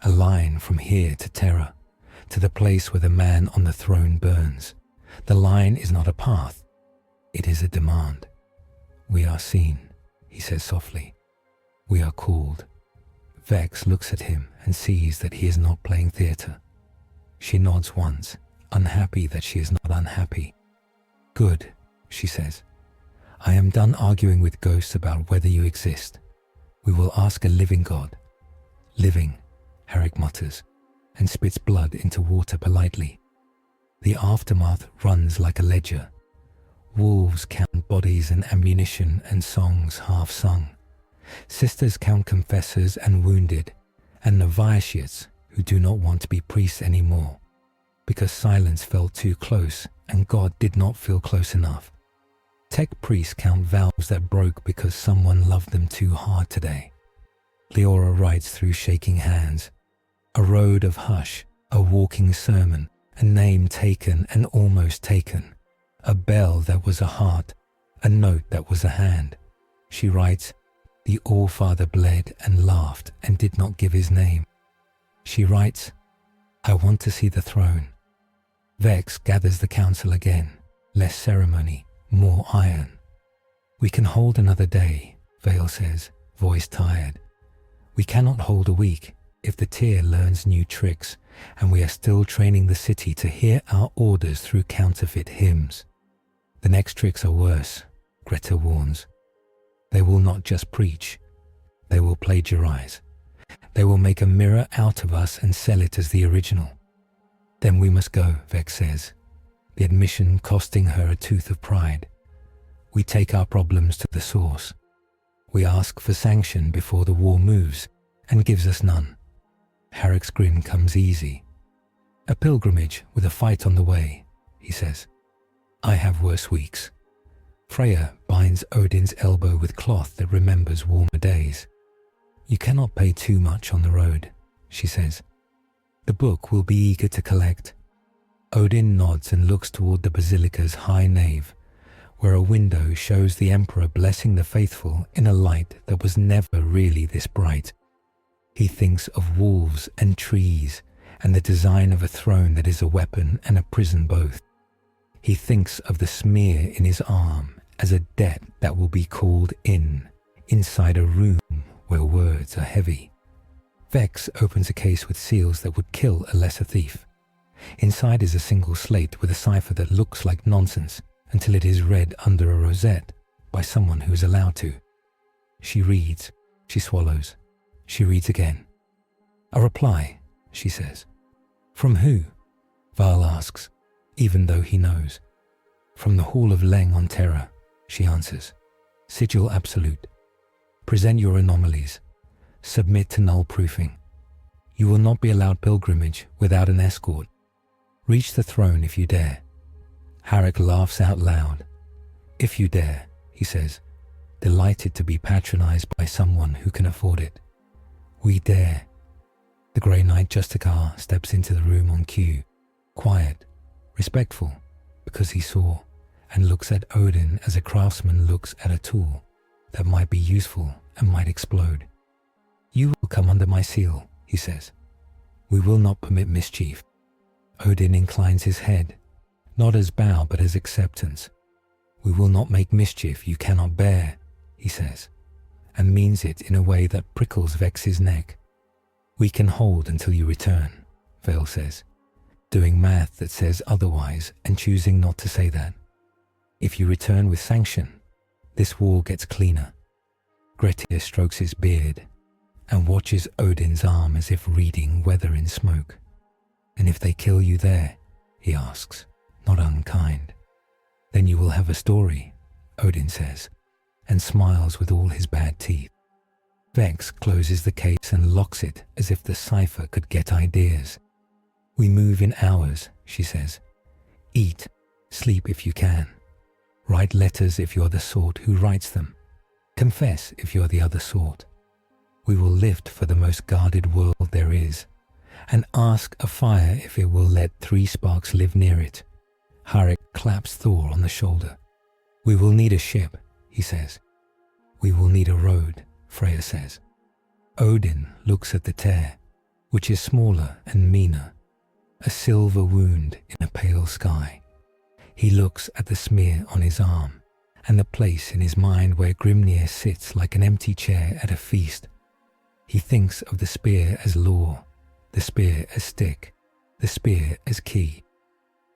A line from here to Terra, to the place where the man on the throne burns. The line is not a path. It is a demand. We are seen, he says softly. We are called. Vex looks at him and sees that he is not playing theatre. She nods once, unhappy that she is not unhappy. Good, she says. I am done arguing with ghosts about whether you exist. We will ask a living god. Living, Herrick mutters, and spits blood into water politely. The aftermath runs like a ledger. Wolves count bodies and ammunition and songs half sung. Sisters count confessors and wounded, and novitiates who do not want to be priests anymore, because silence felt too close and God did not feel close enough. Tech priests count vows that broke because someone loved them too hard today. Leora writes through shaking hands. A road of hush, a walking sermon, a name taken and almost taken, a bell that was a heart, a note that was a hand. She writes, the All-Father bled and laughed and did not give his name. She writes, I want to see the throne. Vex gathers the council again, less ceremony, more iron. We can hold another day, Vale says, voice tired. We cannot hold a week if the tier learns new tricks, and we are still training the city to hear our orders through counterfeit hymns. The next tricks are worse, Greta warns. They will not just preach. They will plagiarize. They will make a mirror out of us and sell it as the original. Then we must go, Vex says. the admission costing her a tooth of pride. We take our problems to the source. We ask for sanction before the war moves and gives us none. Harek's grin comes easy. A pilgrimage with a fight on the way, he says. I have worse weeks. Freya binds Odin's elbow with cloth that remembers warmer days. You cannot pay too much on the road, she says. The book will be eager to collect. Odin nods and looks toward the basilica's high nave, where a window shows the emperor blessing the faithful in a light that was never really this bright. He thinks of wolves and trees and the design of a throne that is a weapon and a prison both. He thinks of the smear in his arm as a debt that will be called inside a room where words are heavy. Vex opens a case with seals that would kill a lesser thief. Inside is a single slate with a cipher that looks like nonsense until it is read under a rosette by someone who is allowed to. She reads, she swallows, she reads again. A reply, she says. From who? Val asks, even though he knows. From the Hall of Leng on Terra, she answers. Sigil absolute. Present your anomalies. Submit to null proofing. You will not be allowed pilgrimage without an escort. Reach the throne if you dare. Harek laughs out loud. If you dare, he says, delighted to be patronized by someone who can afford it. We dare. The Grey Knight Justicar steps into the room on cue, quiet, respectful, because he saw, and looks at Odin as a craftsman looks at a tool that might be useful and might explode. You will come under my seal, he says. We will not permit mischief. Odin inclines his head, not as bow but as acceptance. We will not make mischief you cannot bear, he says, and means it in a way that prickles Vex's neck. We can hold until you return, Vale says, doing math that says otherwise and choosing not to say that. If you return with sanction, this war gets cleaner. Grettir strokes his beard and watches Odin's arm as if reading weather in smoke. And if they kill you there, he asks, not unkind. Then you will have a story, Odin says, and smiles with all his bad teeth. Vex closes the case and locks it as if the cipher could get ideas. We move in hours, she says. Eat, sleep if you can. Write letters if you're the sort who writes them. Confess if you're the other sort. We will lift for the most guarded world there is, and ask a fire if it will let 3 sparks live near it. Harek claps Thor on the shoulder. We will need a ship, he says. We will need a road, Freya says. Odin looks at the tear, which is smaller and meaner, a silver wound in a pale sky. He looks at the smear on his arm and the place in his mind where Grimnir sits like an empty chair at a feast. He thinks of the spear as law, the spear as stick, the spear as key.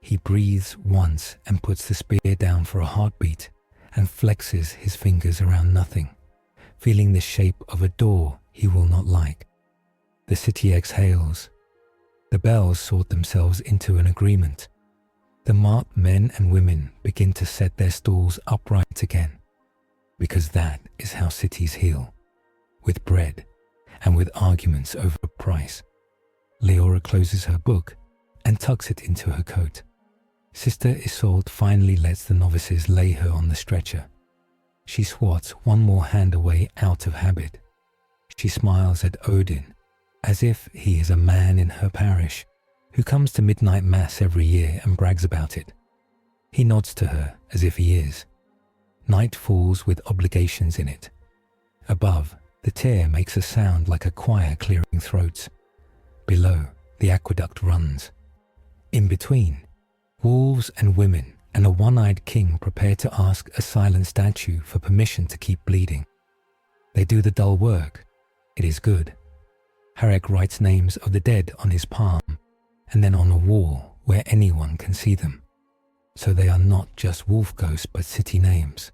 He breathes once and puts the spear down for a heartbeat and flexes his fingers around nothing, feeling the shape of a door he will not like. The city exhales. The bells sort themselves into an agreement. The marked men and women begin to set their stalls upright again, because that is how cities heal, with bread and with arguments over price. Leora closes her book and tucks it into her coat. Sister Isolde finally lets the novices lay her on the stretcher. She swats one more hand away out of habit. She smiles at Odin, as if he is a man in her parish who comes to midnight mass every year and brags about it. He nods to her as if he is. Night falls with obligations in it. Above, the tear makes a sound like a choir clearing throats. Below, the aqueduct runs. In between, wolves and women and a one-eyed king prepare to ask a silent statue for permission to keep bleeding. They do the dull work. It is good. Harek writes names of the dead on his palm and then on a wall where anyone can see them. So they are not just wolf ghosts but city names.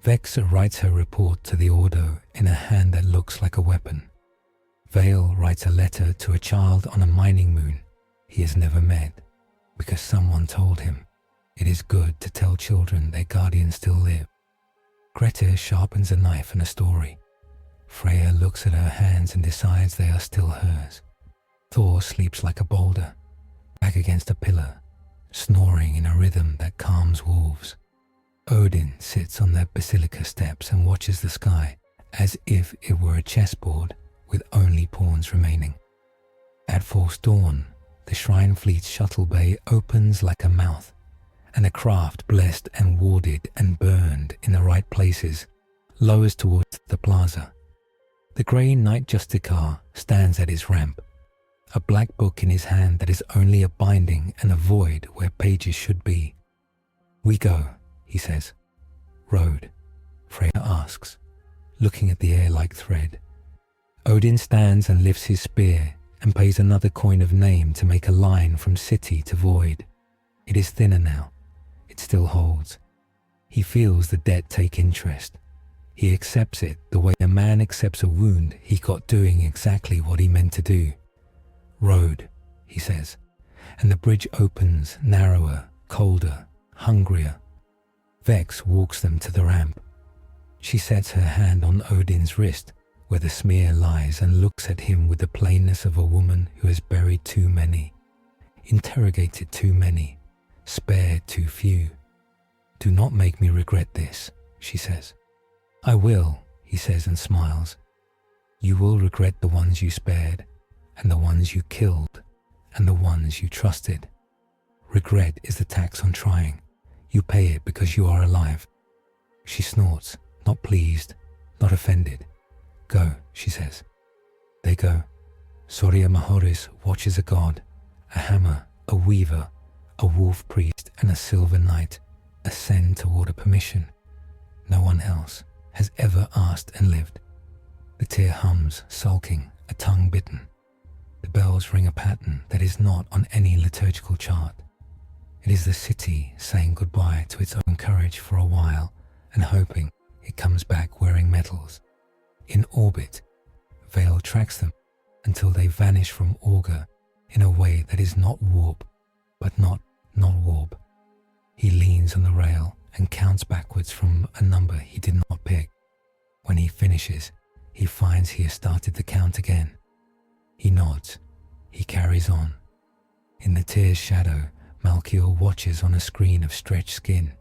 Vex writes her report to the Ordo in a hand that looks like a weapon. Vale writes a letter to a child on a mining moon he has never met because someone told him. It is good to tell children their guardians still live. Greta sharpens a knife and a story. Freya looks at her hands and decides they are still hers. Thor sleeps like a boulder, back against a pillar, snoring in a rhythm that calms wolves. Odin sits on the basilica steps and watches the sky as if it were a chessboard with only pawns remaining. At false dawn, the shrine fleet's shuttle bay opens like a mouth, and a craft blessed and warded and burned in the right places lowers towards the plaza. The grey Knight Justicar stands at his ramp, a black book in his hand that is only a binding and a void where pages should be. "We go," he says. "Road?" Freya asks, looking at the air like thread. Odin stands and lifts his spear and pays another coin of name to make a line from city to void. It is thinner now. It still holds. He feels the debt take interest. He accepts it the way a man accepts a wound he got doing exactly what he meant to do. "Road," he says, and the bridge opens narrower, colder, hungrier. Vex walks them to the ramp. She sets her hand on Odin's wrist, where the smear lies, and looks at him with the plainness of a woman who has buried too many, interrogated too many, spared too few. "Do not make me regret this," she says. "I will," he says and smiles. "You will regret the ones you spared, and the ones you killed, and the ones you trusted. Regret is the tax on trying. You pay it because you are alive." She snorts, not pleased, not offended. "Go," she says. They go. Soria Majoris watches a god, a hammer, a weaver, a wolf priest, and a silver knight ascend toward a permission no one else has ever asked and lived. The tear hums, sulking, a tongue bitten. The bells ring a pattern that is not on any liturgical chart. It is the city saying goodbye to its own courage for a while and hoping it comes back wearing medals. In orbit, Vale tracks them until they vanish from auger in a way that is not warp, but not non-warp. He leans on the rail and counts backwards from a number he did not pick. When he finishes, he finds he has started the count again. He nods. He carries on. In the tear's shadow, Malkiel watches on a screen of stretched skin.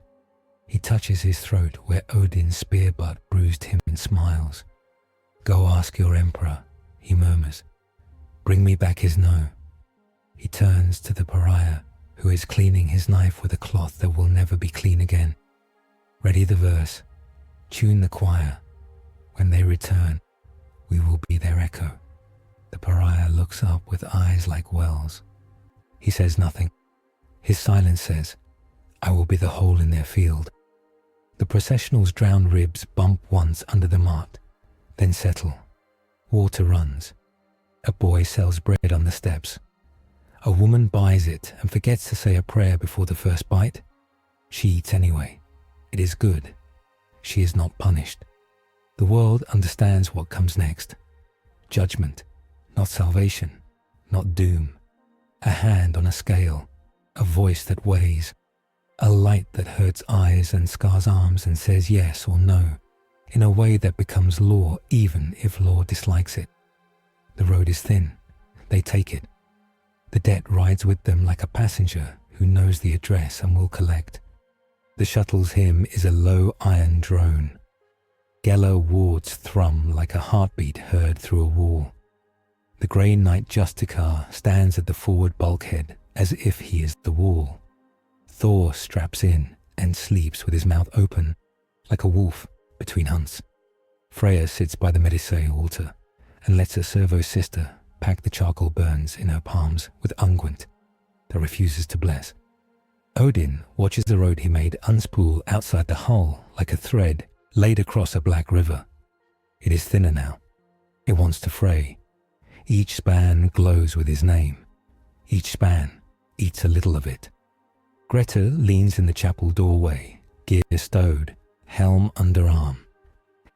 He touches his throat where Odin's spear butt bruised him and smiles. "Go ask your emperor," he murmurs. "Bring me back his no." He turns to the pariah, who is cleaning his knife with a cloth that will never be clean again. "Ready the verse. Tune the choir. When they return, we will be their echo." The pariah looks up with eyes like wells. He says nothing. His silence says, "I will be the hole in their field." The processional's drowned ribs bump once under the mart, then settle. Water runs. A boy sells bread on the steps. A woman buys it and forgets to say a prayer before the first bite. She eats anyway. It is good. She is not punished. The world understands what comes next. Judgment, not salvation, not doom. A hand on a scale, a voice that weighs, a light that hurts eyes and scars arms and says yes or no, in a way that becomes law even if law dislikes it. The road is thin. They take it. The debt rides with them like a passenger who knows the address and will collect. The shuttle's hymn is a low iron drone. Geller wards thrum like a heartbeat heard through a wall. The grey Knight Justicar stands at the forward bulkhead as if he is the wall. Thor straps in and sleeps with his mouth open, like a wolf between hunts. Freya sits by the Medicae altar and lets her servo sister pack the charcoal burns in her palms with unguent that refuses to bless. Odin watches the road he made unspool outside the hull like a thread laid across a black river. It is thinner now. It wants to fray. Each span glows with his name. Each span eats a little of it. Greta leans in the chapel doorway, gear stowed, helm under arm.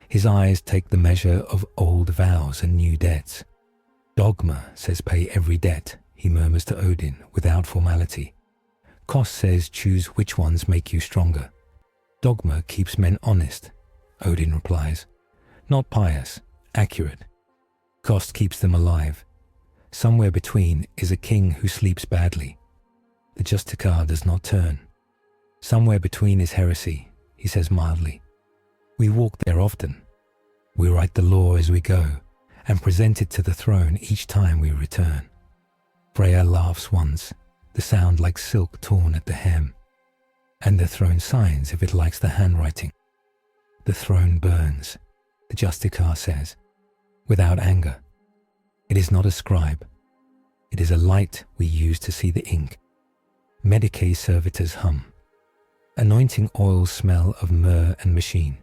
His eyes take the measure of old vows and new debts. "Dogma says pay every debt," he murmurs to Odin without formality. Koss says choose which ones make you stronger. Dogma keeps men honest, Odin replies. Not pious, accurate. Koss keeps them alive. Somewhere between is a king who sleeps badly. The Justicar does not turn. Somewhere between is heresy, he says mildly. We walk there often. We write the law as we go, and present it to the throne each time we return. Freya laughs once, the sound like silk torn at the hem, and the throne signs if it likes the handwriting. The throne burns, the Justicar says, without anger. It is not a scribe. It is a light we use to see the ink. Medicae servitors hum. Anointing oils smell of myrrh and machine.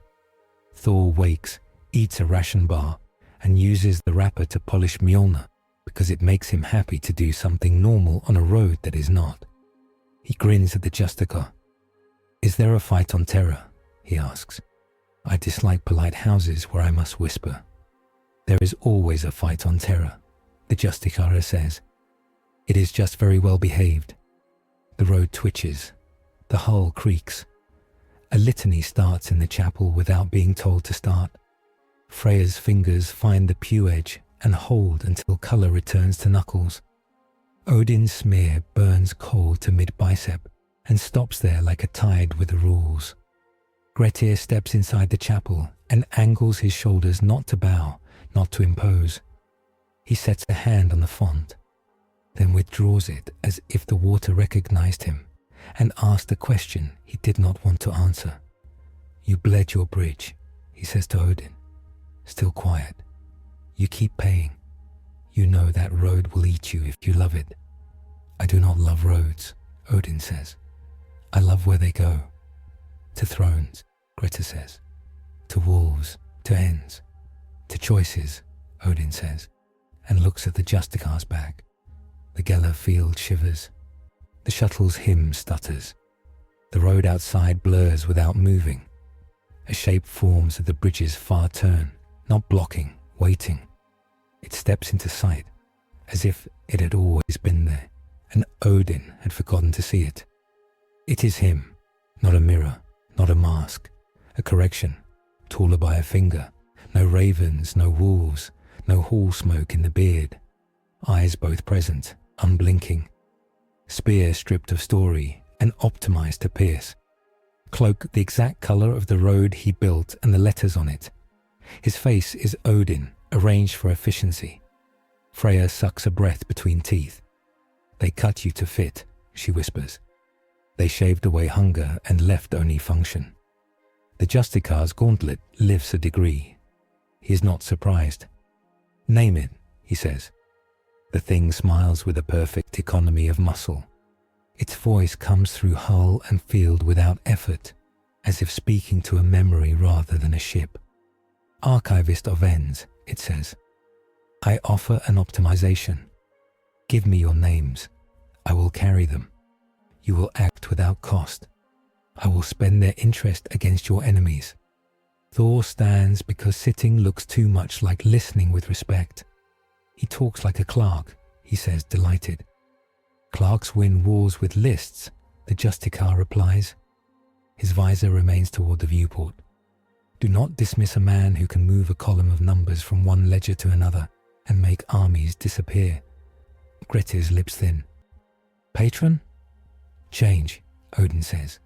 Thor wakes, eats a ration bar, and uses the wrapper to polish Mjolnir because it makes him happy to do something normal on a road that is not. He grins at the Justicar. Is there a fight on Terra? He asks. I dislike polite houses where I must whisper. There is always a fight on Terra, the Justicar says. It is just very well behaved. The road twitches. The hull creaks. A litany starts in the chapel without being told to start. Freya's fingers find the pew edge and hold until colour returns to knuckles. Odin's smear burns cold to mid-bicep and stops there like a tide with the rules. Grettir steps inside the chapel and angles his shoulders not to bow, not to impose. He sets a hand on the font, then withdraws it as if the water recognized him and asked a question he did not want to answer. You bled your bridge, he says to Odin, still quiet. You keep paying. You know that road will eat you if you love it. I do not love roads, Odin says. I love where they go. To thrones, Grettir says. To wolves, to ends. To choices, Odin says, and looks at the Justicar's back. The Geller field shivers. The shuttle's hymn stutters. The road outside blurs without moving. A shape forms at the bridge's far turn, not blocking, waiting. It steps into sight, as if it had always been there, and Odin had forgotten to see it. It is him, not a mirror, not a mask, a correction, taller by a finger. No ravens, no wolves, no hall smoke in the beard. Eyes both present, unblinking. Spear stripped of story and optimized to pierce. Cloak the exact color of the road he built and the letters on it. His face is Odin, arranged for efficiency. Freya sucks a breath between teeth. They cut you to fit, she whispers. They shaved away hunger and left only function. The Justicar's gauntlet lifts a degree. He is not surprised. Name it, he says. The thing smiles with a perfect economy of muscle. Its voice comes through hull and field without effort, as if speaking to a memory rather than a ship. Archivist of ends, it says. I offer an optimization. Give me your names. I will carry them. You will act without cost. I will spend their interest against your enemies. Thor stands because sitting looks too much like listening with respect. He talks like a clerk, he says, delighted. Clerks win wars with lists, the Justicar replies. His visor remains toward the viewport. Do not dismiss a man who can move a column of numbers from one ledger to another and make armies disappear. Grettir's lips thin. Patron? Change, Odin says,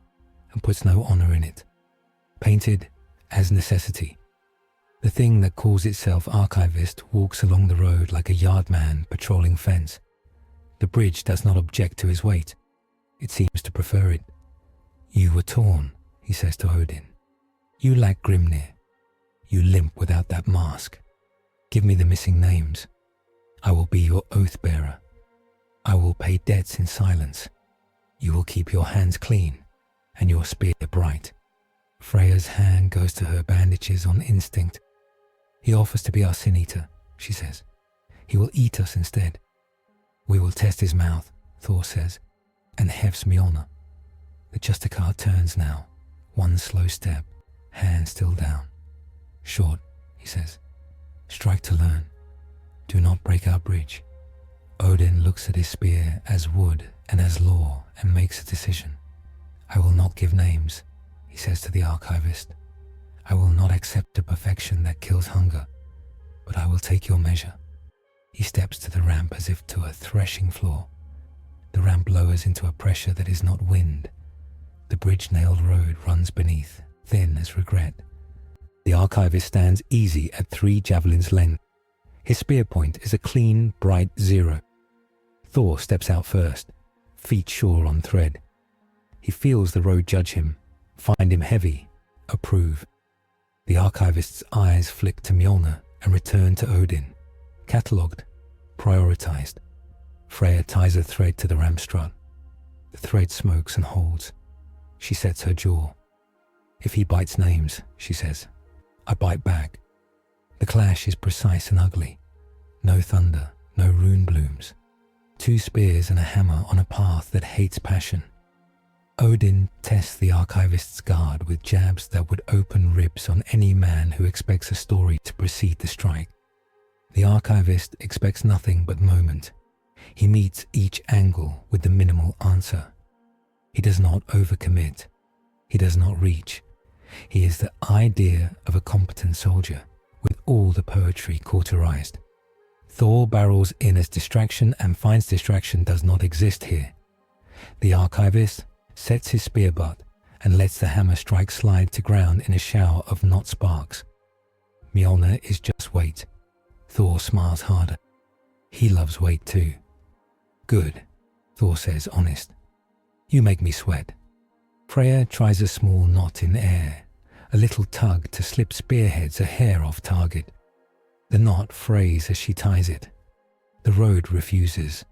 and puts no honor in it. Painted as necessity. The thing that calls itself archivist walks along the road like a yardman patrolling fence. The bridge does not object to his weight. It seems to prefer it. You were torn, he says to Odin. You lack Grimnir. You limp without that mask. Give me the missing names. I will be your oath bearer. I will pay debts in silence. You will keep your hands clean and your spear bright. Freya's hand goes to her bandages on instinct. He offers to be our sin eater, she says. He will eat us instead. We will test his mouth, Thor says, and hefts Mjolnir. The Justicar turns now, one slow step, hand still down. Short, he says. Strike to learn. Do not break our bridge. Odin looks at his spear as wood and as law and makes a decision. I will not give names, he says to the archivist. I will not accept a perfection that kills hunger, but I will take your measure. He steps to the ramp as if to a threshing floor. The ramp lowers into a pressure that is not wind. The bridge-nailed road runs beneath, thin as regret. The archivist stands easy at 3 javelins' length. His spear point is a clean, bright 0. Thor steps out first, feet sure on thread. He feels the road judge him, find him heavy, approve. The archivist's eyes flick to Mjolnir and return to Odin, catalogued, prioritized. Freya ties a thread to the ramp strut. The thread smokes and holds. She sets her jaw. If he bites names, she says, I bite back. The clash is precise and ugly. No thunder, no rune blooms. 2 spears and a hammer on a path that hates passion. Odin tests the archivist's guard with jabs that would open ribs on any man who expects a story to precede the strike. The archivist expects nothing but moment. He meets each angle with the minimal answer. He does not overcommit. He does not reach. He is the idea of a competent soldier, with all the poetry cauterized. Thor barrels in as distraction and finds distraction does not exist here. The archivist sets his spear butt and lets the hammer strike slide to ground in a shower of not sparks. Mjolnir is just weight. Thor smiles harder. He loves weight too. Good, Thor says, honest. You make me sweat. Freya tries a small knot in air, a little tug to slip spearheads a hair off target. The knot frays as she ties it. The road refuses.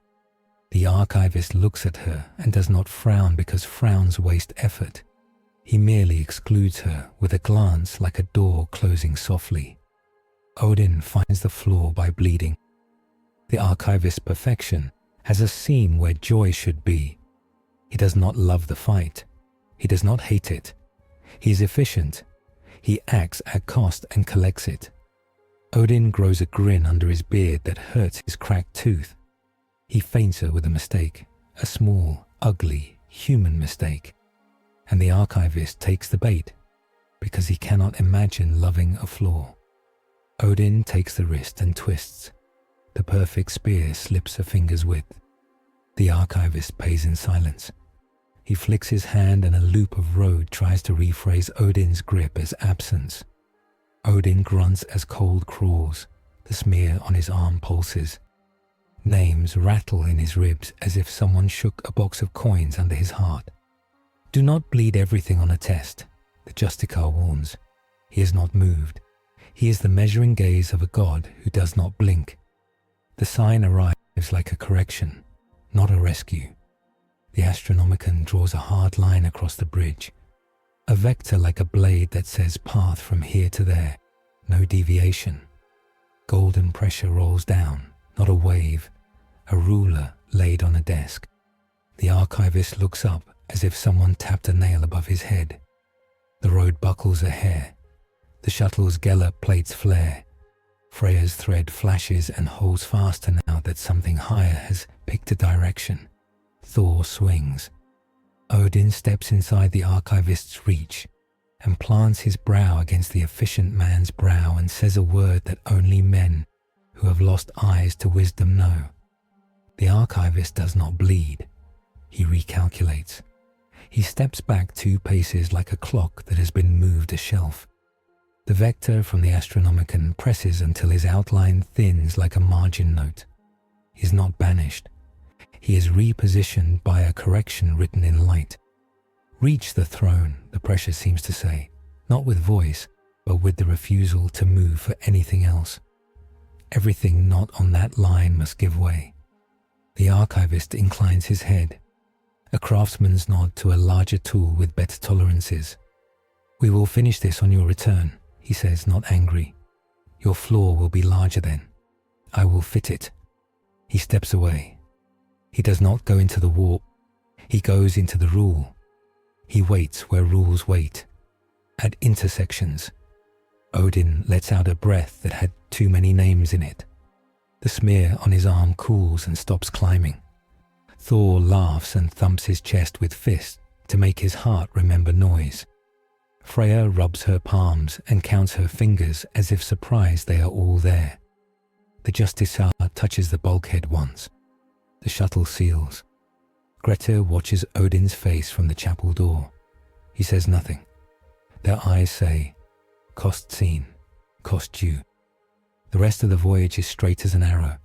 The archivist looks at her and does not frown because frowns waste effort. He merely excludes her with a glance like a door closing softly. Odin finds the flaw by bleeding. The archivist's perfection has a seam where joy should be. He does not love the fight. He does not hate it. He is efficient. He acts at cost and collects it. Odin grows a grin under his beard that hurts his cracked tooth. He feints her with a mistake, a small, ugly, human mistake. And the archivist takes the bait, because he cannot imagine loving a flaw. Odin takes the wrist and twists. The perfect spear slips a finger's width. The archivist pays in silence. He flicks his hand and a loop of road tries to rephrase Odin's grip as absence. Odin grunts as cold crawls. The smear on his arm pulses. Names rattle in his ribs as if someone shook a box of coins under his heart. Do not bleed everything on a test, the Justicar warns. He is not moved. He is the measuring gaze of a god who does not blink. The sign arrives like a correction, not a rescue. The Astronomican draws a hard line across the bridge, a vector like a blade that says path from here to there, no deviation. Golden pressure rolls down, not a wave, a ruler laid on a desk. The archivist looks up as if someone tapped a nail above his head. The road buckles a hair. The shuttle's Geller plates flare. Freya's thread flashes and holds faster now that something higher has picked a direction. Thor swings. Odin steps inside the archivist's reach and plants his brow against the efficient man's brow and says a word that only men who have lost eyes to wisdom know. The archivist does not bleed. He recalculates. He steps back 2 paces like a clock that has been moved a shelf. The vector from the Astronomican presses until his outline thins like a margin note. He is not banished. He is repositioned by a correction written in light. Reach the throne, the pressure seems to say, not with voice, but with the refusal to move for anything else. Everything not on that line must give way. The archivist inclines his head, a craftsman's nod to a larger tool with better tolerances. We will finish this on your return, he says, not angry. Your floor will be larger then. I will fit it. He steps away. He does not go into the warp. He goes into the rule. He waits where rules wait. At intersections. Odin lets out a breath that had too many names in it. The smear on his arm cools and stops climbing. Thor laughs and thumps his chest with fists to make his heart remember noise. Freya rubs her palms and counts her fingers as if surprised they are all there. The Justiciar touches the bulkhead once. The shuttle seals. Grettir watches Odin's face from the chapel door. He says nothing. Their eyes say, "Cost seen, cost due." The rest of the voyage is straight as an arrow.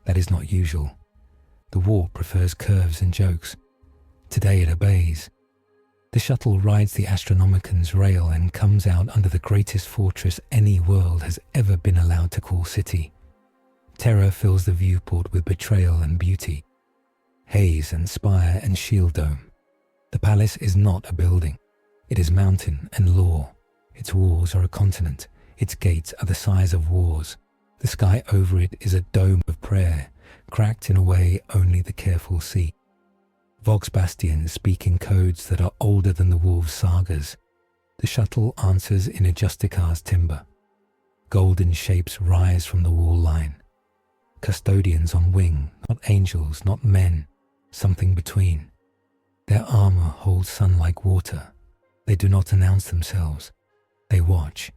That is not usual. The warp prefers curves and jokes. Today it obeys. The shuttle rides the Astronomican's rail and comes out under the greatest fortress any world has ever been allowed to call city. Terra fills the viewport with betrayal and beauty. Haze and spire and shield dome. The palace is not a building. It is mountain and law. Its walls are a continent. Its gates are the size of wars. The sky over it is a dome of prayer, cracked in a way only the careful see. Vox bastions speak in codes that are older than the wolves' sagas. The shuttle answers in a Justicar's timber. Golden shapes rise from the wall line. Custodians on wing, not angels, not men, something between. Their armor holds sun like water. They do not announce themselves. They watch.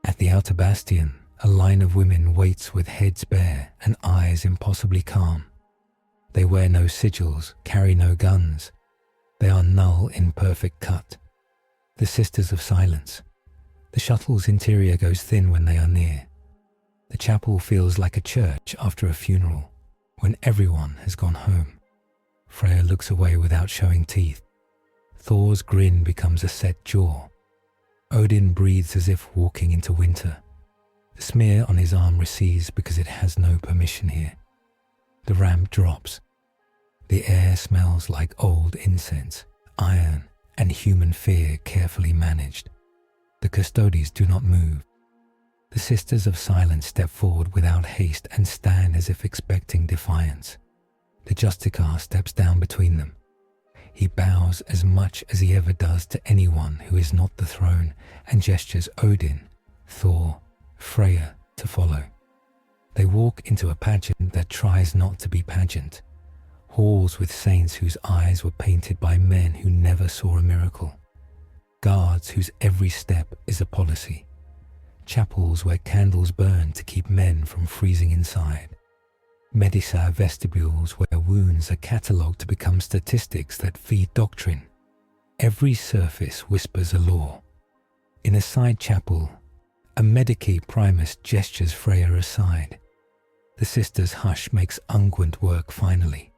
At the outer bastion, a line of women waits with heads bare and eyes impossibly calm. They wear no sigils, carry no guns. They are null in perfect cut. The Sisters of Silence. The shuttle's interior goes thin when they are near. The chapel feels like a church after a funeral, when everyone has gone home. Freya looks away without showing teeth. Thor's grin becomes a set jaw. Odin breathes as if walking into winter. The smear on his arm recedes because it has no permission here. The ramp drops. The air smells like old incense, iron, and human fear carefully managed. The Custodes do not move. The Sisters of Silence step forward without haste and stand as if expecting defiance. The Justicar steps down between them. He bows as much as he ever does to anyone who is not the throne and gestures Odin, Thor, Freya to follow. They walk into a pageant that tries not to be pageant. Halls with saints whose eyes were painted by men who never saw a miracle. Guards whose every step is a policy. Chapels where candles burn to keep men from freezing inside. Medisa vestibules where wounds are catalogued to become statistics that feed doctrine. Every surface whispers a law. In a side chapel, a Medici Primus gestures Freya aside. The sisters' hush makes unguent work finally.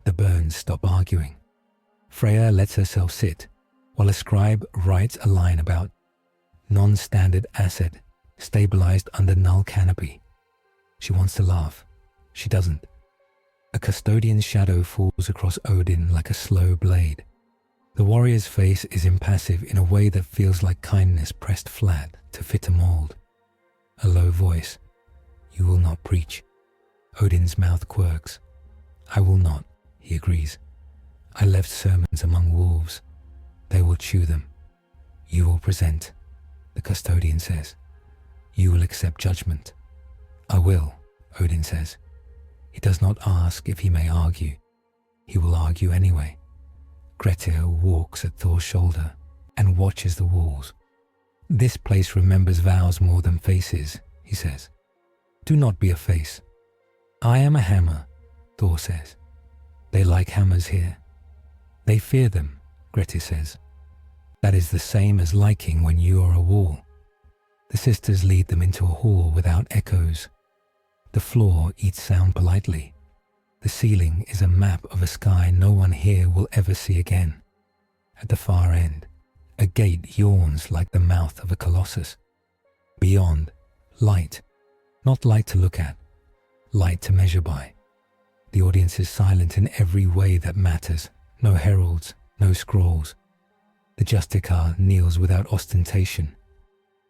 The burns stop arguing. Freya lets herself sit, while a scribe writes a line about non-standard asset, stabilized under null canopy. She wants to laugh. She doesn't. A custodian's shadow falls across Odin like a slow blade. The warrior's face is impassive in a way that feels like kindness pressed flat to fit a mold. A low voice. "You will not preach." Odin's mouth quirks. "I will not," he agrees. "I left sermons among wolves. They will chew them. You will present," the custodian says. "You will accept judgment." "I will," Odin says. He does not ask if he may argue. He will argue anyway. Grettir walks at Thor's shoulder and watches the walls. "This place remembers vows more than faces," he says. "Do not be a face." "I am a hammer," Thor says. "They like hammers here." "They fear them," Grettir says. "That is the same as liking when you are a wall." The sisters lead them into a hall without echoes. The floor eats sound politely. The ceiling is a map of a sky no one here will ever see again. At the far end, a gate yawns like the mouth of a colossus. Beyond, light. Not light to look at, light to measure by. The audience is silent in every way that matters. No heralds, no scrolls. The Justicar kneels without ostentation,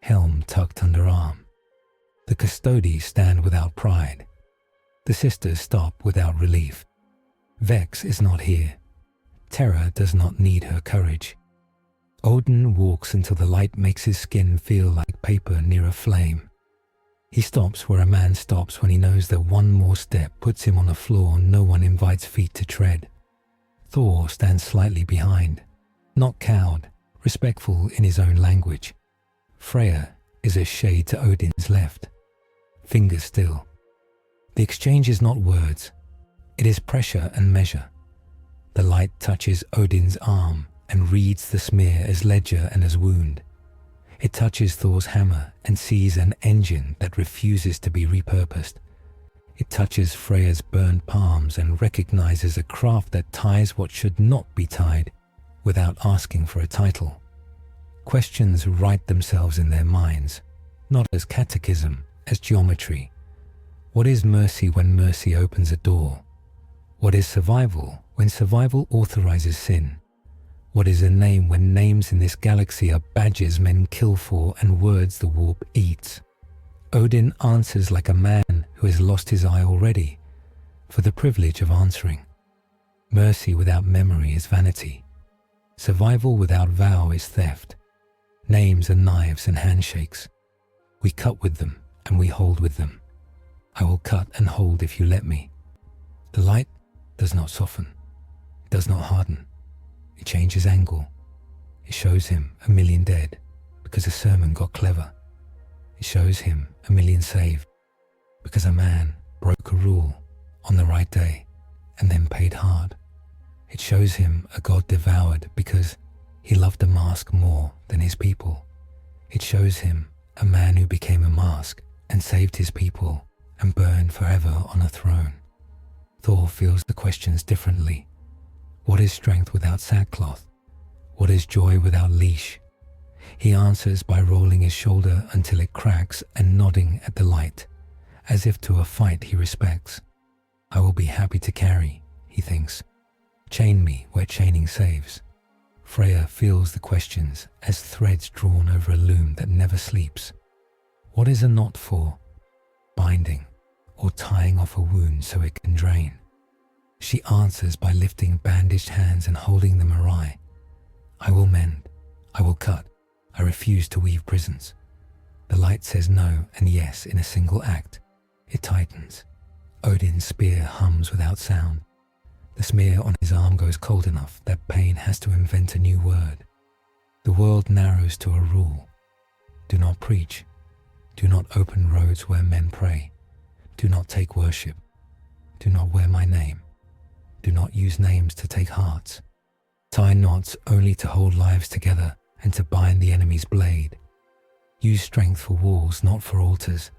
helm tucked under arm. The Custodes stand without pride. The sisters stop without relief. Vex is not here. Terra does not need her courage. Odin walks until the light makes his skin feel like paper near a flame. He stops where a man stops when he knows that one more step puts him on a floor no one invites feet to tread. Thor stands slightly behind, not cowed, respectful in his own language. Freya is a shade to Odin's left, fingers still. The exchange is not words, it is pressure and measure. The light touches Odin's arm and reads the smear as ledger and as wound. It touches Thor's hammer and sees an engine that refuses to be repurposed. It touches Freya's burned palms and recognizes a craft that ties what should not be tied without asking for a title. Questions write themselves in their minds, not as catechism, as geometry. What is mercy when mercy opens a door? What is survival when survival authorizes sin? What is a name when names in this galaxy are badges men kill for and words the warp eats? Odin answers like a man who has lost his eye already, for the privilege of answering. Mercy without memory is vanity. Survival without vow is theft. Names are knives and handshakes. We cut with them and we hold with them. I will cut and hold if you let me. The light does not soften, does not harden. It changes angle. It shows him 1,000,000 dead because a sermon got clever. It shows him 1,000,000 saved because a man broke a rule on the right day and then paid hard. It shows him a god devoured because he loved a mask more than his people. It shows him a man who became a mask and saved his people and burned forever on a throne. Thor feels the questions differently. What is strength without sackcloth? What is joy without leash? He answers by rolling his shoulder until it cracks and nodding at the light, as if to a fight he respects. I will be happy to carry, he thinks. Chain me where chaining saves. Freya feels the questions as threads drawn over a loom that never sleeps. What is a knot for? Binding, or tying off a wound so it can drain. She answers by lifting bandaged hands and holding them awry. I will mend, I will cut, I refuse to weave prisons. The light says no and yes in a single act. It tightens. Odin's spear hums without sound. The smear on his arm goes cold enough that pain has to invent a new word. The world narrows to a rule. Do not preach. Do not open roads where men pray. Do not take worship. Do not wear my name. Do not use names to take hearts. Tie knots only to hold lives together and to bind the enemy's blade. Use strength for walls, not for altars.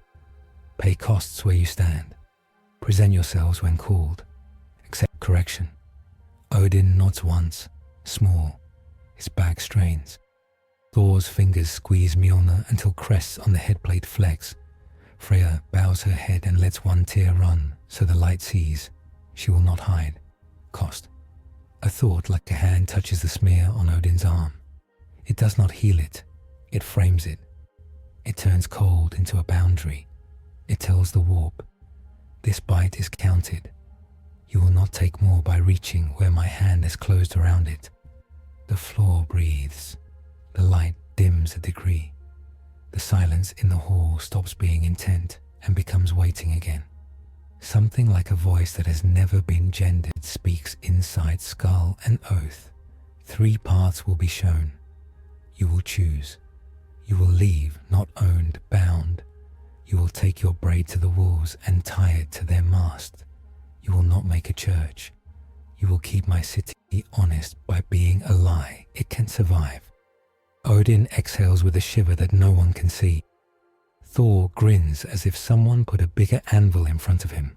Pay costs where you stand. Present yourselves when called. Accept correction. Odin nods once, small. His back strains. Thor's fingers squeeze Mjolnir until crests on the headplate flex. Freya bows her head and lets one tear run so the light sees. She will not hide. Cost. A thought like a hand touches the smear on Odin's arm. It does not heal it. It frames it. It turns cold into a boundary. It tells the warp. This bite is counted. You will not take more by reaching where my hand has closed around it. The floor breathes. The light dims a degree. The silence in the hall stops being intent and becomes waiting again. Something like a voice that has never been gendered speaks inside skull and oath. 3 paths will be shown. You will choose. You will leave, not owned, bound. You will take your braid to the wolves and tie it to their mast. You will not make a church. You will keep my city honest by being a lie it can survive. Odin exhales with a shiver that no one can see. Thor grins as if someone put a bigger anvil in front of him.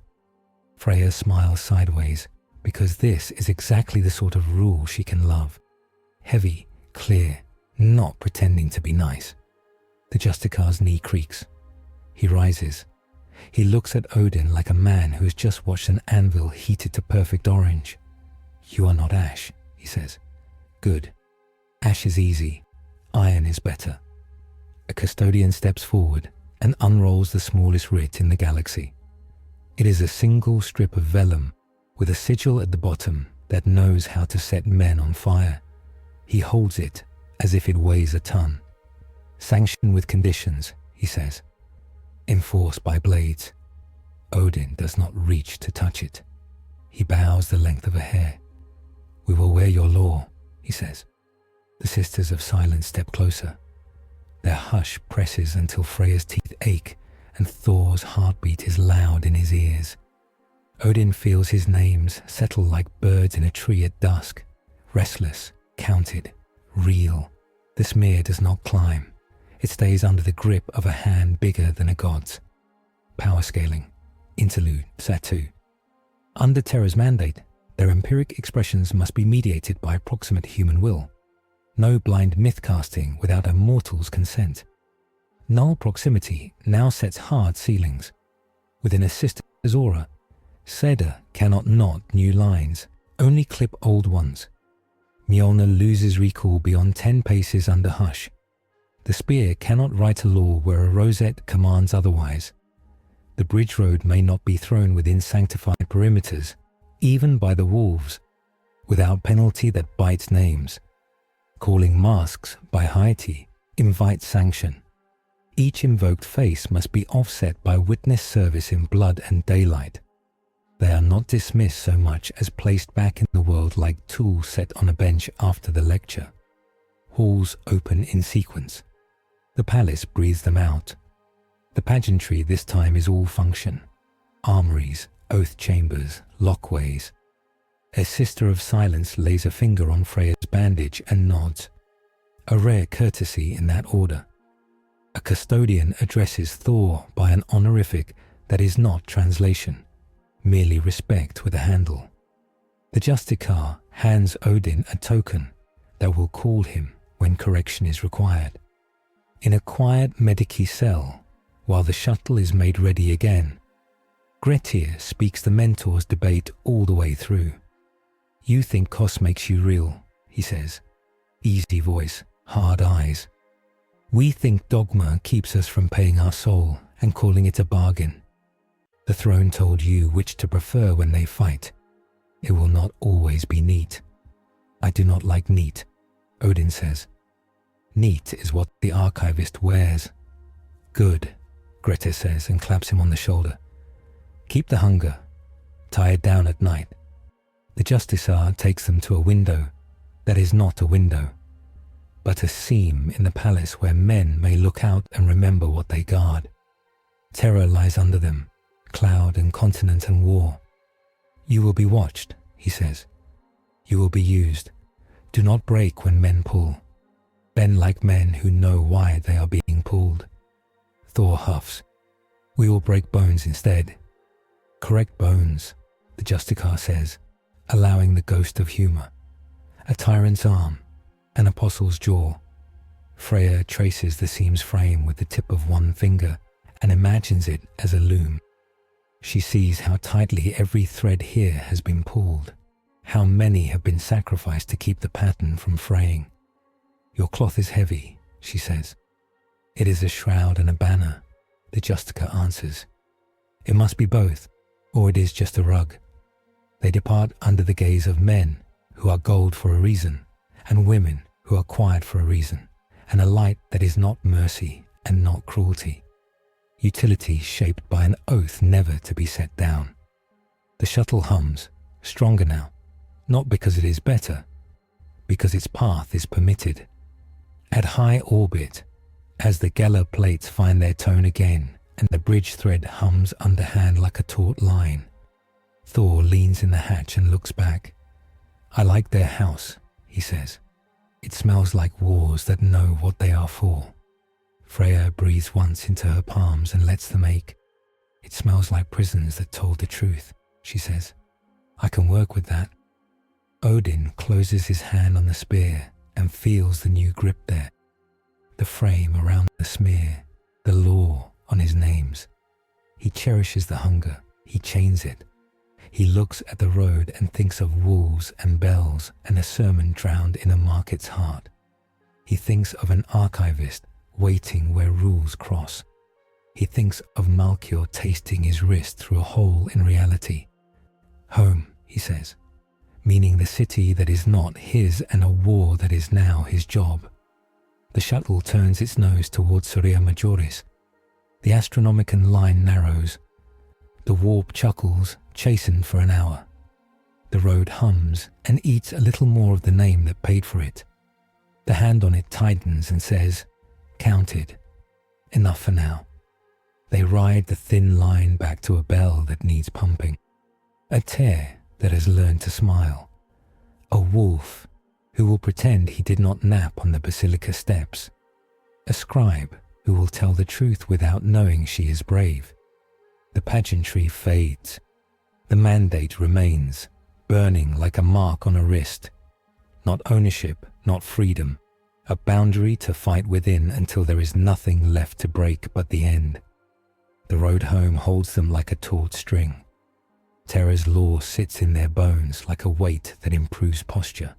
Freya smiles sideways because this is exactly the sort of rule she can love. Heavy, clear, not pretending to be nice. The Justicar's knee creaks. He rises. He looks at Odin like a man who has just watched an anvil heated to perfect orange. You are not ash, he says. Good. Ash is easy. Iron is better. A custodian steps forward and unrolls the smallest writ in the galaxy. It is a single strip of vellum with a sigil at the bottom that knows how to set men on fire. He holds it as if it weighs a ton. Sanction with conditions, he says. enforced by blades. Odin does not reach to touch it. He bows the length of a hair. "We will wear your law," he says. The Sisters of Silence step closer. Their hush presses until Freya's teeth ache and Thor's heartbeat is loud in his ears. Odin feels his names settle like birds in a tree at dusk, restless, counted, real. The smear does not climb. It stays under the grip of a hand bigger than a god's. Power scaling. Interlude. Satu. Under Terra's mandate, their empiric expressions must be mediated by approximate human will. No blind myth-casting without a mortal's consent. Null proximity now sets hard ceilings. Within a sister's aura, Seda cannot knot new lines, only clip old ones. Mjolnir loses recall beyond 10 paces under hush. The spear cannot write a law where a rosette commands otherwise. The bridge road may not be thrown within sanctified perimeters, even by the wolves, without penalty that bites names. Calling masks by piety invites sanction. Each invoked face must be offset by witness service in blood and daylight. They are not dismissed so much as placed back in the world like tools set on a bench after the lecture. Halls open in sequence. The palace breathes them out. The pageantry this time is all function. Armories, oath chambers, lockways. A Sister of Silence lays a finger on Freya's bandage and nods. A rare courtesy in that order. A custodian addresses Thor by an honorific that is not translation, merely respect with a handle. The Justicar hands Odin a token that will call him when correction is required. In a quiet medici cell, while the shuttle is made ready again, Grettir speaks the Mentor's debate all the way through. "You think cost makes you real," he says. Easy voice, hard eyes. "We think dogma keeps us from paying our soul and calling it a bargain. The throne told you which to prefer when they fight. It will not always be neat." "I do not like neat," Odin says. "Neat is what the archivist wears." "Good," Grettir says and claps him on the shoulder. "Keep the hunger. Tie it down at night." The Justicar takes them to a window that is not a window, but a seam in the palace where men may look out and remember what they guard. Terra lies under them, cloud and continent and war. "You will be watched," he says. "You will be used. Do not break when men pull. Bend like men who know why they are being pulled." Thor huffs. "We will break bones instead." "Correct bones," the Justicar says, allowing the ghost of humor. A tyrant's arm, an apostle's jaw. Freya traces the seam's frame with the tip of one finger and imagines it as a loom. She sees how tightly every thread here has been pulled, how many have been sacrificed to keep the pattern from fraying. "Your cloth is heavy," she says. "It is a shroud and a banner," the Justicar answers. "It must be both, or it is just a rug." They depart under the gaze of men who are gold for a reason, and women who are quiet for a reason, and a light that is not mercy and not cruelty. Utility shaped by an oath never to be set down. The shuttle hums, stronger now, not because it is better, because its path is permitted. At high orbit, as the Geller plates find their tone again and the bridge thread hums underhand like a taut line, Thor leans in the hatch and looks back. "I like their house," he says. "It smells like wars that know what they are for." Freya breathes once into her palms and lets them ache. "It smells like prisons that told the truth," she says. "I can work with that." Odin closes his hand on the spear and feels the new grip there. The frame around the smear, the law on his names. He cherishes the hunger, he chains it. He looks at the road and thinks of wolves and bells and a sermon drowned in a market's heart. He thinks of an archivist waiting where rules cross. He thinks of Malkior tasting his wrist through a hole in reality. "Home," he says, meaning the city that is not his and a war that is now his job. The shuttle turns its nose towards Soria Majoris. The Astronomican line narrows. The warp chuckles, chastened for an hour. The road hums and eats a little more of the name that paid for it. The hand on it tightens and says, "Counted. Enough for now." They ride the thin line back to a bell that needs pumping. A tear that has learned to smile. A wolf who will pretend he did not nap on the basilica steps. A scribe who will tell the truth without knowing she is brave. The pageantry fades. The mandate remains, burning like a mark on a wrist. Not ownership, not freedom. A boundary to fight within until there is nothing left to break but the end. The road home holds them like a taut string. Terra's law sits in their bones like a weight that improves posture.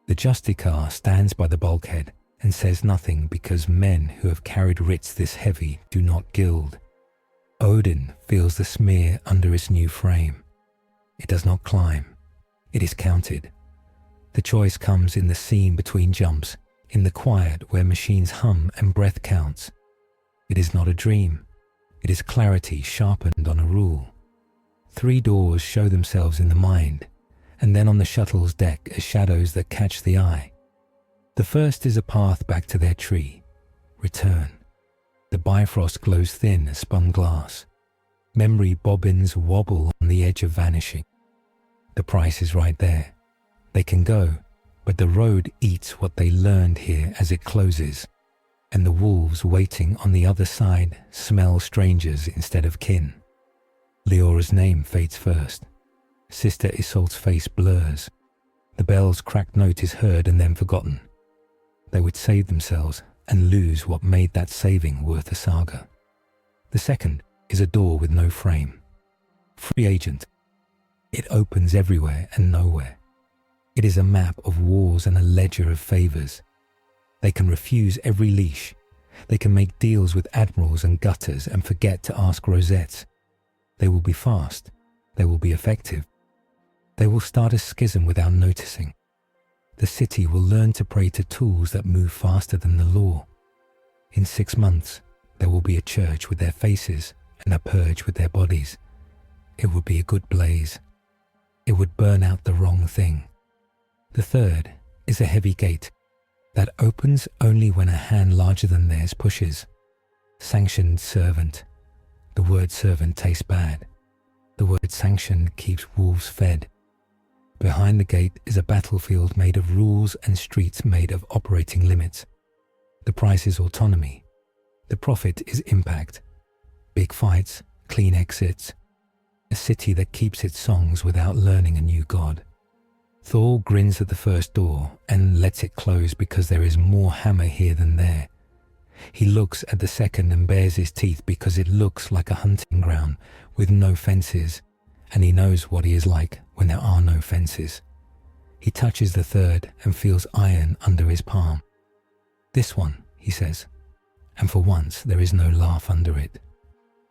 The justicar stands by the bulkhead and says nothing because men who have carried writs this heavy do not gild. Odin feels the smear under its new frame. It does not climb. It is counted. The choice comes in the seam between jumps, in the quiet where machines hum and breath counts. It is not a dream. It is clarity sharpened on a rule. 3 doors show themselves in the mind, and then on the shuttle's deck as shadows that catch the eye. The first is a path back to their tree. Return. The bifrost glows thin as spun glass. Memory bobbins wobble on the edge of vanishing. The price is right there. They can go, but the road eats what they learned here as it closes, and the wolves waiting on the other side smell strangers instead of kin. Leora's name fades first. Sister Isolde's face blurs. The bell's cracked note is heard and then forgotten. They would save themselves and lose what made that saving worth a saga. The second is a door with no frame. Free agent. It opens everywhere and nowhere. It is a map of wars and a ledger of favors. They can refuse every leash. They can make deals with admirals and gutters and forget to ask rosettes. They will be fast. They will be effective. They will start a schism without noticing. The city will learn to pray to tools that move faster than the law. In 6 months, there will be a church with their faces and a purge with their bodies. It would be a good blaze. It would burn out the wrong thing. The third is a heavy gate that opens only when a hand larger than theirs pushes. Sanctioned servant. The word servant tastes bad. The word sanctioned keeps wolves fed. Behind the gate is a battlefield made of rules and streets made of operating limits. The price is autonomy. The profit is impact. Big fights, clean exits. A city that keeps its songs without learning a new god. Thor grins at the first door and lets it close because there is more hammer here than there. He looks at the second and bares his teeth because it looks like a hunting ground with no fences, and he knows what he is like when there are no fences. He touches the third and feels iron under his palm. "This one," he says, and for once there is no laugh under it.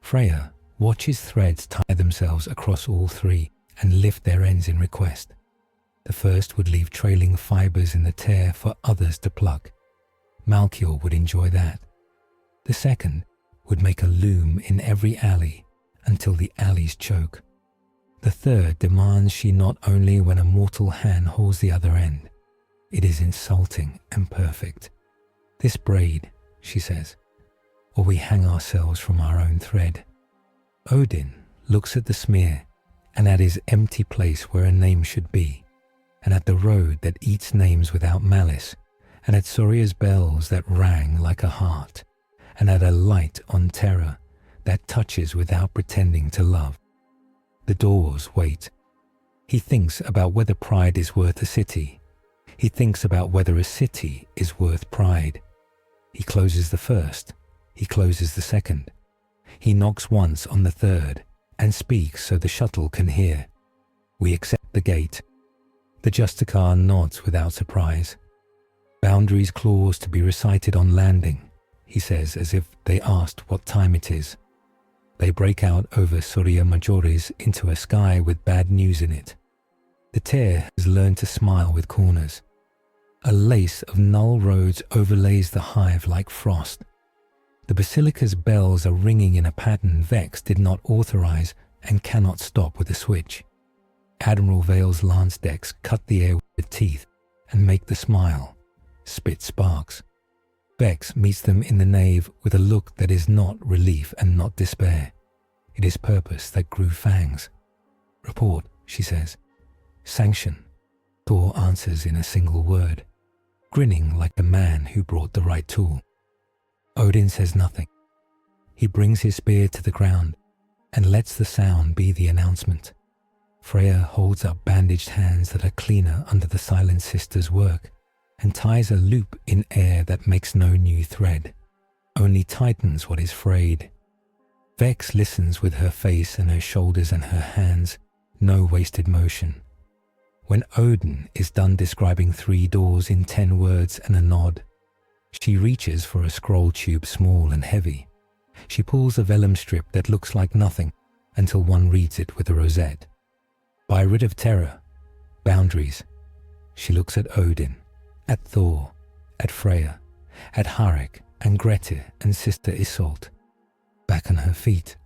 Freya watches threads tie themselves across all 3 and lift their ends in request. The first would leave trailing fibers in the tear for others to pluck. Malkior would enjoy that. The second would make a loom in every alley until the alleys choke. The third demands she not only when a mortal hand holds the other end. It is insulting and perfect. "This braid," she says, "or we hang ourselves from our own thread." Odin looks at the smear and at his empty place where a name should be, and at the road that eats names without malice, and at Soria's bells that rang like a heart, and at a light on Terra that touches without pretending to love. The doors wait. He thinks about whether pride is worth a city. He thinks about whether a city is worth pride. He closes the first. He closes the second. He knocks once on the third and speaks so the shuttle can hear. We accept the gate. The justicar nods without surprise. "Boundaries clause to be recited on landing," he says as if they asked what time it is. They break out over Soria Majoris into a sky with bad news in it. The Terra has learned to smile with corners. A lace of null roads overlays the hive like frost. The basilica's bells are ringing in a pattern Vex did not authorize and cannot stop with a switch. Admiral Vale's lance decks cut the air with teeth and make the smile, spit sparks. Vex meets them in the nave with a look that is not relief and not despair. It is purpose that grew fangs. Report, she says. Sanction, Thor answers in a single word, grinning like the man who brought the right tool. Odin says nothing. He brings his spear to the ground and lets the sound be the announcement. Freya holds up bandaged hands that are cleaner under the silent sister's work and ties a loop in air that makes no new thread, only tightens what is frayed. Vex listens with her face and her shoulders and her hands, no wasted motion. When Odin is done describing 3 doors in 10 words and a nod, she reaches for a scroll tube small and heavy. She pulls a vellum strip that looks like nothing until one reads it with a rosette. By rid of Terra, boundaries. She looks at Odin, at Thor, at Freya, at Harik and Grettir and Sister Isolde. Back on her feet,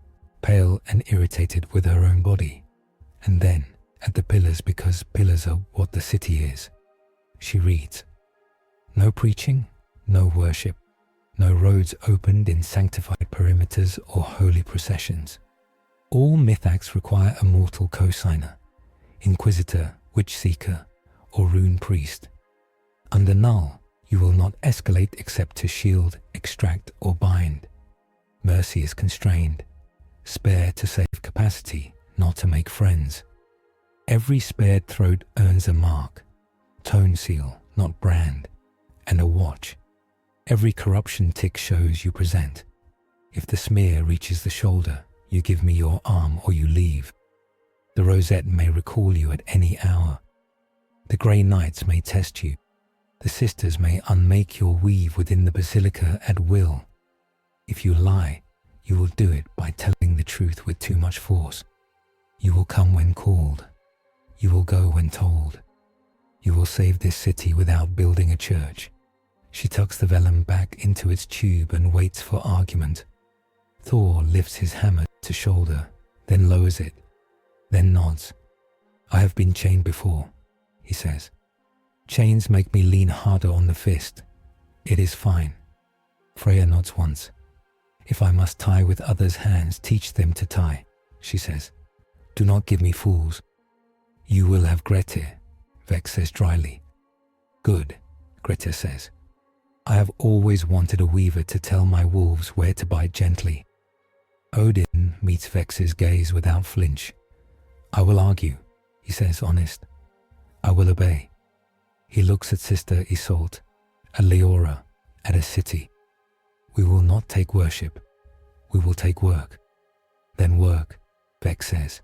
pale and irritated with her own body. And then at the pillars, because pillars are what the city is. She reads, no preaching, no worship, no roads opened in sanctified perimeters or holy processions. All myth acts require a mortal cosigner, Inquisitor, Witch Seeker, or Rune Priest. Under null, you will not escalate except to shield, extract, or bind. Mercy is constrained. Spare to save capacity, not to make friends. Every spared throat earns a mark, tone seal, not brand, and a watch. Every corruption tick shows you present. If the smear reaches the shoulder, you give me your arm or you leave. The rosette may recall you at any hour. The grey nights may test you. The sisters may unmake your weave within the basilica at will. If you lie, you will do it by telling the truth with too much force. You will come when called. You will go when told. You will save this city without building a church. She tucks the vellum back into its tube and waits for argument. Thor lifts his hammer to shoulder, then lowers it, then nods. I have been chained before, he says. Chains make me lean harder on the fist. It is fine. Freya nods once. If I must tie with others' hands, teach them to tie, she says. Do not give me fools. You will have Grettir, Vex says dryly. Good, Grettir says. I have always wanted a weaver to tell my wolves where to bite gently. Odin meets Vex's gaze without flinch. I will argue, he says honest. I will obey. He looks at Sister Isolde, at Leora, at a city. We will not take worship. We will take work. Then work, Vex says,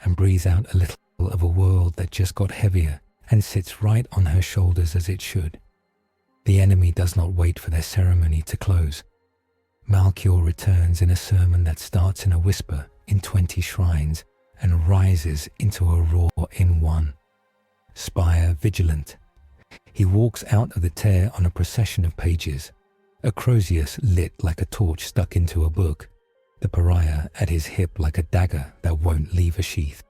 and breathes out a little of a world that just got heavier and sits right on her shoulders as it should. The enemy does not wait for their ceremony to close. Malchior returns in a sermon that starts in a whisper in 20 shrines and rises into a roar in 1. Spire vigilant. He walks out of the Terra on a procession of pages, a Crozius lit like a torch stuck into a book, the pariah at his hip like a dagger that won't leave a sheath.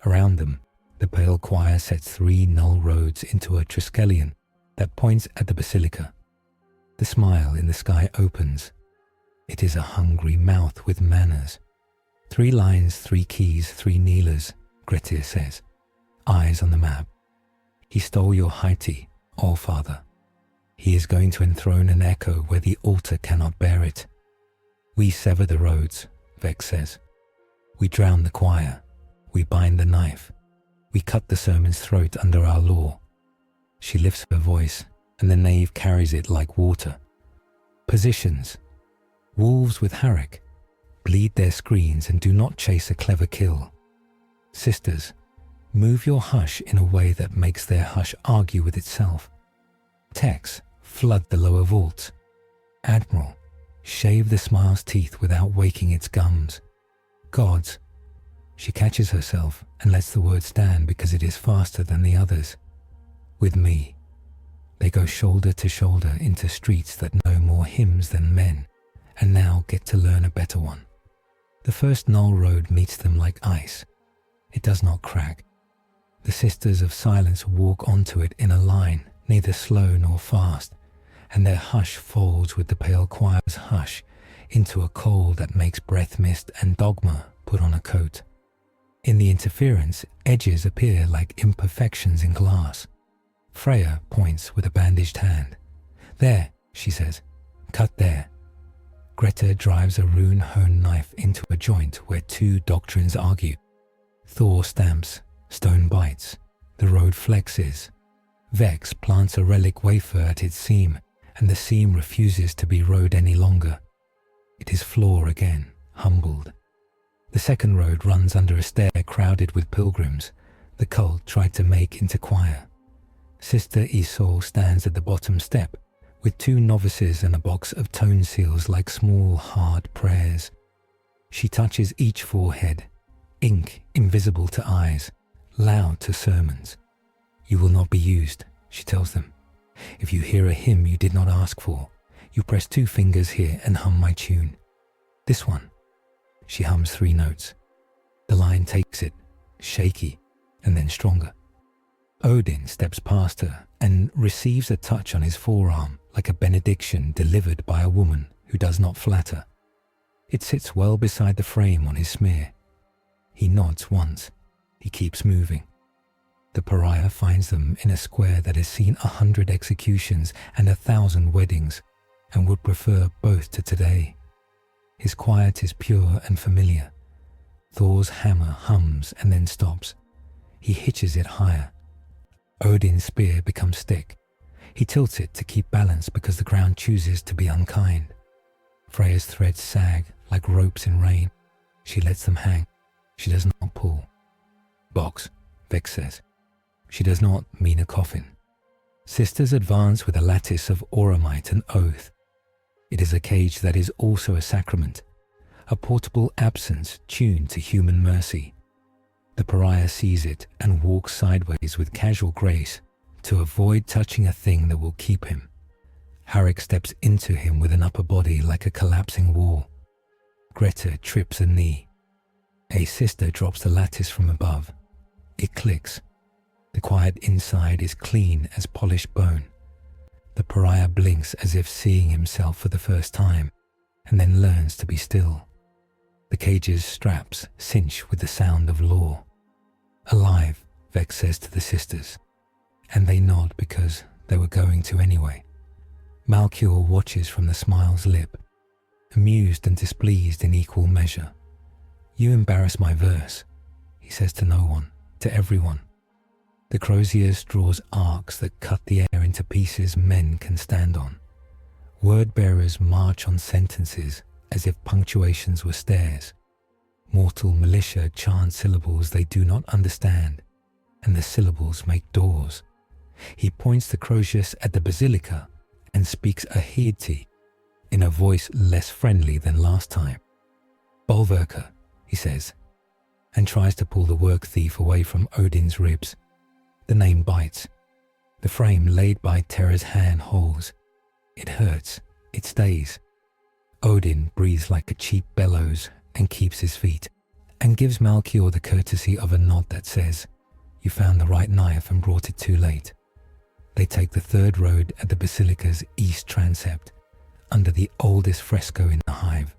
Around them, the pale choir sets 3 null roads into a triskelion that points at the basilica. The smile in the sky opens. It is a hungry mouth with manners. 3 lines, 3 keys, 3 kneelers, Grettir says. Eyes on the map. He stole your Haiti, All-Father. He is going to enthrone an echo where the altar cannot bear it. We sever the roads, Vex says. We drown the choir. We bind the knife. We cut the sermon's throat under our law. She lifts her voice, and the nave carries it like water. Positions. Wolves with Harik. Bleed their screens and do not chase a clever kill. Sisters, move your hush in a way that makes their hush argue with itself. Techs, flood the lower vaults. Admiral, shave the smile's teeth without waking its gums. Gods. She catches herself and lets the word stand because it is faster than the others. With me. They go shoulder to shoulder into streets that know more hymns than men, and now get to learn a better one. The first null road meets them like ice. It does not crack. The Sisters of Silence walk onto it in a line, neither slow nor fast, and their hush folds with the pale choir's hush into a cold that makes breath mist and dogma put on a coat. In the interference, edges appear like imperfections in glass. Freya points with a bandaged hand. "There," she says. "Cut there." Greta drives a rune-honed knife into a joint where two doctrines argue. Thor stamps, stone bites, the road flexes. Vex plants a relic wafer at its seam, and the seam refuses to be rode any longer. It is floor again, humbled. The second road runs under a stair crowded with pilgrims, the cult tried to make into choir. Sister Isol stands at the bottom step, with two novices and a box of tone seals like small, hard prayers. She touches each forehead, ink invisible to eyes, loud to sermons. "You will not be used," she tells them. "If you hear a hymn you did not ask for, you press 2 fingers here and hum my tune. This one." She hums 3 notes. The line takes it, shaky, and then stronger. Odin steps past her and receives a touch on his forearm like a benediction delivered by a woman who does not flatter. It sits well beside the frame on his smear. He nods once. He keeps moving. The pariah finds them in a square that has seen 100 executions and 1,000 weddings, and would prefer both to today. His quiet is pure and familiar. Thor's hammer hums and then stops. He hitches it higher. Odin's spear becomes thick. He tilts it to keep balance because the ground chooses to be unkind. Freya's threads sag like ropes in rain. She lets them hang. She does not pull. "Box," Vex says. She does not mean a coffin. Sisters advance with a lattice of auramite and oath. It is a cage that is also a sacrament, a portable absence tuned to human mercy. The pariah sees it and walks sideways with casual grace to avoid touching a thing that will keep him. Harrick steps into him with an upper body like a collapsing wall. Greta trips a knee. A sister drops the lattice from above. It clicks. The quiet inside is clean as polished bone. The pariah blinks as if seeing himself for the first time, and then learns to be still. The cage's straps cinch with the sound of law. "Alive," Vex says to the sisters, and they nod because they were going to anyway. Malkior watches from the smile's lip, amused and displeased in equal measure. "You embarrass my verse," he says to no one, to everyone. The crozier draws arcs that cut the air into pieces men can stand on. Word-bearers march on sentences as if punctuations were stairs. Mortal militia chant syllables they do not understand, and the syllables make doors. He points the crozius at the basilica and speaks a heity in a voice less friendly than last time. "Bolverker," he says, and tries to pull the work thief away from Odin's ribs. The name bites. The frame laid by Terra's hand holds. It hurts. It stays. Odin breathes like a cheap bellows and keeps his feet, and gives Malkior the courtesy of a nod that says, "You found the right knife and brought it too late." They take the third road at the basilica's east transept, under the oldest fresco in the hive.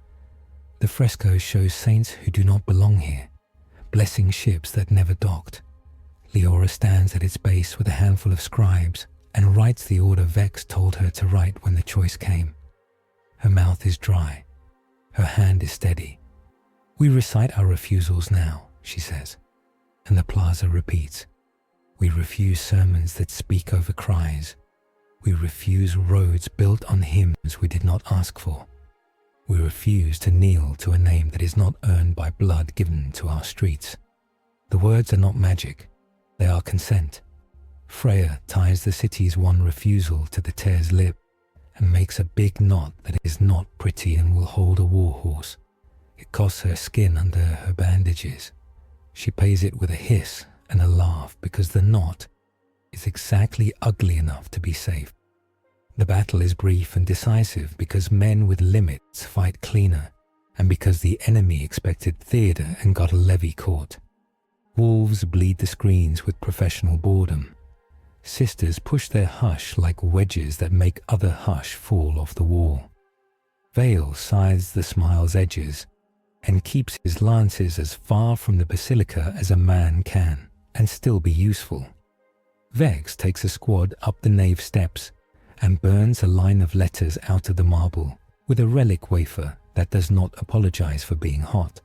The fresco shows saints who do not belong here, blessing ships that never docked. Leora stands at its base with a handful of scribes and writes the order Vex told her to write when the choice came. Her mouth is dry. Her hand is steady. "We recite our refusals now," she says, and the plaza repeats. "We refuse sermons that speak over cries. We refuse roads built on hymns we did not ask for. We refuse to kneel to a name that is not earned by blood given to our streets." The words are not magic. They are consent. Freya ties the city's one refusal to the tear's lip and makes a big knot that is not pretty and will hold a warhorse. It costs her skin under her bandages. She pays it with a hiss and a laugh because the knot is exactly ugly enough to be safe. The battle is brief and decisive because men with limits fight cleaner, and because the enemy expected theatre and got a levy court. Wolves bleed the screens with professional boredom. Sisters push their hush like wedges that make other hush fall off the wall. Vale scythes the smile's edges and keeps his lances as far from the basilica as a man can and still be useful. Vex takes a squad up the nave steps and burns a line of letters out of the marble with a relic wafer that does not apologize for being hot.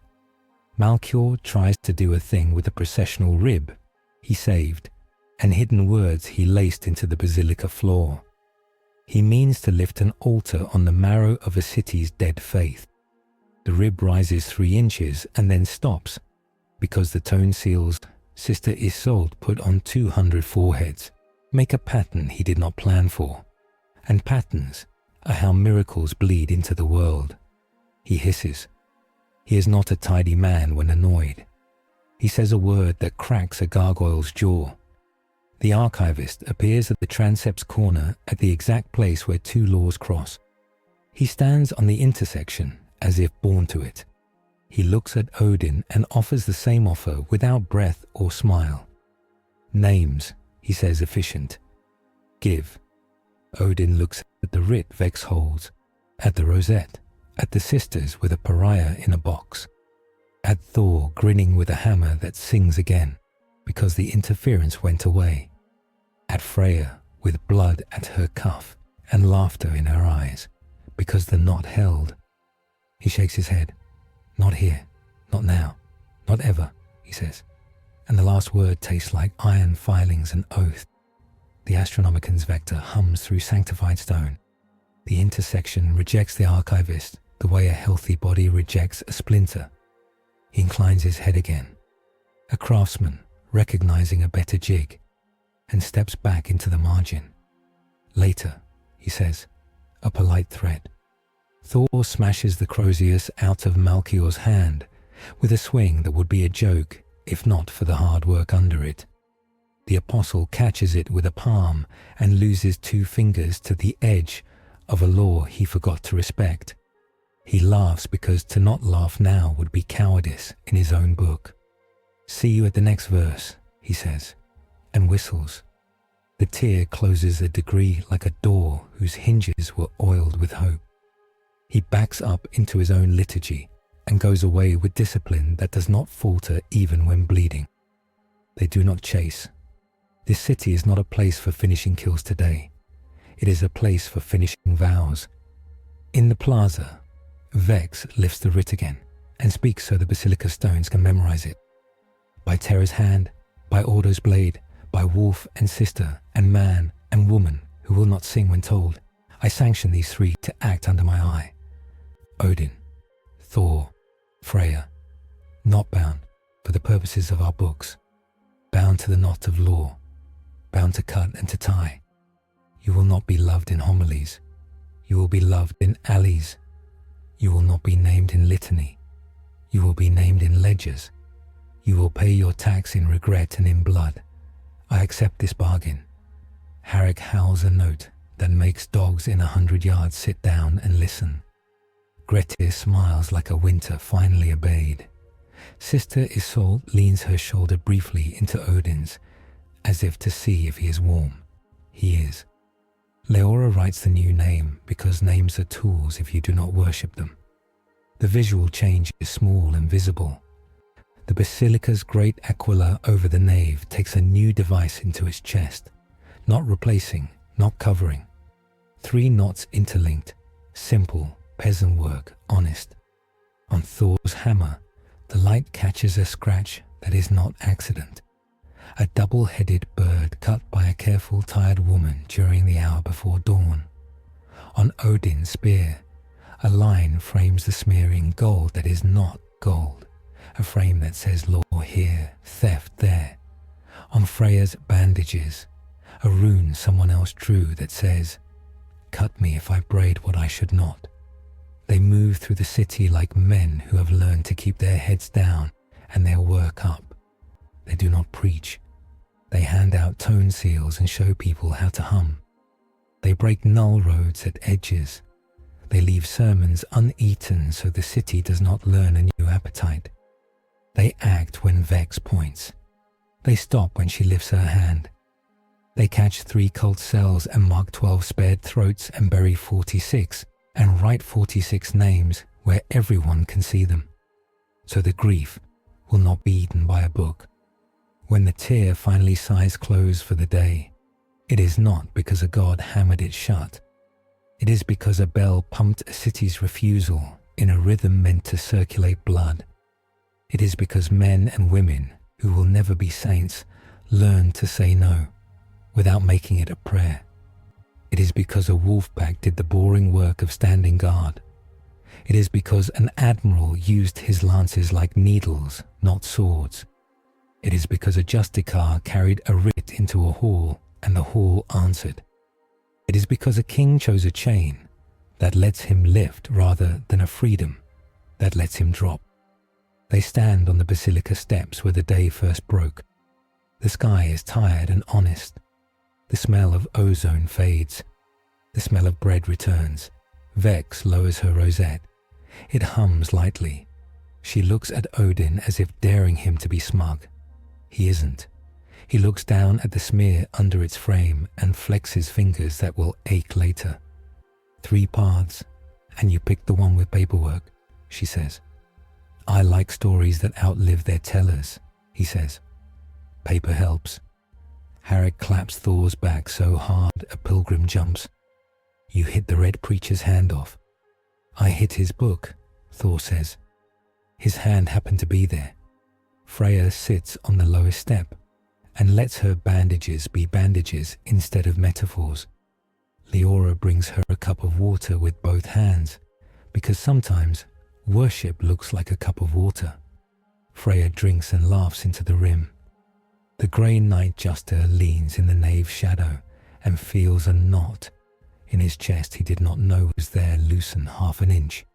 Malchior tries to do a thing with a processional rib he saved and hidden words he laced into the basilica floor. He means to lift an altar on the marrow of a city's dead faith. The rib rises 3 inches and then stops because the tone seals Sister Isolde put on 200 foreheads make a pattern he did not plan for. And patterns are how miracles bleed into the world. He hisses. He is not a tidy man when annoyed. He says a word that cracks a gargoyle's jaw. The archivist appears at the transept's corner at the exact place where 2 laws cross. He stands on the intersection as if born to it. He looks at Odin and offers the same offer without breath or smile. Names, he says efficient. Give. Odin looks at the writ Vex holds, at the rosette, at the sisters with a pariah in a box, at Thor grinning with a hammer that sings again because the interference went away, at Freya with blood at her cuff and laughter in her eyes because the knot held. He shakes his head. Not here, not now, not ever, he says, and the last word tastes like iron filings and oath. The Astronomican's vector hums through sanctified stone. The intersection rejects the archivist the way a healthy body rejects a splinter. He inclines his head again, a craftsman recognizing a better jig, and steps back into the margin. Later, he says, a polite threat. Thor smashes the crozius out of Malchior's hand with a swing that would be a joke if not for the hard work under it. The apostle catches it with a palm and loses 2 fingers to the edge of a law he forgot to respect. He laughs because to not laugh now would be cowardice in his own book. See you at the next verse, he says, and whistles. The tear closes a degree like a door whose hinges were oiled with hope. He backs up into his own liturgy and goes away with discipline that does not falter even when bleeding. They do not chase. This city is not a place for finishing kills today. It is a place for finishing vows. In the plaza, Vex lifts the writ again and speaks so the basilica stones can memorize it. By Terra's hand, by Ordo's blade, by wolf and sister and man and woman who will not sing when told, I sanction these 3 to act under my eye. Odin, Thor, Freya, Knotbound for the purposes of our books, bound to the knot of law, bound to cut and to tie. You will not be loved in homilies. You will be loved in alleys. You will not be named in litany. You will be named in ledgers. You will pay your tax in regret and in blood. I accept this bargain. Harrick howls a note that makes dogs in 100 yards sit down and listen. Grettir smiles like a winter finally obeyed. Sister Isolde leans her shoulder briefly into Odin's, as if to see if he is warm. He is. Leora writes the new name because names are tools if you do not worship them. The visual change is small and visible. The basilica's great aquila over the nave takes a new device into its chest, not replacing, not covering. 3 knots interlinked, simple, peasant work, honest. On Thor's hammer, the light catches a scratch that is not accident. A double-headed bird cut by a careful, tired woman during the hour before dawn. On Odin's spear, a line frames the smear in gold that is not gold, a frame that says law here, theft there. On Freya's bandages, a rune someone else drew that says, cut me if I braid what I should not. They move through the city like men who have learned to keep their heads down and their work up. They do not preach. They hand out tone seals and show people how to hum. They break null roads at edges. They leave sermons uneaten so the city does not learn a new appetite. They act when Vex points. They stop when she lifts her hand. They catch 3 cult cells and mark 12 spared throats and bury 46 and write 46 names where everyone can see them. So the grief will not be eaten by a book. When the tear finally sighs close for the day, it is not because a god hammered it shut. It is because a bell pumped a city's refusal in a rhythm meant to circulate blood. It is because men and women who will never be saints learned to say no without making it a prayer. It is because a wolf pack did the boring work of standing guard. It is because an admiral used his lances like needles, not swords. It is because a justicar carried a writ into a hall and the hall answered. It is because a king chose a chain that lets him lift rather than a freedom that lets him drop. They stand on the basilica steps where the day first broke. The sky is tired and honest. The smell of ozone fades. The smell of bread returns. Vex lowers her rosette. It hums lightly. She looks at Odin as if daring him to be smug. He isn't. He looks down at the smear under its frame and flexes fingers that will ache later. 3 paths, and you pick the one with paperwork, she says. I like stories that outlive their tellers, he says. Paper helps. Harrick claps Thor's back so hard a pilgrim jumps. You hit the red preacher's hand off. I hit his book, Thor says. His hand happened to be there. Freya sits on the lowest step and lets her bandages be bandages instead of metaphors. Leora brings her a cup of water with both hands, because sometimes worship looks like a cup of water. Freya drinks and laughs into the rim. The grey knight juster leans in the nave's shadow and feels a knot in his chest he did not know was there loosen half an inch.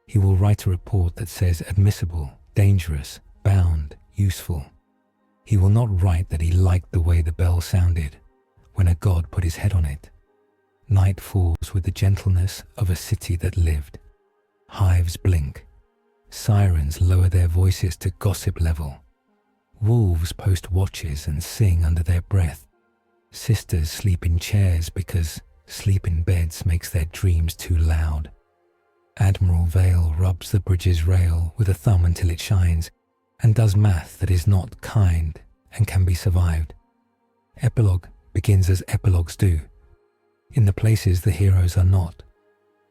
He will write a report that says admissible, dangerous, bound, useful. He will not write that he liked the way the bell sounded when a god put his head on it. Night falls with the gentleness of a city that lived. Hives blink. Sirens lower their voices to gossip level. Wolves post watches and sing under their breath. Sisters sleep in chairs because sleep in beds makes their dreams too loud. Admiral Vale rubs the bridge's rail with a thumb until it shines and does math that is not kind and can be survived. Epilogue begins as epilogues do, in the places the heroes are not,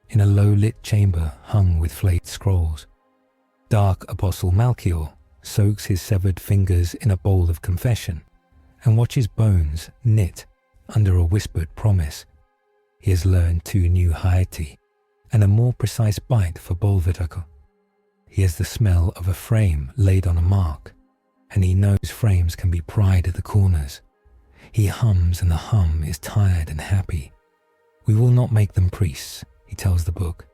in a low-lit chamber hung with flayed scrolls. Dark Apostle Malchior soaks his severed fingers in a bowl of confession and watches bones knit under a whispered promise. He has learned 2 new haeti and a more precise bite for bolvertaco. He has the smell of a frame laid on a mark, and he knows frames can be pried at the corners. He hums, and the hum is tired and happy. We will not make them priests, he tells the book.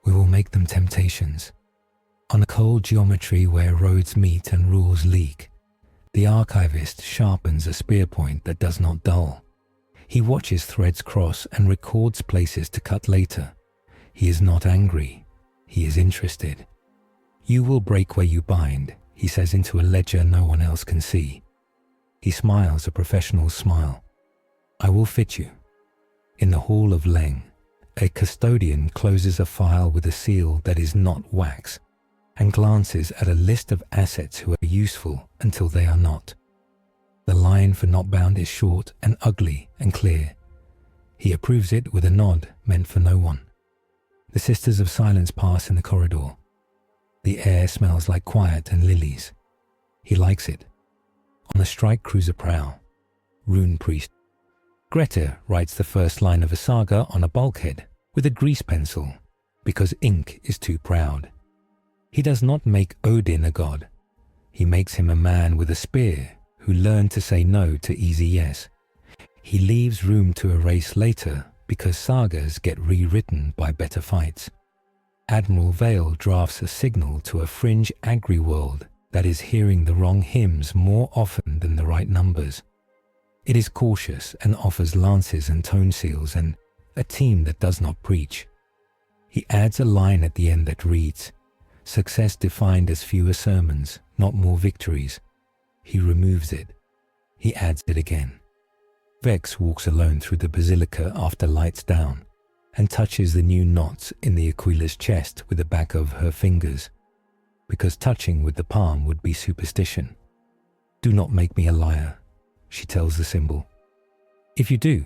We will make them temptations. On a cold geometry where roads meet and rules leak, the archivist sharpens a spear point that does not dull. He watches threads cross and records places to cut later. He is not angry. He is interested. You will break where you bind, he says into a ledger no one else can see. He smiles a professional smile. I will fit you. In the hall of Leng, a custodian closes a file with a seal that is not wax and glances at a list of assets who are useful until they are not. The line for Knotbound is short and ugly and clear. He approves it with a nod meant for no one. The Sisters of Silence pass in the corridor. The air smells like quiet and lilies. He likes it. On the strike cruiser prow, Rune Priest. Greta writes the first line of a saga on a bulkhead with a grease pencil because ink is too proud. He does not make Odin a god. He makes him a man with a spear who learned to say no to easy yes. He leaves room to erase later because sagas get rewritten by better fights. Admiral Vale drafts a signal to a fringe agri-world that is hearing the wrong hymns more often than the right numbers. It is cautious and offers lances and tone seals and a team that does not preach. He adds a line at the end that reads, "Success defined as fewer sermons, not more victories." He removes it. He adds it again. Vex walks alone through the basilica after lights down and touches the new knots in the Aquila's chest with the back of her fingers, because touching with the palm would be superstition. "Do not make me a liar," she tells the symbol. "If you do,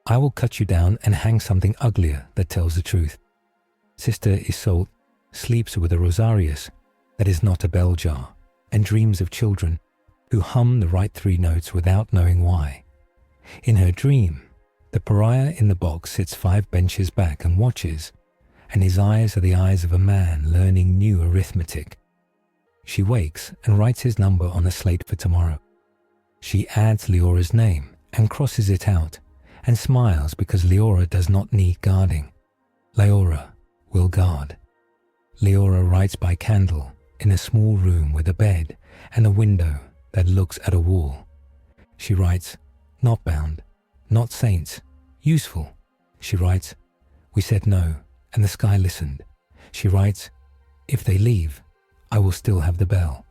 I will cut you down and hang something uglier that tells the truth." Sister Isolde sleeps with a rosarius that is not a bell jar and dreams of children who hum the right 3 notes without knowing why. In her dream, the pariah in the box sits 5 benches back and watches, and his eyes are the eyes of a man learning new arithmetic. She wakes and writes his number on a slate for tomorrow. She adds Leora's name and crosses it out and smiles because Leora does not need guarding. Leora will guard. Leora writes by candle in a small room with a bed and a window that looks at a wall. She writes, "Knotbound, not saints, useful." She writes, "We said no, and the sky listened." She writes, "If they leave, I will still have the bell."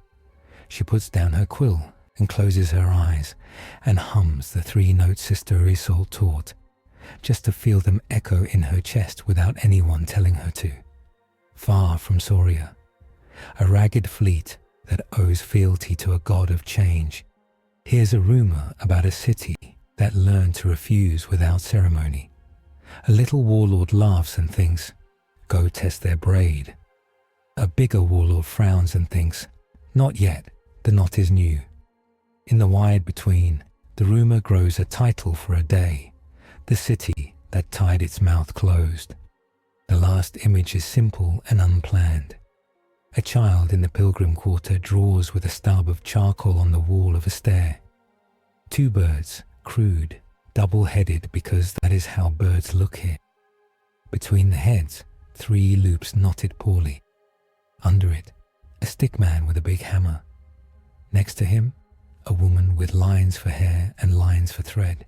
She puts down her quill and closes her eyes and hums the 3 notes Sister Isolde taught, just to feel them echo in her chest without anyone telling her to. Far from Soria, a ragged fleet that owes fealty to a god of change, hears a rumor about a city that learned to refuse without ceremony. A little warlord laughs and thinks, "Go test their braid." A bigger warlord frowns and thinks, "Not yet, the knot is new." In the wide between, the rumor grows a title for a day, the city that tied its mouth closed. The last image is simple and unplanned. A child in the pilgrim quarter draws with a stub of charcoal on the wall of a stair. 2 birds, crude, double-headed because that is how birds look here. Between the heads, 3 loops knotted poorly. Under it, a stickman with a big hammer. Next to him, a woman with lines for hair and lines for thread.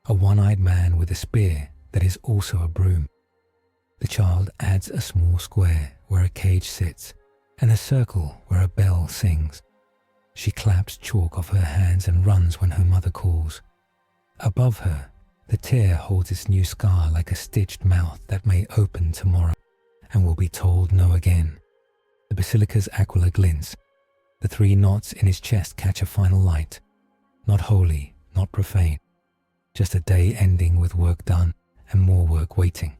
A one-eyed man with a spear that is also a broom. The child adds a small square where a cage sits and a circle where a bell sings. She claps chalk off her hands and runs when her mother calls. Above her, the tear holds its new scar like a stitched mouth that may open tomorrow and will be told no again. The basilica's aquila glints. The 3 knots in his chest catch a final light. Not holy, not profane. Just a day ending with work done and more work waiting.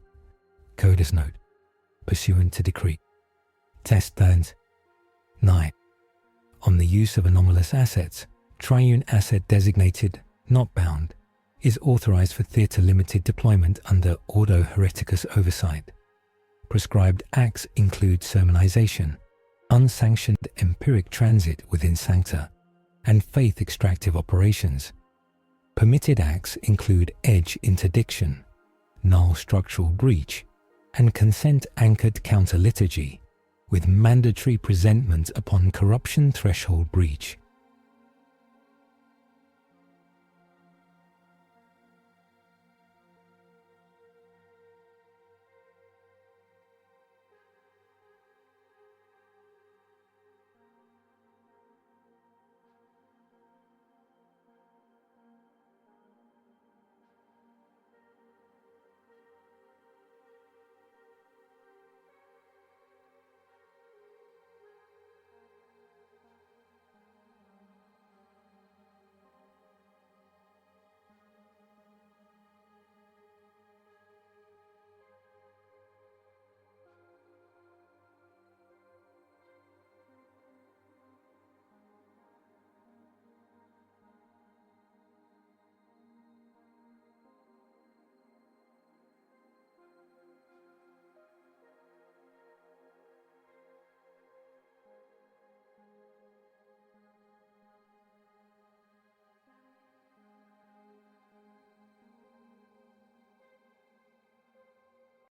Coder's note, pursuant to decree. Test plans 9. On the use of anomalous assets, triune asset designated Knotbound is authorized for theater limited deployment under Ordo Hereticus oversight. Prescribed acts include sermonization, unsanctioned empiric transit within sancta, and faith extractive operations. Permitted acts include edge interdiction, null structural breach, and consent-anchored counter-liturgy, with mandatory presentment upon corruption threshold breach.